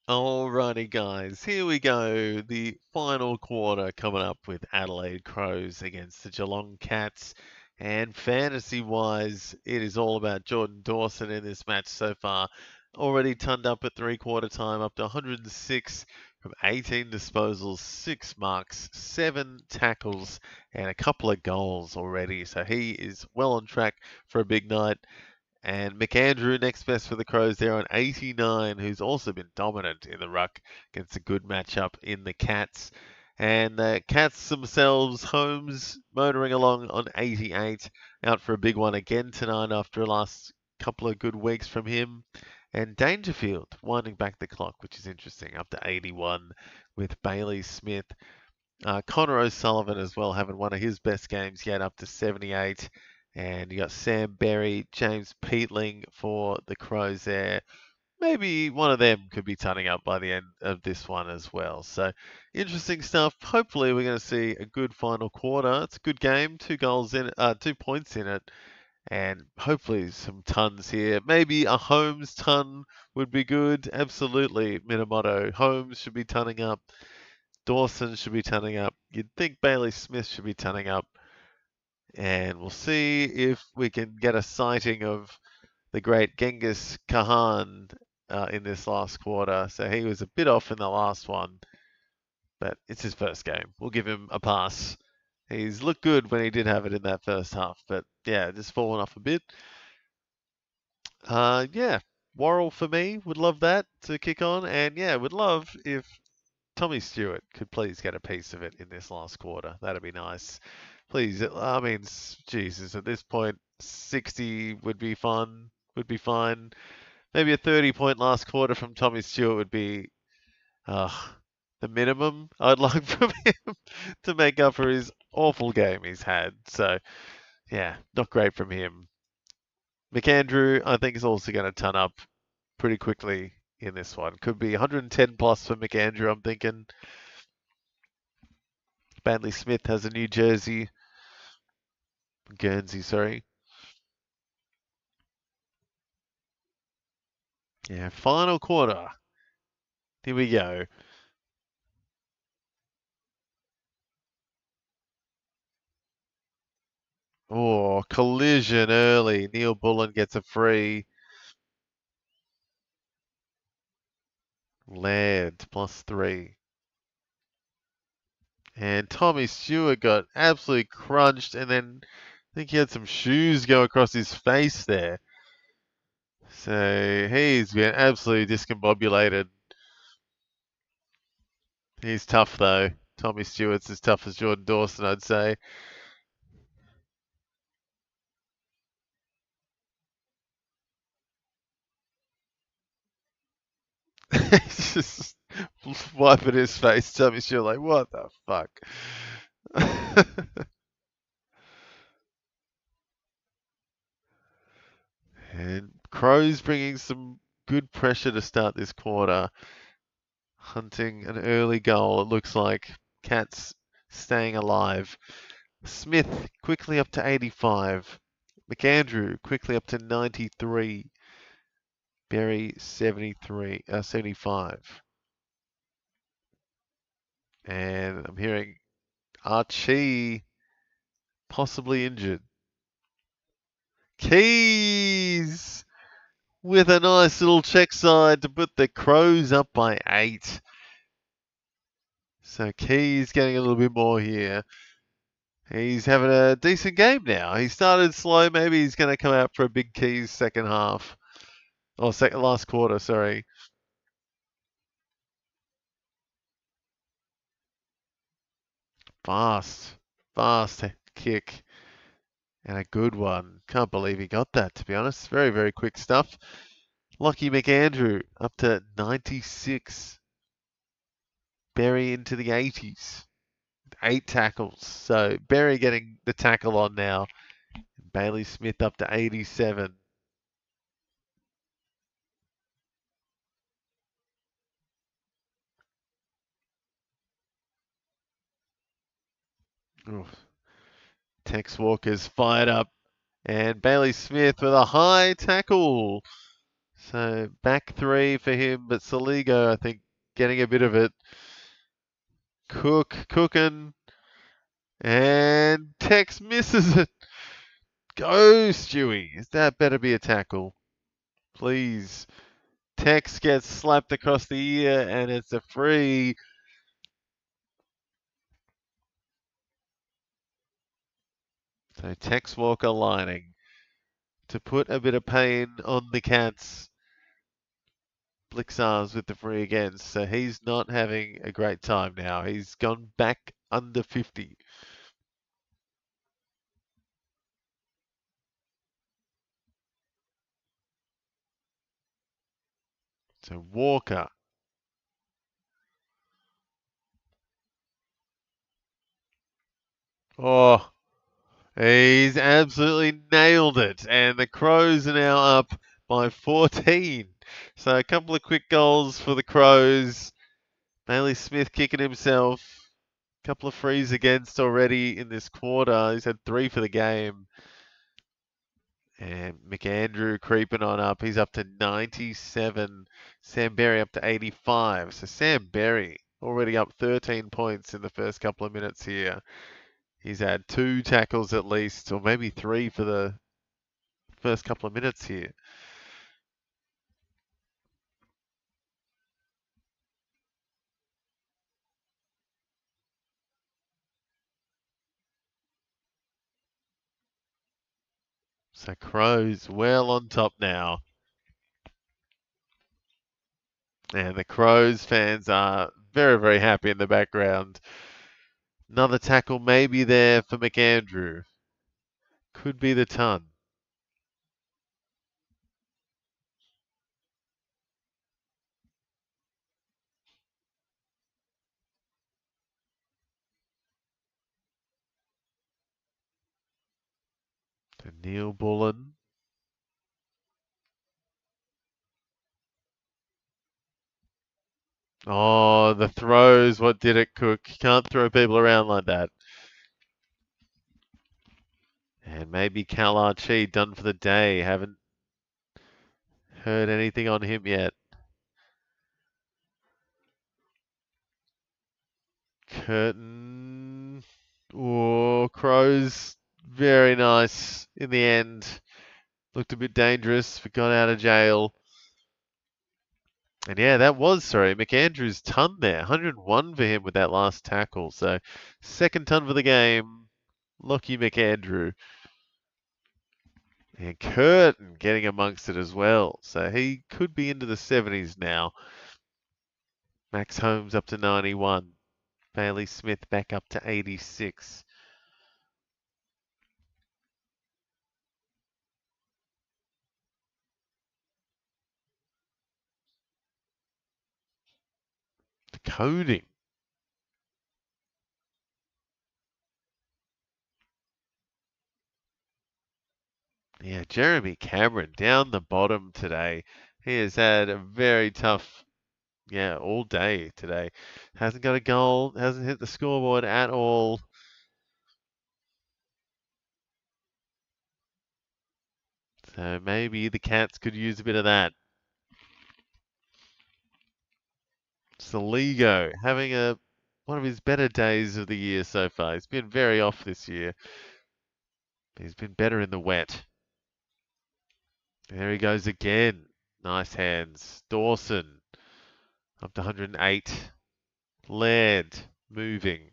A: Alrighty, guys, here we go. The final quarter coming up with Adelaide Crows against the Geelong Cats. And fantasy wise, it is all about Jordan Dawson in this match so far. Already turned up at three-quarter time, up to 106 from 18 disposals, 6 marks, 7 tackles, and a couple of goals already. So he is well on track for a big night. And McAndrew next best for the Crows there on 89, who's also been dominant in the ruck against a good matchup in the Cats. And the Cats themselves, Holmes motoring along on 88, out for a big one again tonight after a last couple of good weeks from him. And Dangerfield winding back the clock, which is interesting, up to 81 with Bailey Smith. Connor O'Sullivan as well, having one of his best games yet, up to 78. And you got Sam Berry, James Peatling for the Crows there. Maybe one of them could be turning up by the end of this one as well. So interesting stuff. Hopefully we're going to see a good final quarter. It's a good game, 2 goals in it, 2 points in it. And hopefully some tons here. Maybe a Holmes ton would be good. Absolutely, Minamoto. Holmes should be tunning up. Dawson should be tunning up. You'd think Bailey Smith should be tunning up. And we'll see if we can get a sighting of the great Genghis Khan in this last quarter. So he was a bit off in the last one, but it's his first game. We'll give him a pass. He's looked good when he did have it in that first half, but yeah, just fallen off a bit. Yeah, Worrell for me, would love that to kick on, and yeah, would love if Tommy Stewart could please get a piece of it in this last quarter. That'd be nice. Please, I mean, Jesus, at this point, 60 would be fun, would be fine. Maybe a 30-point last quarter from Tommy Stewart would be uh, the minimum I'd like from him to make up for his awful game he's had. So, yeah, not great from him. McAndrew, I think, is also going to turn up pretty quickly in this one. Could be 110 plus for McAndrew, I'm thinking. Bailey Smith has a new jersey. Guernsey, sorry. Yeah, final quarter. Here we go. Oh, collision early. Neil Bullen gets a free. Laird +3. And Tommy Stewart got absolutely crunched, and then I think he had some shoes go across his face there. So he's been absolutely discombobulated. He's tough though. Tommy Stewart's as tough as Jordan Dawson, I'd say. He's just wiping his face. Tommy Stewart like, what the fuck? And Crows bringing some good pressure to start this quarter. Hunting an early goal, it looks like. Cats staying alive. Smith quickly up to 85. McAndrew quickly up to 93. Berry 75. And I'm hearing Archie possibly injured. Keys with a nice little check side to put the Crows up by 8. So Keys getting a little bit more here. He's having a decent game now. He started slow. Maybe he's going to come out for a big Keys second half. Or last quarter, sorry. Fast kick. And a good one. Can't believe he got that, to be honest. Very, very quick stuff. Lockie McAndrew up to 96. Berry into the 80s. 8 tackles. So Berry getting the tackle on now. Bailey Smith up to 87. Oof. Tex Walker's fired up. And Bailey Smith with a high tackle. So back 3 for him, but Saligo, I think, getting a bit of it. Cooking. And Tex misses it. Go, Stewie. That better be a tackle. Please. Tex gets slapped across the ear, and it's a free. So Tex Walker lining to put a bit of pain on the Cats. Blixars with the free again, so he's not having a great time now. He's gone back under 50. So Walker. Oh, he's absolutely nailed it. And the Crows are now up by 14. So a couple of quick goals for the Crows. Bailey Smith kicking himself. A couple of frees against already in this quarter. He's had 3 for the game. And McAndrew creeping on up. He's up to 97. Sam Berry up to 85. So Sam Berry already up 13 points in the first couple of minutes here. He's had 2 tackles at least, or maybe 3 for the first couple of minutes here. So Crows well on top now. And the Crows fans are very, very happy in the background. Another tackle may be there for McAndrew. Could be the ton. To Neil Bullen. Oh, the throws. What did it, Cook? You can't throw people around like that. And maybe Cal Archie done for the day. Haven't heard anything on him yet. Curtin. Oh, Crows. Very nice in the end. Looked a bit dangerous, but got out of jail. And yeah, that was, sorry, McAndrew's ton there. 101 for him with that last tackle. So, second ton for the game. Lucky McAndrew. And Curtin getting amongst it as well. So, he could be into the 70s now. Max Holmes up to 91. Bailey Smith back up to 86. The coding. Yeah, Jeremy Cameron down the bottom today. He has had a very tough, all day today. Hasn't got a goal, hasn't hit the scoreboard at all. So maybe the Cats could use a bit of that. Saligo having one of his better days of the year so far. He's been very off this year. He's been better in the wet. There he goes again. Nice hands. Dawson up to 108. Laird moving.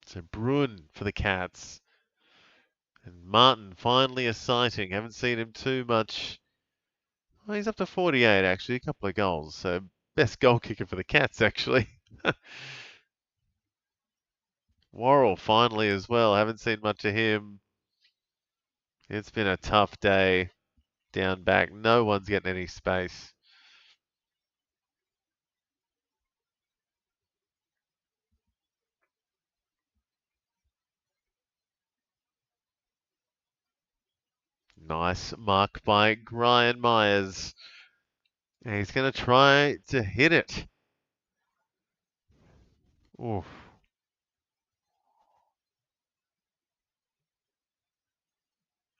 A: So Bruin for the Cats. And Martin finally a sighting. Haven't seen him too much. Well, he's up to 48 actually. A couple of goals. So best goal kicker for the Cats actually. Worrell finally as well. Haven't seen much of him. It's been a tough day down back. No one's getting any space. Nice mark by Brian Myers. And he's going to try to hit it. Oof.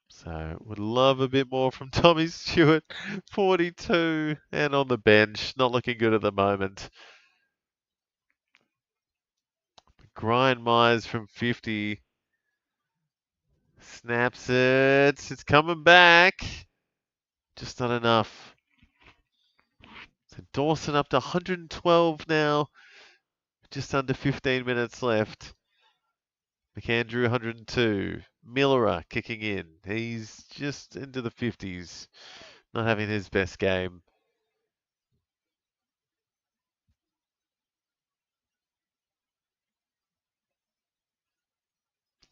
A: So would love a bit more from Tommy Stewart. 42 and on the bench. Not looking good at the moment. Brian Myers from 50. Snaps it. It's coming back. Just not enough. So Dawson up to 112 now. Just under 15 minutes left. McAndrew 102. Miller kicking in. He's just into the 50s. Not having his best game.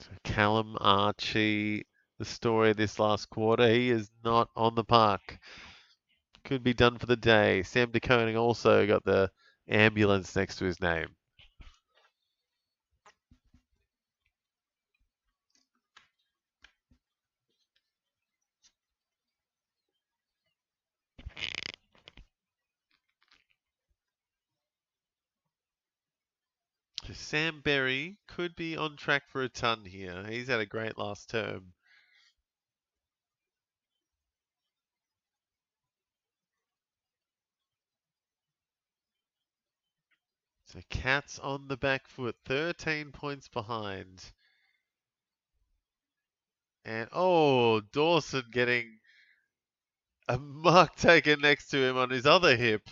A: So Callum Archie, the story of this last quarter, he is not on the park. Could be done for the day. Sam DeConing also got the ambulance next to his name. Sam Berry could be on track for a ton here. He's had a great last term. So Cats on the back foot, 13 points behind. And Dawson getting a mark taken next to him on his other hip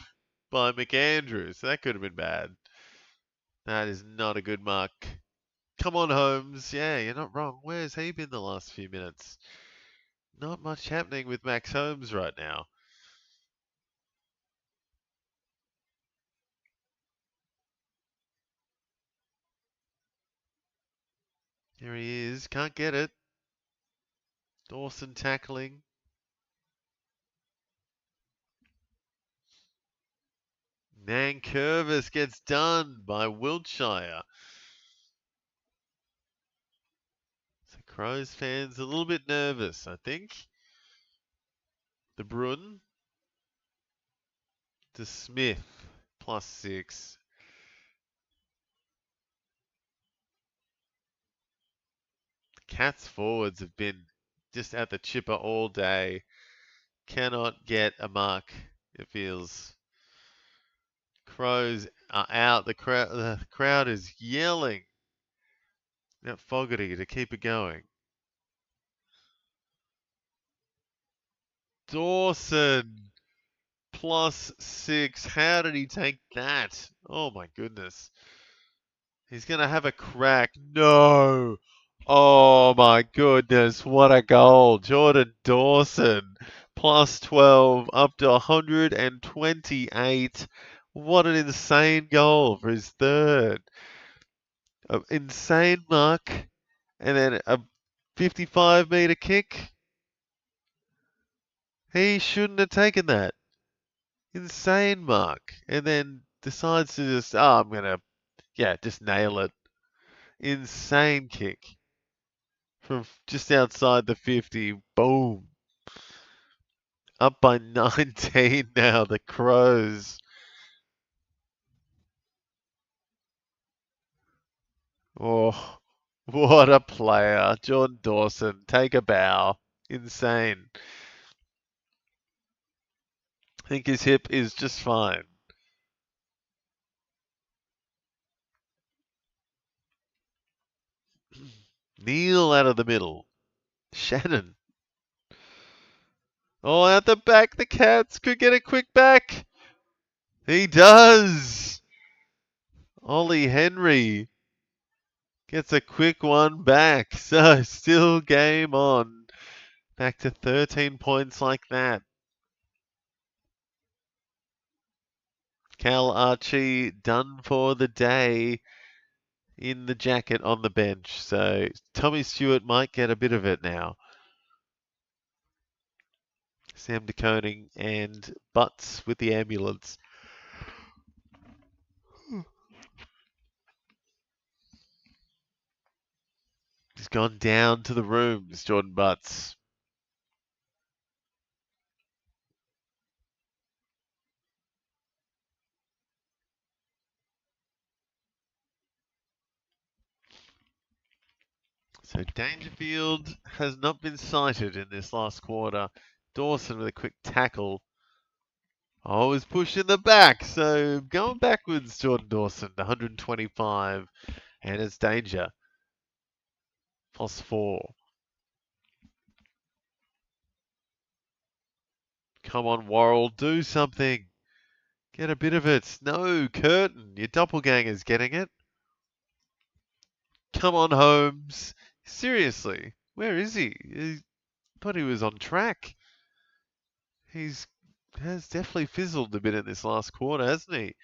A: by McAndrews. That could have been bad. That is not a good mark. Come on, Holmes. Yeah, you're not wrong. Where's he been the last few minutes? Not much happening with Max Holmes right now. Here he is. Can't get it. Dawson tackling. Nankervis gets done by Wiltshire. So Crows fans a little bit nervous, I think. De Bruin to Smith, +6. Cats forwards have been just at the chipper all day. Cannot get a mark, it feels. Crows are out. The crowd is yelling at Fogarty to keep it going. Dawson, +6. How did he take that? Oh my goodness. He's going to have a crack. No. Oh my goodness. What a goal. Jordan Dawson, +12 up to 128. What an insane goal for his third. An insane mark. And then a 55-meter kick. He shouldn't have taken that. Insane mark. And then decides to just, I'm going to, just nail it. Insane kick. From just outside the 50. Boom. Up by 19 now, the Crows. Oh, what a player. Jordan Dawson, take a bow. Insane. I think his hip is just fine. Neil out of the middle. Shannon. Oh, out the back, the Cats could get a quick back. He does. Ollie Henry gets a quick one back. So still game on. Back to 13 points like that. Cal Archie done for the day in the jacket on the bench. So Tommy Stewart might get a bit of it now. Sam DeConing and Butts with the ambulance. He's gone down to the rooms, Jordan Butts. So Dangerfield has not been sighted in this last quarter. Dawson with a quick tackle. Oh, was pushed in the back. So going backwards, Jordan Dawson, 125. And it's danger. +4. Come on, Worrell, do something. Get a bit of it. No, Curtin, your doppelganger's getting it. Come on, Holmes. Seriously, where is he? He thought he was on track. He's has definitely fizzled a bit in this last quarter, hasn't he?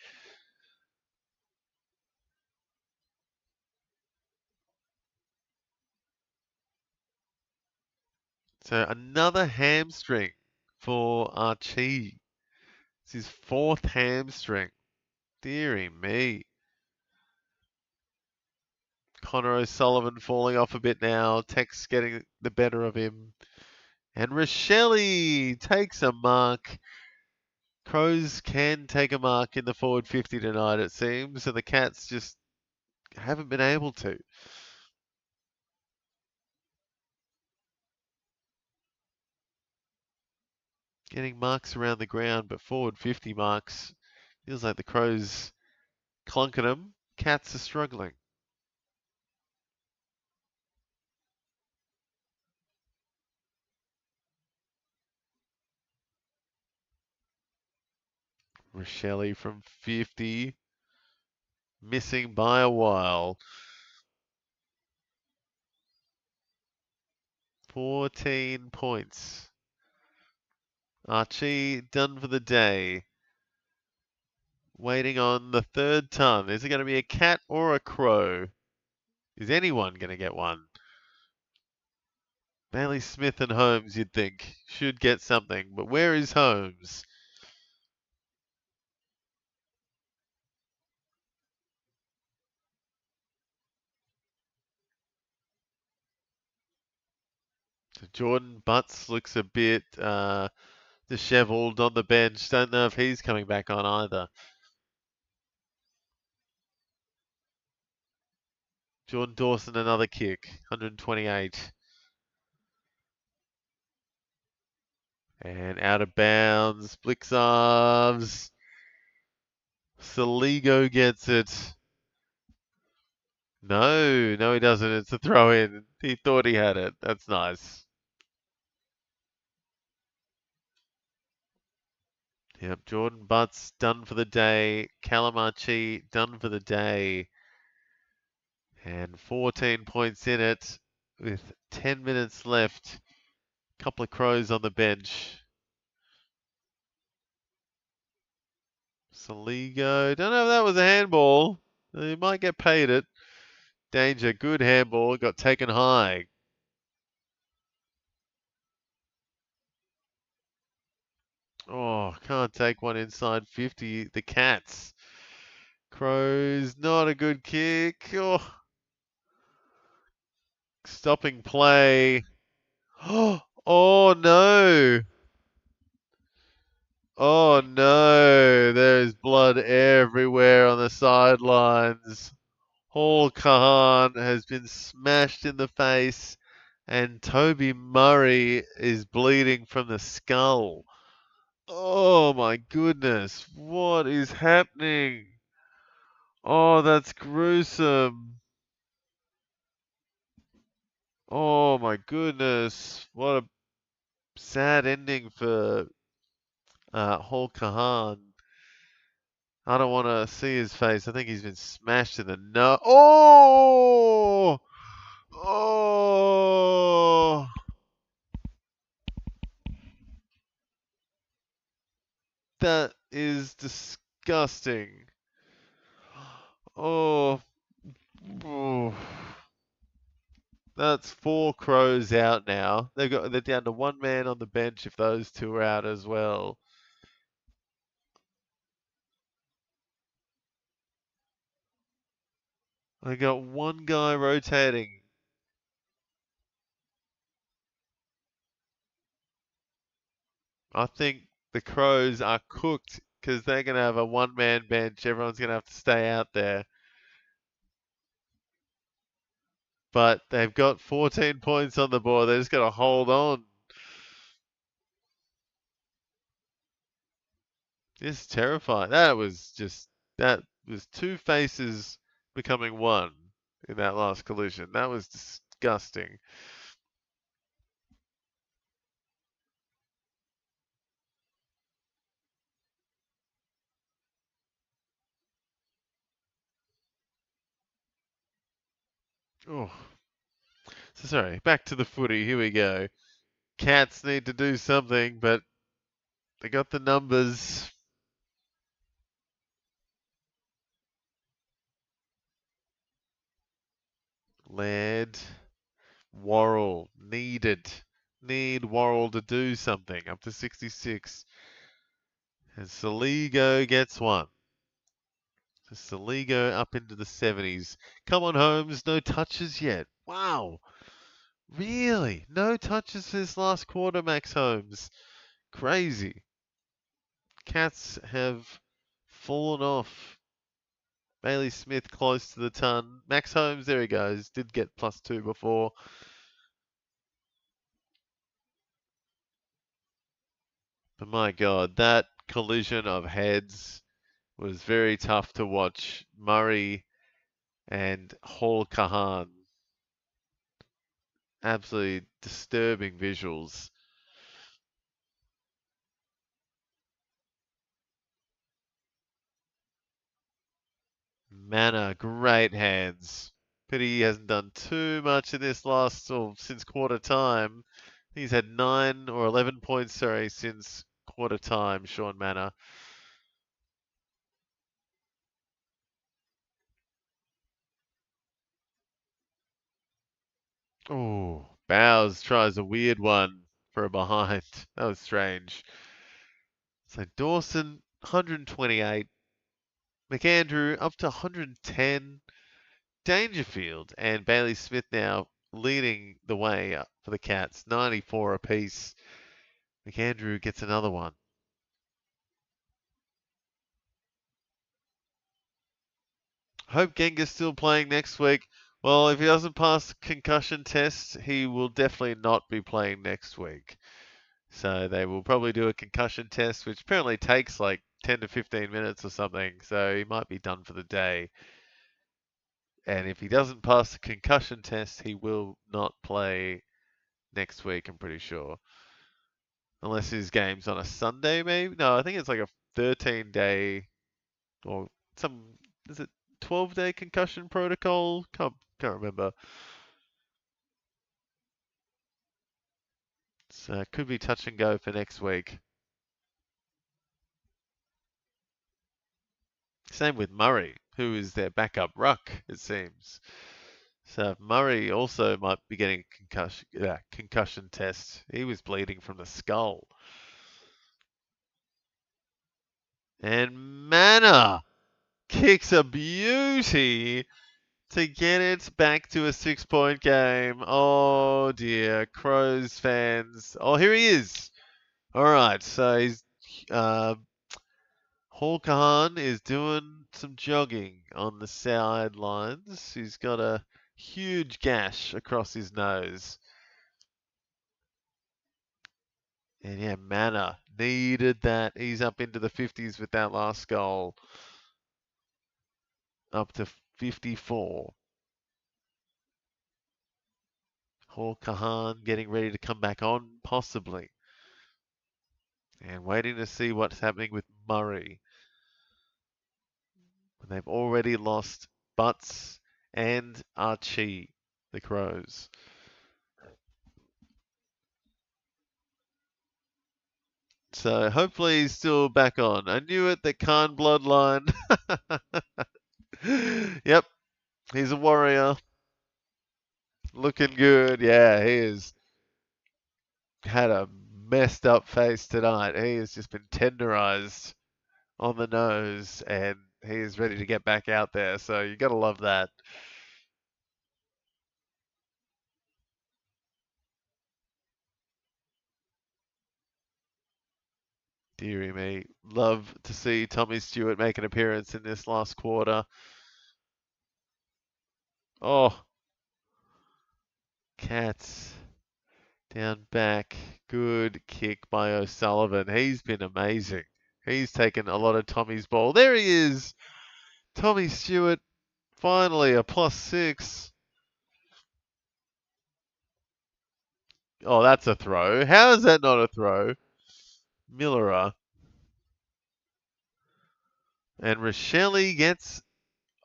A: So another hamstring for Archie. It's his 4th hamstring. Deary me. Connor O'Sullivan falling off a bit now. Tex getting the better of him. And Rochelle takes a mark. Crows can take a mark in the forward 50 tonight, it seems. And the Cats just haven't been able to. Getting marks around the ground, but forward 50 marks. Feels like the Crows clunking them. Cats are struggling. Rochelle from 50. Missing by a while. 14 points. Archie done for the day. Waiting on the third ton. Is it going to be a cat or a crow? Is anyone going to get one? Bailey Smith and Holmes, you'd think, should get something. But where is Holmes? Jordan Butts looks a bit dishevelled on the bench. Don't know if he's coming back on either. Jordan Dawson, another kick. 128. And out of bounds. Blixarves. Saligo gets it. No, he doesn't. It's a throw in. He thought he had it. That's nice. Yep, Jordan Butts done for the day. Calamachi done for the day. And 14 points in it with 10 minutes left. Couple of Crows on the bench. Saligo. Don't know if that was a handball. He might get paid it. Danger. Good handball. Got taken high. Oh, can't take one inside 50. The Cats. Crows. Not a good kick. Oh. Stopping play. Oh no. Oh no. There's blood everywhere on the sidelines. Hall Kahan has been smashed in the face, and Toby Murray is bleeding from the skull. Oh my goodness, what is happening? Oh, that's gruesome. Oh my goodness, what a sad ending for Hall Kahan. I don't want to see his face. I think he's been smashed in the nose. Oh! Oh! That is disgusting. Oh, oh. That's 4 Crows out now. They're down to 1 man on the bench if those 2 are out as well. They got 1 guy rotating. I think the Crows are cooked because they're going to have a 1-man bench. Everyone's going to have to stay out there. But they've got 14 points on the board. They just got to hold on. It's terrifying. That was 2 faces becoming 1 in that last collision. That was disgusting. Oh. So sorry, back to the footy. Here we go. Cats need to do something, but they got the numbers. Laird. Worrell. Needed. Need Worrell to do something. Up to 66. And Saligo gets one. So Saligo up into the 70s. Come on, Holmes. No touches yet. Wow. Really? No touches this last quarter, Max Holmes. Crazy. Cats have fallen off Bailey Smith close to the ton. Max Holmes, there he goes. Did get +2 before. But my God, that collision of heads was very tough to watch. Murray and Hall Kahan. Absolutely disturbing visuals. Manor, great hands. Pity he hasn't done too much in this last, or since quarter time. He's had 9 or 11 points, sorry, since quarter time, Sean Manor. Oh, Bowes tries a weird one for a behind. That was strange. So Dawson, 128. McAndrew up to 110. Dangerfield and Bailey Smith now leading the way for the Cats, 94 apiece. McAndrew gets another one. Hope Genga's still playing next week. Well, if he doesn't pass the concussion test, he will definitely not be playing next week. So they will probably do a concussion test, which apparently takes like 10 to 15 minutes or something. So he might be done for the day. And if he doesn't pass the concussion test, he will not play next week, I'm pretty sure. Unless his game's on a Sunday, maybe? No, I think it's like a 13-day or some, is it 12-day concussion protocol? Can't remember. So it could be touch and go for next week. Same with Murray, who is their backup ruck, it seems. So Murray also might be getting a concussion test. He was bleeding from the skull. And Manor kicks a beauty to get it back to a 6-point game. Oh dear, Crows fans. Oh, here he is. All right, so he's Hall Kahan is doing some jogging on the sidelines. He's got a huge gash across his nose. And yeah, Manor needed that. He's up into the 50s with that last goal. Up to 54. Hall Kahan getting ready to come back on, possibly. And waiting to see what's happening with Murray. They've already lost Butts and Archie, the Crows. So hopefully he's still back on. I knew it, the Khan bloodline. Yep, he's a warrior. Looking good. Yeah, he has had a messed up face tonight. He has just been tenderized on the nose and he is ready to get back out there. So you got to love that. Deary me. Love to see Tommy Stewart make an appearance in this last quarter. Oh, Cats down back. Good kick by O'Sullivan. He's been amazing. He's taken a lot of Tommy's ball. There he is. Tommy Stewart, finally a +6. Oh, that's a throw. How is that not a throw? Millerer. And Rochelle gets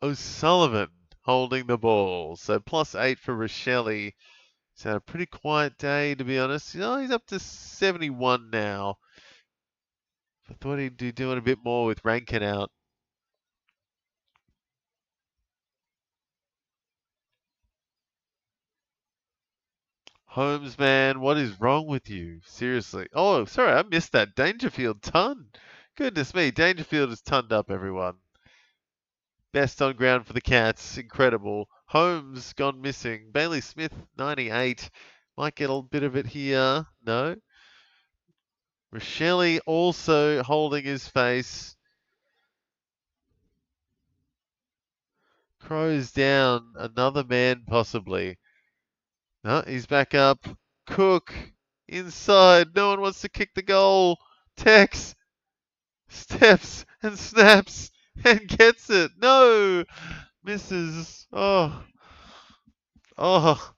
A: O'Sullivan holding the ball. So +8 for Rochelle. He's had a pretty quiet day, to be honest. You know, he's up to 71 now. I thought he'd be doing a bit more with Rankin out. Holmes, man, what is wrong with you? Seriously. Oh, sorry, I missed that. Dangerfield ton. Goodness me, Dangerfield is tonned up, everyone. Best on ground for the Cats. Incredible. Holmes gone missing. Bailey Smith, 98. Might get a bit of it here. No. Rochelle also holding his face. Crows down. Another man possibly. No, he's back up. Cook. Inside. No one wants to kick the goal. Tex. Steps and snaps and gets it. No. Misses. Oh. Oh.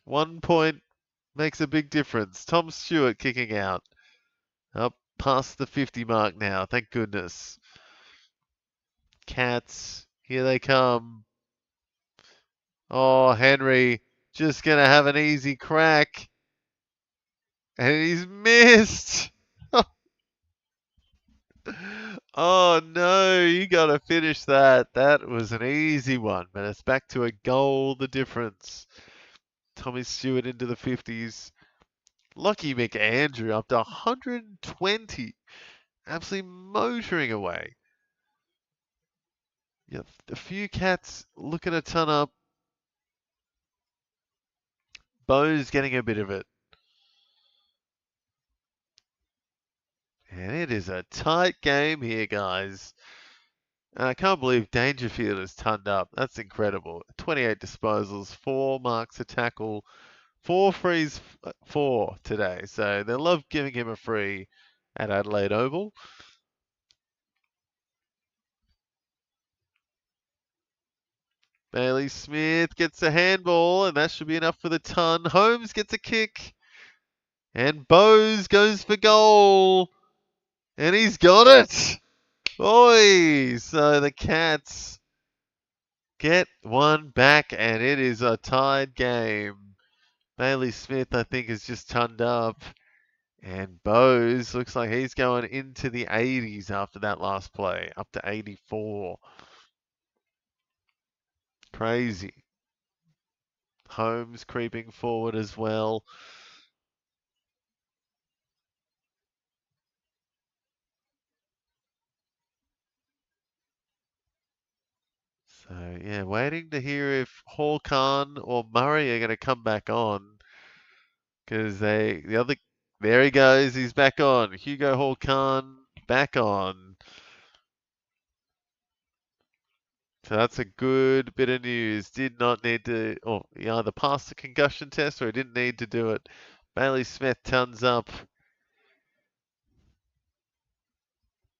A: 1 point makes a big difference. Tom Stewart kicking out. Up past the 50 mark now. Thank goodness. Cats. Here they come. Oh, Henry just going to have an easy crack. And he's missed. Oh no, you got to finish that. That was an easy one, but it's back to a goal, the difference. Tommy Stewart into the 50s. Lucky McAndrew up to 120. Absolutely motoring away. Yep, a few cats looking a ton up. Bo's getting a bit of it. And it is a tight game here, guys. And I can't believe Dangerfield is tonned up. That's incredible. 28 disposals, 4 marks a tackle, 4 frees, 4 today. So they love giving him a free at Adelaide Oval. Bailey Smith gets a handball, and that should be enough for the ton. Holmes gets a kick. And Bowes goes for goal. And he's got it. Oi! So the Cats get one back, and it is a tied game. Bailey Smith, I think, is just turned up. And Bowes looks like he's going into the 80s after that last play, up to 84. Crazy. Holmes creeping forward as well. So, yeah, waiting to hear if Hawkan or Murray are going to come back on. Because there he goes, he's back on. Hugo Hawkan back on. So that's a good bit of news. Did not need to, or he either passed the concussion test or he didn't need to do it. Bailey Smith tons up.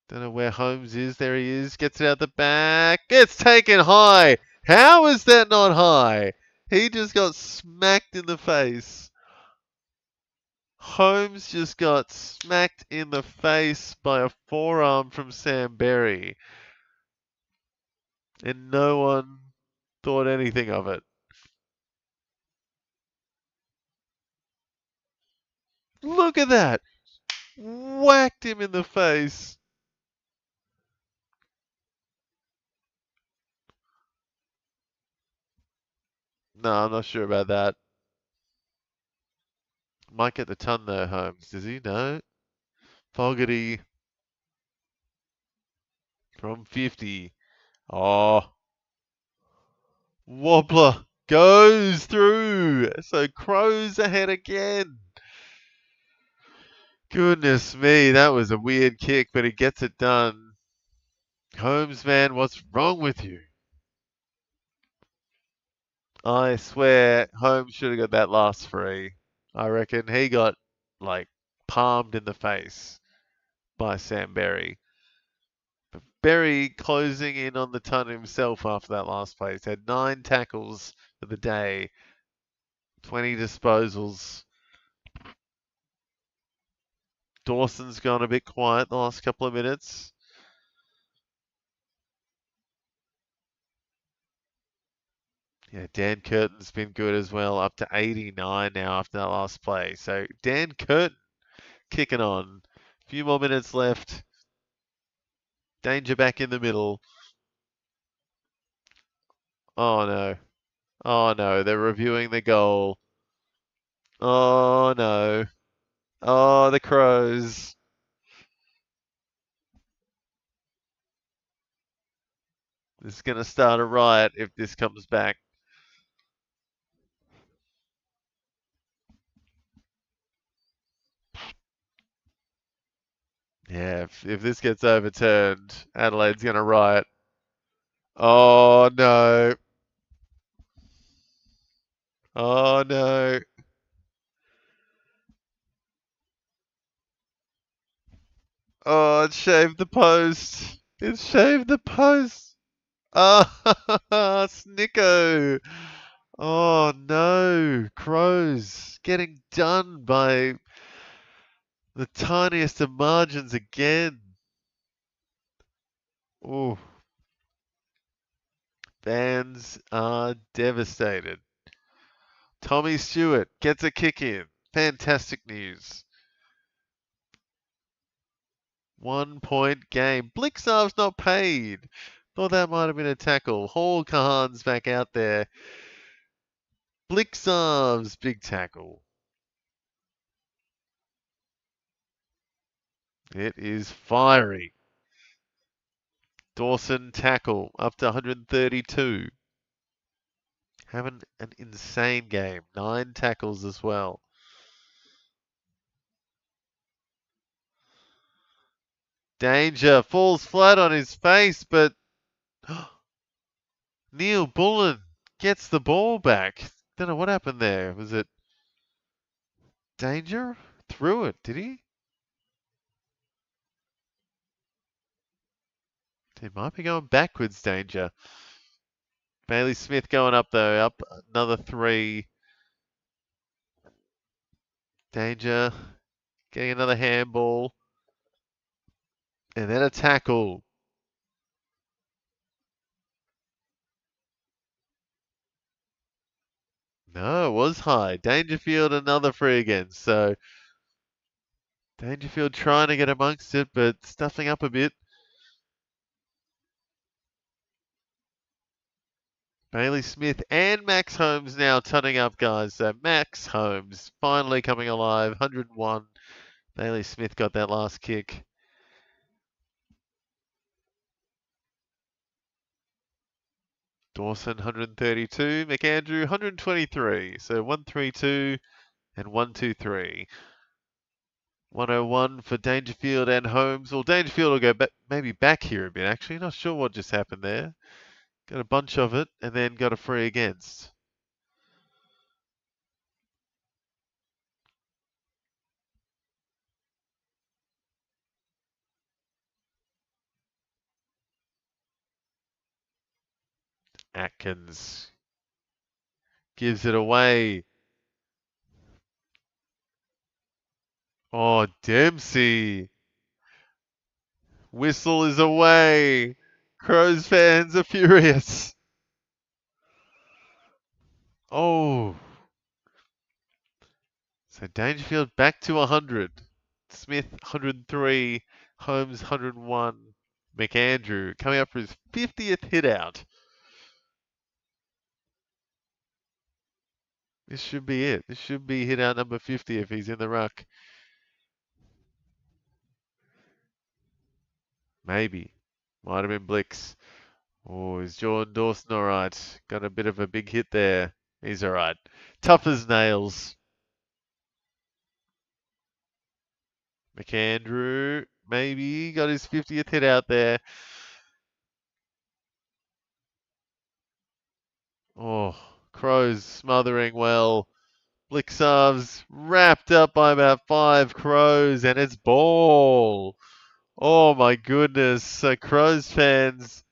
A: Don't know where Holmes is. There he is. Gets it out the back. It's taken high. How is that not high? He just got smacked in the face. Holmes just got smacked in the face by a forearm from Sam Berry. And no one thought anything of it. Look at that. Whacked him in the face. No, I'm not sure about that. Might get the ton though, Holmes. Does he? No. Fogarty from 50. Oh. Wobbler goes through. So Crows ahead again. Goodness me, that was a weird kick, but he gets it done. Holmes, man, what's wrong with you? I swear, Holmes should have got that last free. I reckon he got, like, palmed in the face by Sam Berry. But Berry closing in on the ton himself after that last play. He's had 9 tackles for the day, 20 disposals. Dawson's gone a bit quiet the last couple of minutes. Yeah, Dan Curtin's been good as well, up to 89 now after that last play. So Dan Curtin kicking on. A few more minutes left. Danger back in the middle. Oh no. Oh no, they're reviewing the goal. Oh no. Oh, the Crows. This is going to start a riot if this comes back. Yeah, if this gets overturned, Adelaide's going to riot. Oh no. Oh no. Oh, it shaved the post. It shaved the post. Ah, Snicko. Oh no. Crows getting done by the tiniest of margins again. Oh, fans are devastated. Tommy Stewart gets a kick in. Fantastic news. 1 point game. Blixarv's not paid. Thought that might have been a tackle. Hall Kahan's back out there. Blixarv's big tackle. It is fiery. Dawson tackle up to 132. Having an insane game. 9 tackles as well. Danger falls flat on his face, but Neil Bullen gets the ball back. Don't know what happened there. Was it Danger? Threw it, did he? He might be going backwards, Danger. Bailey Smith going up though, up another 3. Danger getting another handball. And then a tackle. No, it was high. Dangerfield another free again. So Dangerfield trying to get amongst it, but stuffing up a bit. Bailey Smith and Max Holmes now turning up, guys. So Max Holmes finally coming alive. 101. Bailey Smith got that last kick. Dawson 132. McAndrew 123. So 132 and 123. 101 for Dangerfield and Holmes. Well, Dangerfield will go maybe back here a bit, actually. Not sure what just happened there. Got a bunch of it and then got a free against. Atkins gives it away. Oh, Dempsey. Whistle is away. Crows fans are furious. Oh. So Dangerfield back to 100. Smith 103. Holmes 101. McAndrew coming up for his 50th hit out. This should be it. This should be hit out number 50 if he's in the ruck. Maybe. Might have been Blix. Oh, is Jordan Dawson alright? Got a bit of a big hit there. He's alright. Tough as nails. McAndrew, maybe. Got his 50th hit out there. Oh, Crows smothering well. Blixarv's wrapped up by about 5 Crows, and it's ball. Oh my goodness. So Crows fans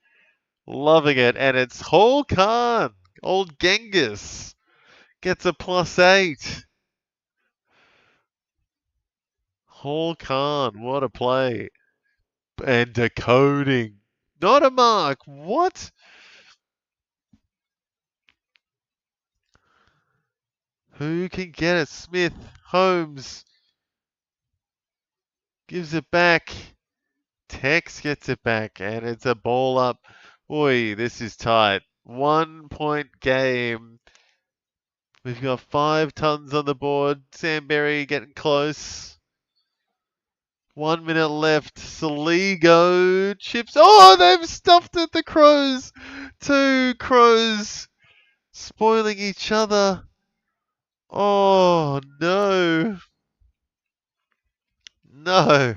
A: loving it, and it's Hall Khan. Old Genghis gets a +8. Hall Khan, what a play. And decoding. Not a mark. What? Who can get it? Smith, Holmes gives it back. Tex gets it back, and it's a ball up. Oi, this is tight. 1 point game. We've got 5 tons on the board. Sam Berry getting close. 1 minute left. Saligo chips. Oh, they've stuffed it. The Crows. 2 Crows spoiling each other. Oh, no. No.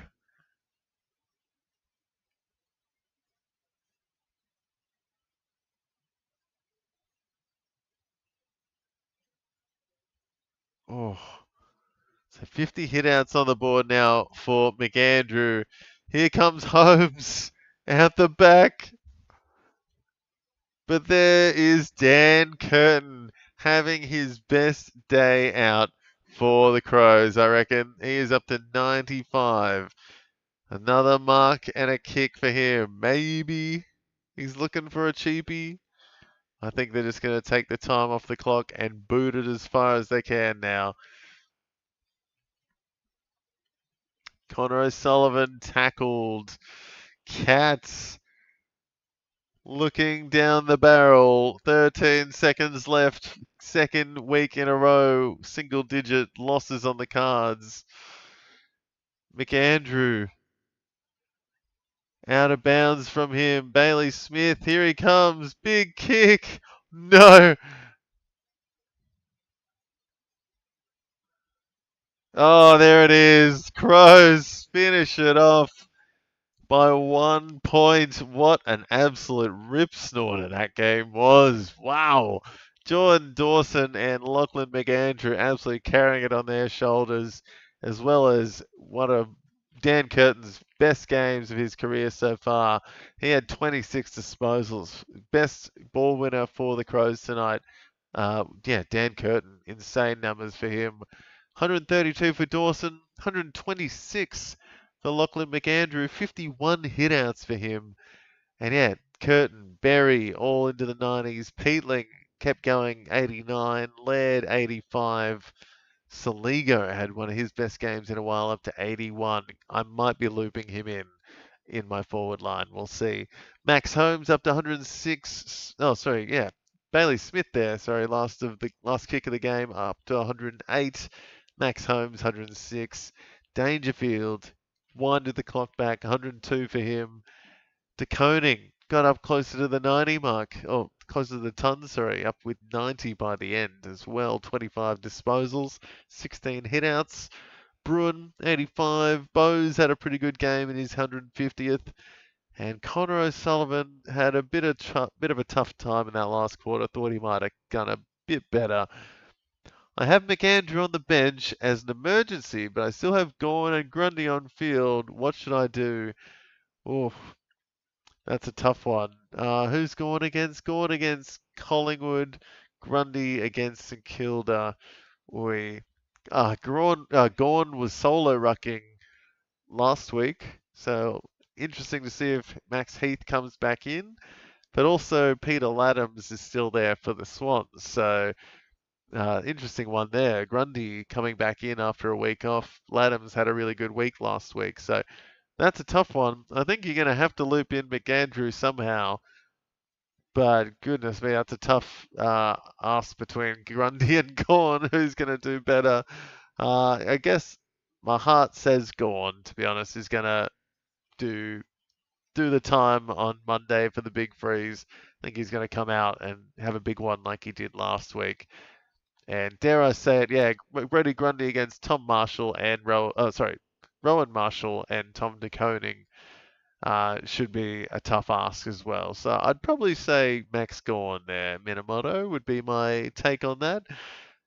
A: Oh, so 50 hitouts on the board now for McAndrew. Here comes Holmes out the back. But there is Dan Curtin having his best day out for the Crows, I reckon. He is up to 95. Another mark and a kick for him. Maybe he's looking for a cheapie. I think they're just going to take the time off the clock and boot it as far as they can now. Connor O'Sullivan tackled. Cats looking down the barrel. 13 seconds left. Second week in a row. Single digit losses on the cards. McAndrew. Out of bounds from him. Bailey Smith. Here he comes. Big kick. No. Oh, there it is. Crows finish it off by 1 point. What an absolute rip snorter that game was. Wow. Jordan Dawson and Lachlan McAndrew absolutely carrying it on their shoulders, as well as one of Dan Curtin's best games of his career so far. He had 26 disposals. Best ball winner for the Crows tonight. Yeah, Dan Curtin. Insane numbers for him. 132 for Dawson, 126 for Lachlan McAndrew, 51 hitouts for him. And yeah, Curtin, Berry, all into the 90s. Peatling kept going, 89. Laird, 85. Saligo had one of his best games in a while, up to 81. I might be looping him in my forward line. We'll see. Max Holmes up to 106. Oh, sorry, yeah. Bailey Smith there, sorry, last kick of the game, up to 108. Max Holmes, 106. Dangerfield winded the clock back, 102 for him. De Koning got up closer to the 90 mark. Oh, closer to the ton, sorry. Up with 90 by the end as well. 25 disposals, 16 hitouts. Bruin, 85. Bose had a pretty good game in his 150th. And Connor O'Sullivan had a bit of a tough time in that last quarter. Thought he might have done a bit better. I have McAndrew on the bench as an emergency, but I still have Gorn and Grundy on field. What should I do? Oof, that's a tough one. Who's Gorn against? Gorn against Collingwood. Grundy against St Kilda. Oi. Gorn was solo rucking last week, so interesting to see if Max Heath comes back in. But also Peter Laddams is still there for the Swans, so interesting one there. Grundy coming back in after a week off. Laddams had a really good week last week, so that's a tough one. I think you're going to have to loop in McAndrew somehow. But goodness me, that's a tough ask between Grundy and Gorn. Who's going to do better? I guess my heart says Gorn, to be honest, is going to do the time on Monday for the big freeze. I think he's going to come out and have a big one like he did last week. And dare I say it, yeah, Brody Grundy against Tom Marshall and Rowan Marshall and Tom De Koning should be a tough ask as well. So I'd probably say Max Gorn there, Minamoto, would be my take on that.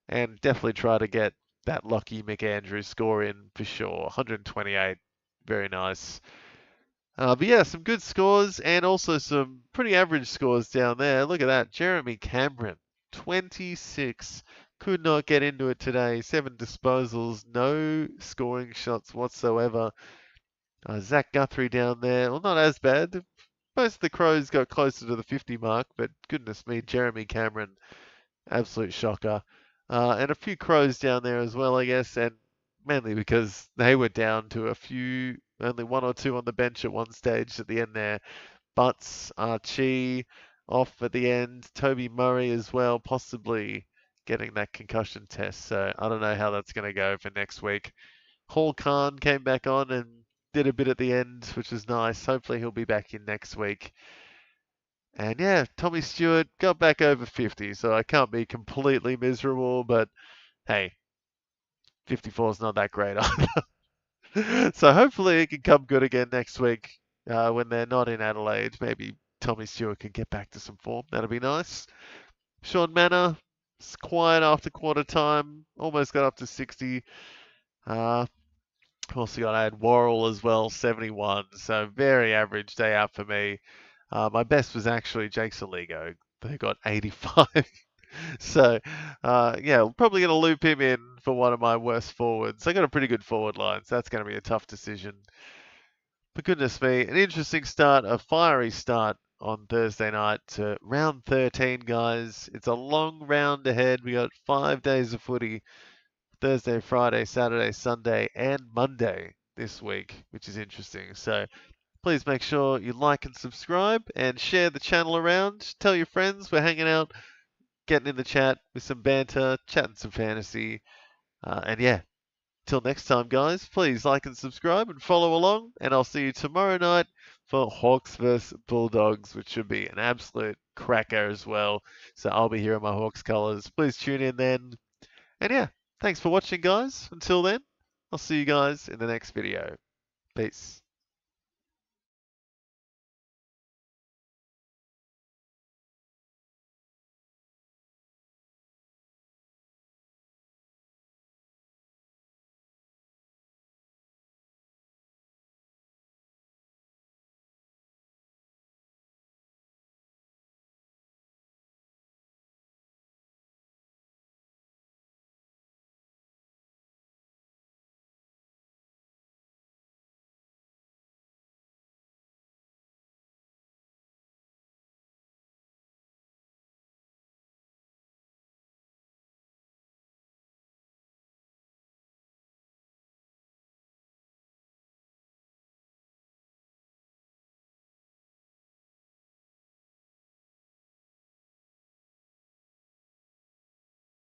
A: And definitely try to get that Lockie McAndrew score in for sure. 128, very nice. But yeah, some good scores and also some pretty average scores down there. Look at that. Jeremy Cameron, 26. Could not get into it today. 7 disposals, no scoring shots whatsoever. Zach Guthrie down there. Well, not as bad. Most of the Crows got closer to the 50 mark, but goodness me, Jeremy Cameron, absolute shocker. And a few Crows down there as well, I guess, and mainly because they were down to only one or two on the bench at one stage at the end there. Butts, Archie off at the end. Toby Murray as well, possibly getting that concussion test. So I don't know how that's going to go for next week. Hall Khan came back on and did a bit at the end, which was nice. Hopefully he'll be back in next week. And yeah, Tommy Stewart got back over 50, so I can't be completely miserable, but hey, 54 is not that great either. So hopefully it can come good again next week when they're not in Adelaide. Maybe Tommy Stewart can get back to some form. That'll be nice. Sean Manor, It's quiet after quarter time. Almost got up to 60. Also got I had Worrell as well, 71. So very average day out for me. My best was actually Jake Saligo, who got 85. So, yeah, probably going to loop him in for one of my worst forwards. I got a pretty good forward line, so that's going to be a tough decision. But goodness me, an interesting start, a fiery start on Thursday night to round 13, guys. It's a long round ahead. We got 5 days of footy. Thursday, Friday, Saturday, Sunday, and Monday this week, which is interesting. So please make sure you like and subscribe and share the channel around. Tell your friends we're hanging out, getting in the chat with some banter, chatting some fantasy. And yeah, till next time, guys, please like and subscribe and follow along. And I'll see you tomorrow night for Hawks vs Bulldogs, which should be an absolute cracker as well. So I'll be here in my Hawks colours. Please tune in then. And yeah, thanks for watching, guys. Until then, I'll see you guys in the next video. Peace.